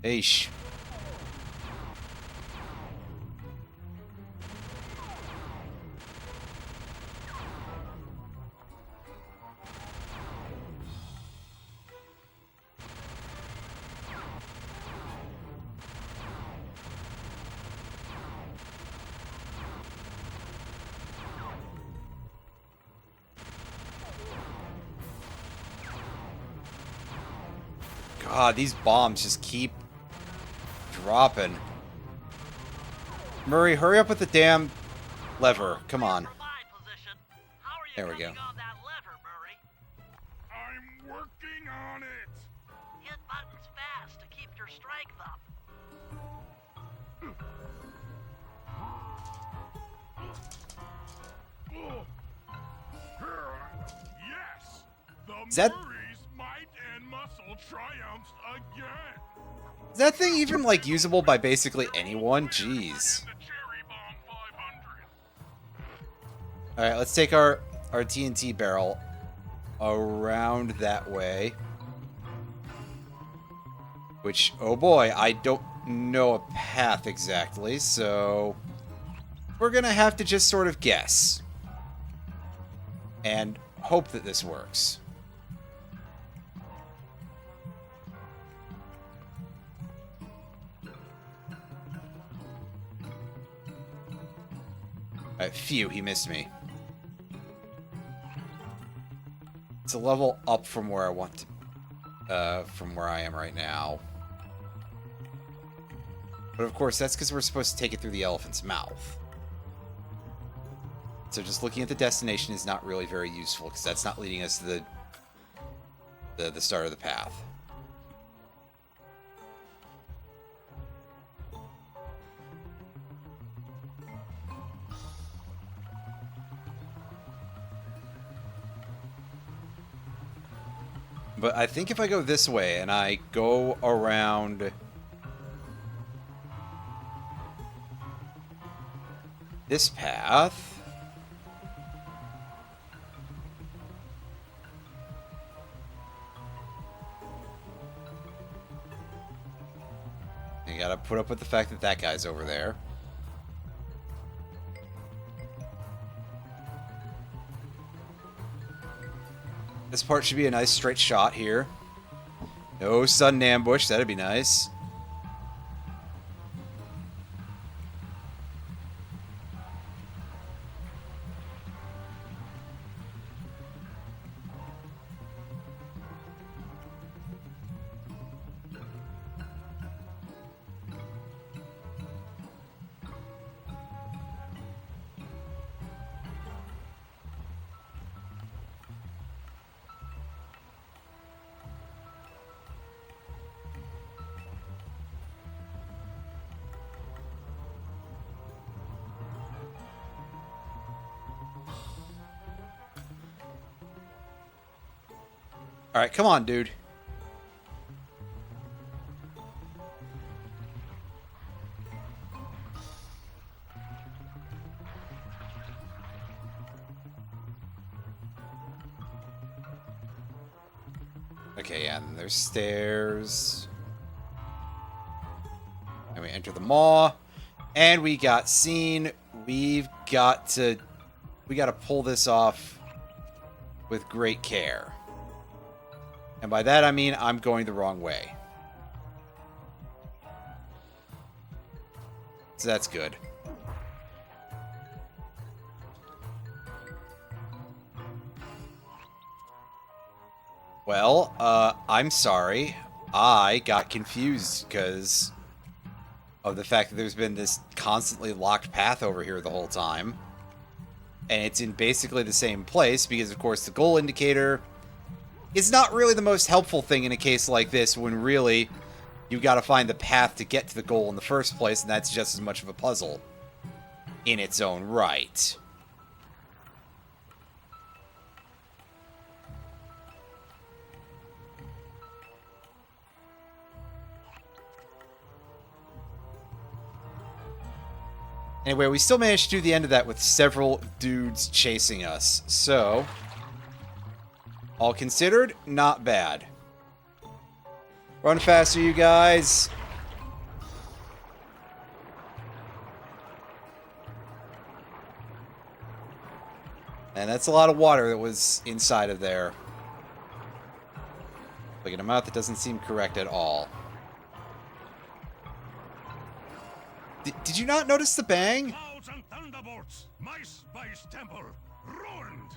A: Eesh. God, these bombs just keep dropping. Murray, hurry up with the damn lever. Come on.
B: From my position, how are you
A: There we go.
B: coming on that lever, Murray?
D: I'm working on it.
B: Hit buttons fast to keep your strength up.
D: Yes. The
A: Is that-
D: Murray's might and muscle triumphs again.
A: Is that thing even, like, usable by basically anyone? Jeez.
D: The Cherry Bomb 500.
A: Alright, let's take our TNT barrel around that way. Which, oh boy, I don't know a path exactly, so... we're gonna have to just sort of guess. And hope that this works. Phew, he missed me. It's a level up from where I want to, from where I am right now. But of course, that's because we're supposed to take it through the elephant's mouth. So just looking at the destination is not really very useful, because that's not leading us to the start of the path. But I think if I go this way and I go around this path, you gotta put up with the fact that that guy's over there. This part should be a nice straight shot here. No sudden ambush, that'd be nice. Alright, come on, dude. Okay, yeah, and there's stairs. And we enter the maw. And we got seen. We gotta pull this off with great care. And by that I mean I'm going the wrong way. So that's good. Well, I'm sorry. I got confused because of the fact that there's been this constantly locked path over here the whole time. And it's in basically the same place because, of course, the goal indicator is not really the most helpful thing in a case like this when really you got to find the path to get to the goal in the first place, and that's just as much of a puzzle in its own right. Anyway, we still managed to do the end of that with several dudes chasing us, so all considered, not bad. Run faster, you guys. And that's a lot of water that was inside of there. Like an amount that doesn't seem correct at all. Did you not notice the bang?
D: Clouds and thunderbolts! My spice temple ruined!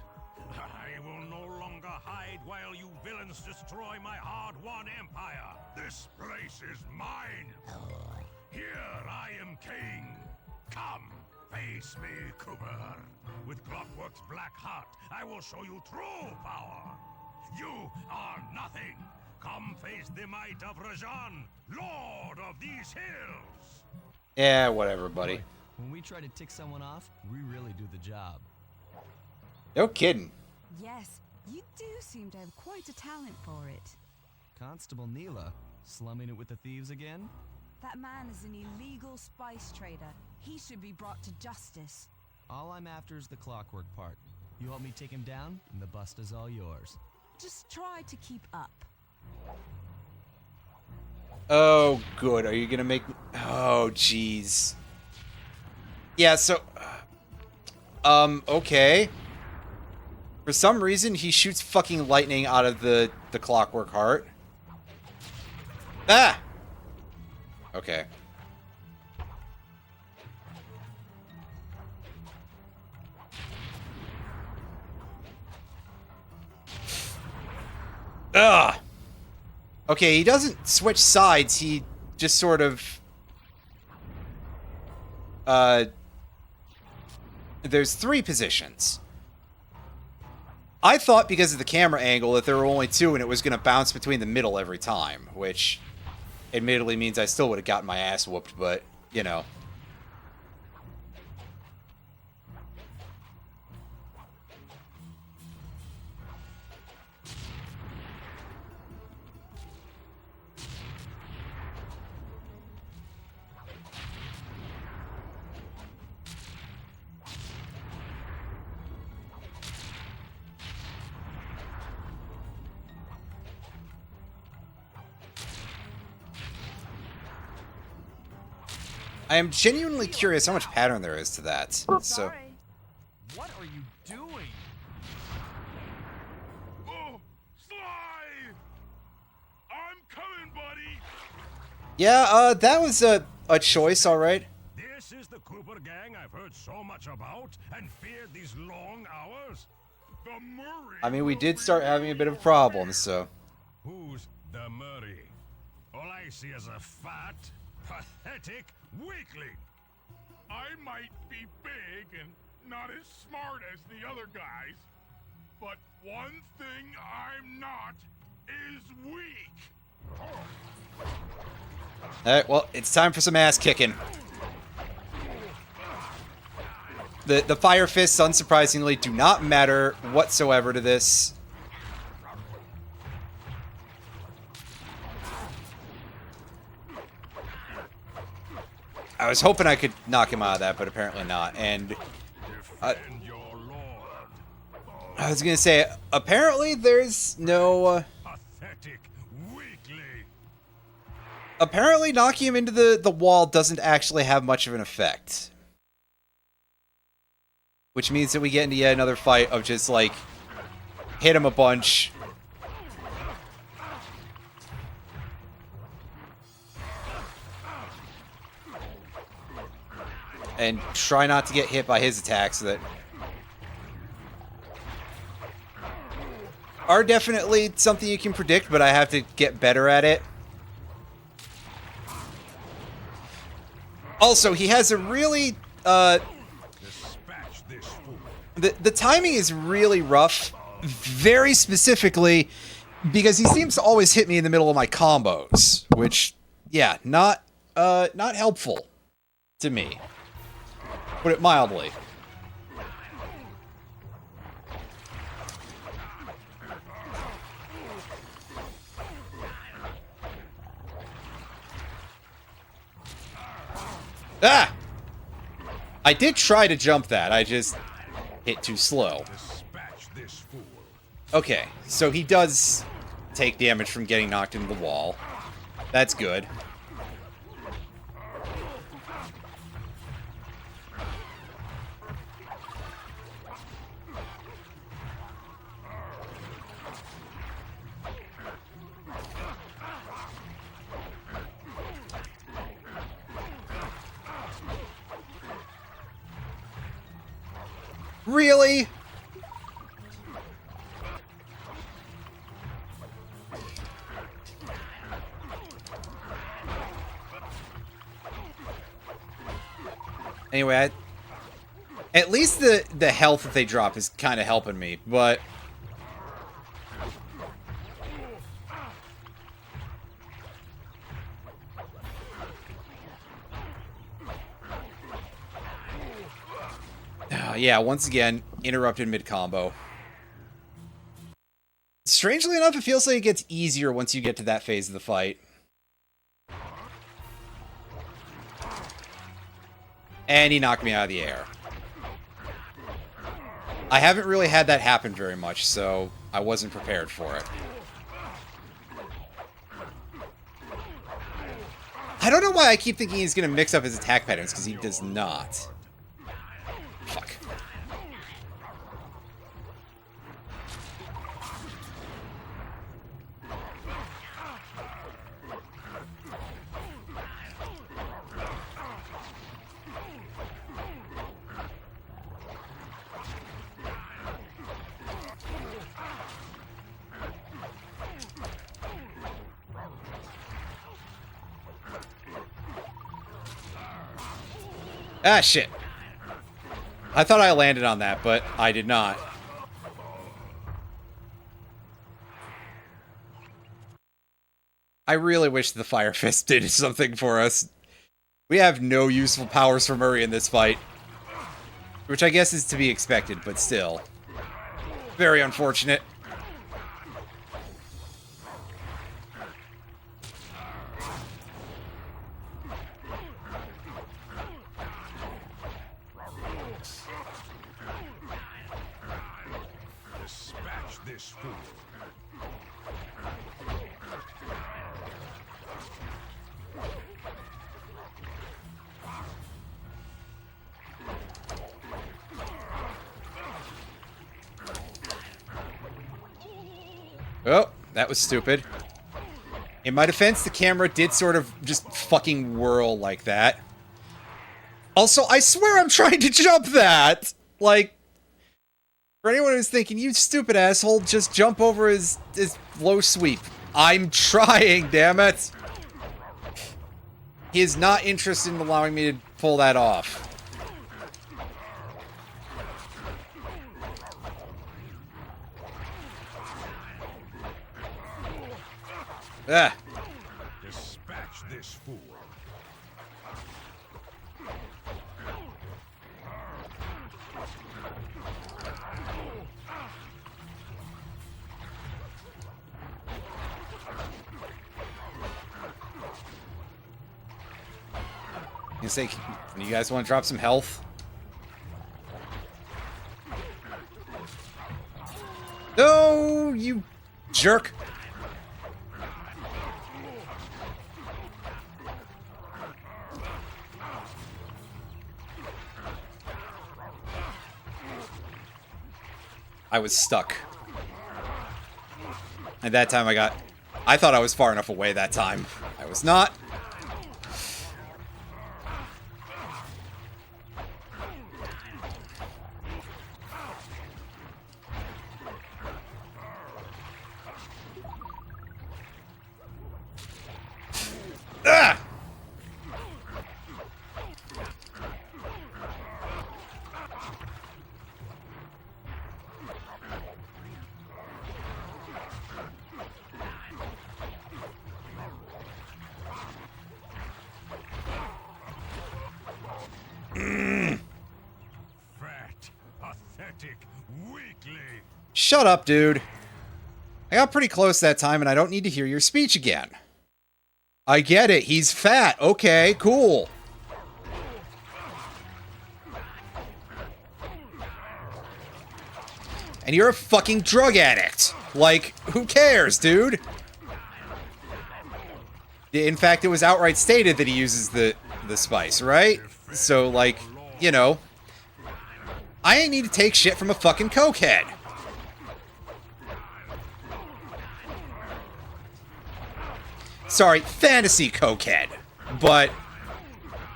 D: I will no longer hide while you villains destroy my hard-won empire. This place is mine. Here I am king. Come, face me, Cooper. With Clockwork's black heart, I will show you true power. You are nothing. Come face the might of Rajan, lord of these hills.
A: Yeah, whatever, buddy.
E: When we try to tick someone off, we really do the job.
A: No kidding.
F: Yes, you do seem to have quite a talent for it.
E: Constable Neela, slumming it with the thieves again?
F: That man is an illegal spice trader. He should be brought to justice.
E: All I'm after is the clockwork part. You help me take him down, and the bust is all yours.
F: Just try to keep up.
A: Oh, good. Are you gonna make... Oh, jeez. Yeah, so... okay. For some reason, he shoots fucking lightning out of the clockwork heart. Ah! Okay. Ugh! Okay, he doesn't switch sides, he just sort of... There's 3 positions. I thought because of the camera angle that there were only 2 and it was going to bounce between the middle every time, which admittedly means I still would have gotten my ass whooped, but, you know. I am genuinely curious how much pattern there is to that. So,
F: Sorry.
E: What are you doing?
D: Oh, Sly! I'm coming, buddy!
A: yeah, that was a choice, alright.
D: This is the Cooper gang I've heard so much about and feared these long hours? The Murray!
A: I mean, we did start having a bit of problems, so...
D: Who's the Murray? All I see is a fat, pathetic weakling. I might be big and not as smart as the other guys, but one thing I'm not is weak.
A: Alright, well, it's time for some ass kicking. The fire fists, unsurprisingly, do not matter whatsoever to this. I was hoping I could knock him out of that, but apparently not. And
D: Defend your lord.
A: I was gonna say, apparently there's no...
D: Pathetic weakling.
A: apparently knocking him into the wall doesn't actually have much of an effect. Which means that we get into yet another fight of just, like, hit him a bunch. And try not to get hit by his attacks that are definitely something you can predict, but I have to get better at it. Also, he has a really,
D: Dispatch this fool.
A: the timing is really rough, very specifically, because he seems to always hit me in the middle of my combos, which, yeah, not helpful to me. Put it mildly. Ah! I did try to jump that, I just hit too slow.
D: Dispatch this fool.
A: Okay, so he does take damage from getting knocked into the wall. That's good. Really? Anyway, at least the health that they drop is kind of helping me, but... yeah, once again, interrupted mid-combo. Strangely enough, it feels like it gets easier once you get to that phase of the fight. And he knocked me out of the air. I haven't really had that happen very much, so I wasn't prepared for it. I don't know why I keep thinking he's going to mix up his attack patterns, because he does not. Fuck. Ah, shit. I thought I landed on that, but I did not. I really wish the Fire Fist did something for us. We have no useful powers for Murray in this fight. Which I guess is to be expected, but still. Very unfortunate.
D: Dispatch this fool.
A: Oh, that was stupid. In my defense, the camera did sort of just fucking whirl like that. Also, I swear I'm trying to jump that! Like, for anyone who's thinking, you stupid asshole, just jump over his low sweep. I'm trying, damn it! He is not interested in allowing me to pull that off. Ah.
D: Dispatch this fool.
A: You say, you guys want to drop some health? No, you jerk. I was stuck. At that time I thought I was far enough away that time. I was not. Ah!
D: Fat, pathetic, weakling.
A: Shut up, dude. I got pretty close that time, and I don't need to hear your speech again. I get it. He's fat. Okay, cool. And you're a fucking drug addict. Like, who cares, dude? In fact, it was outright stated that he uses the spice, right? So, like, you know, I ain't need to take shit from a fucking cokehead. Sorry, fantasy cokehead. But,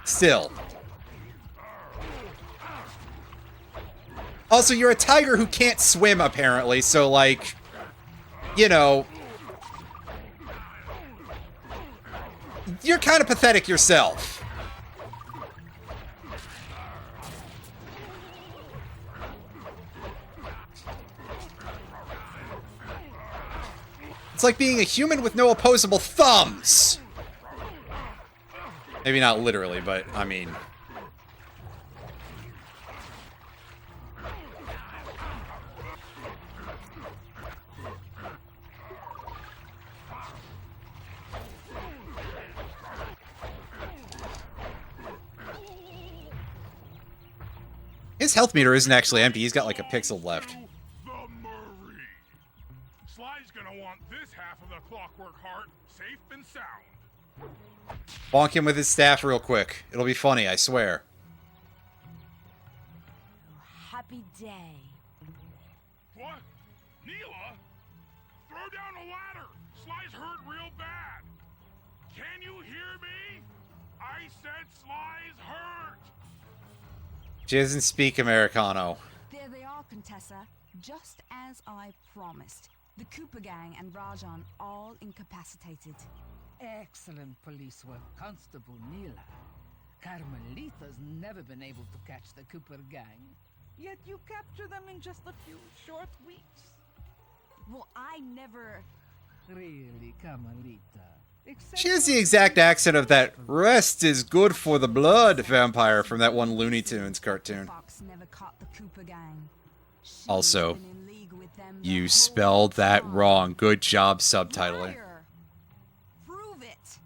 A: still. Also, you're a tiger who can't swim, apparently, so, like, you know, you're kind of pathetic yourself. It's like being a human with no opposable thumbs. Maybe not literally, but, I mean... His health meter isn't actually empty. He's got like a pixel left.
D: The Murray. Sly's gonna want this half of the Clockwork Heart safe and sound.
A: Bonk him with his staff real quick. It'll be funny, I swear.
F: Happy day.
D: What? Neela? Throw down the ladder. Sly's hurt real bad. Can you hear me? I said Sly's hurt.
A: She doesn't speak Americano.
F: There they are, Contessa. Just as I promised. The Cooper gang and Rajan all incapacitated.
H: Excellent police work, Constable Neela. Carmelita's never been able to catch the Cooper gang. Yet you capture them in just a few short weeks.
F: Well, I never...
H: Really, Carmelita?
A: She has the exact accent of that "rest is good for the blood" vampire from that one Looney Tunes cartoon.
F: Fox never caught the Cooper gang. She's
A: Also,
F: been in league with them the
A: you
F: whole
A: spelled that
F: time.
A: wrong. Good job subtitling.
F: Liar. Prove it.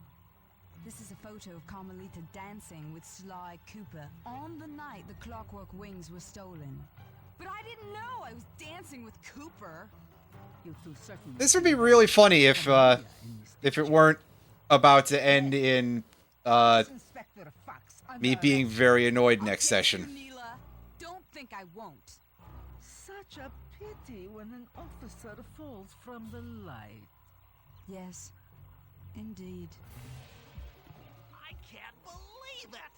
F: This is a photo of Carmelita dancing with Sly Cooper on the night the Clockwork Wings were stolen. But I didn't know I was dancing with Cooper.
H: You two certainly
A: This would be really funny if it weren't about to end in
H: Inspector Fox
A: me
H: under
A: being
H: arrest.
A: very annoyed
F: I'll
A: next
F: get
A: session.
F: you, Neela. Don't think I won't.
H: Such a pity when an officer falls from the light.
F: Yes, indeed.
B: I can't believe it!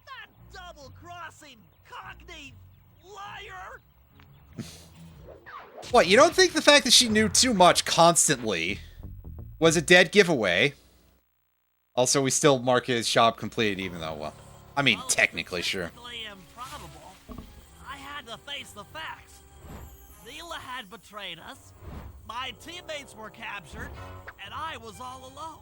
B: That double-crossing cockney liar!
A: What, you don't think the fact that she knew too much constantly was a dead giveaway? Also, we still mark it as job completed, even though, well, I mean,
B: Well,
A: technically, sure.
B: statistically improbable. I had to face the facts. Neela had betrayed us, my teammates were captured, and I was all alone.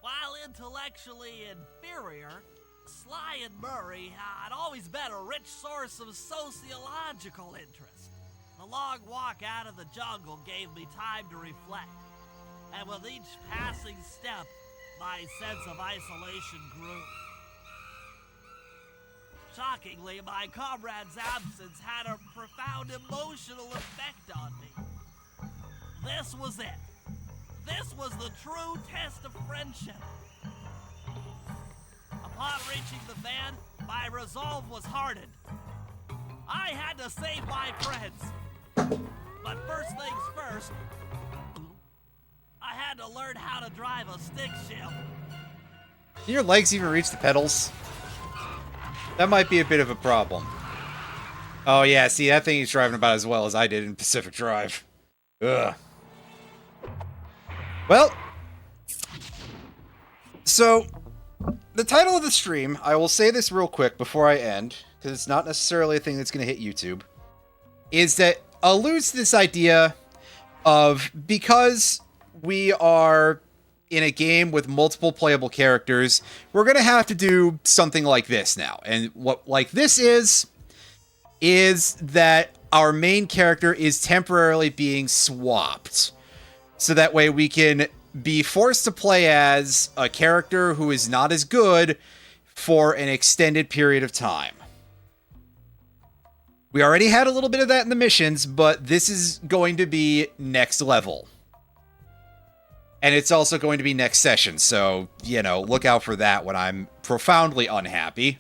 B: While intellectually inferior, Sly and Murray had always been a rich source of sociological interest. The long walk out of the jungle gave me time to reflect, and with each passing step, my sense of isolation grew. Shockingly, my comrade's absence had a profound emotional effect on me. This was it. This was the true test of friendship. Upon reaching the van, my resolve was hardened. I had to save my friends. But first things first, I had to learn how to drive a stick shift.
A: Can your legs even reach the pedals? That might be a bit of a problem. Oh yeah, see, that thing he's driving about as well as I did in Pacific Drive. Ugh. Well, so, the title of the stream, I will say this real quick before I end, because it's not necessarily a thing that's going to hit YouTube, is that alludes to this idea of, because we are in a game with multiple playable characters, we're going to have to do something like this now. And what like this is that our main character is temporarily being swapped. So that way we can be forced to play as a character who is not as good for an extended period of time. We already had a little bit of that in the missions, but this is going to be next level. And it's also going to be next session, so, you know, look out for that when I'm profoundly unhappy.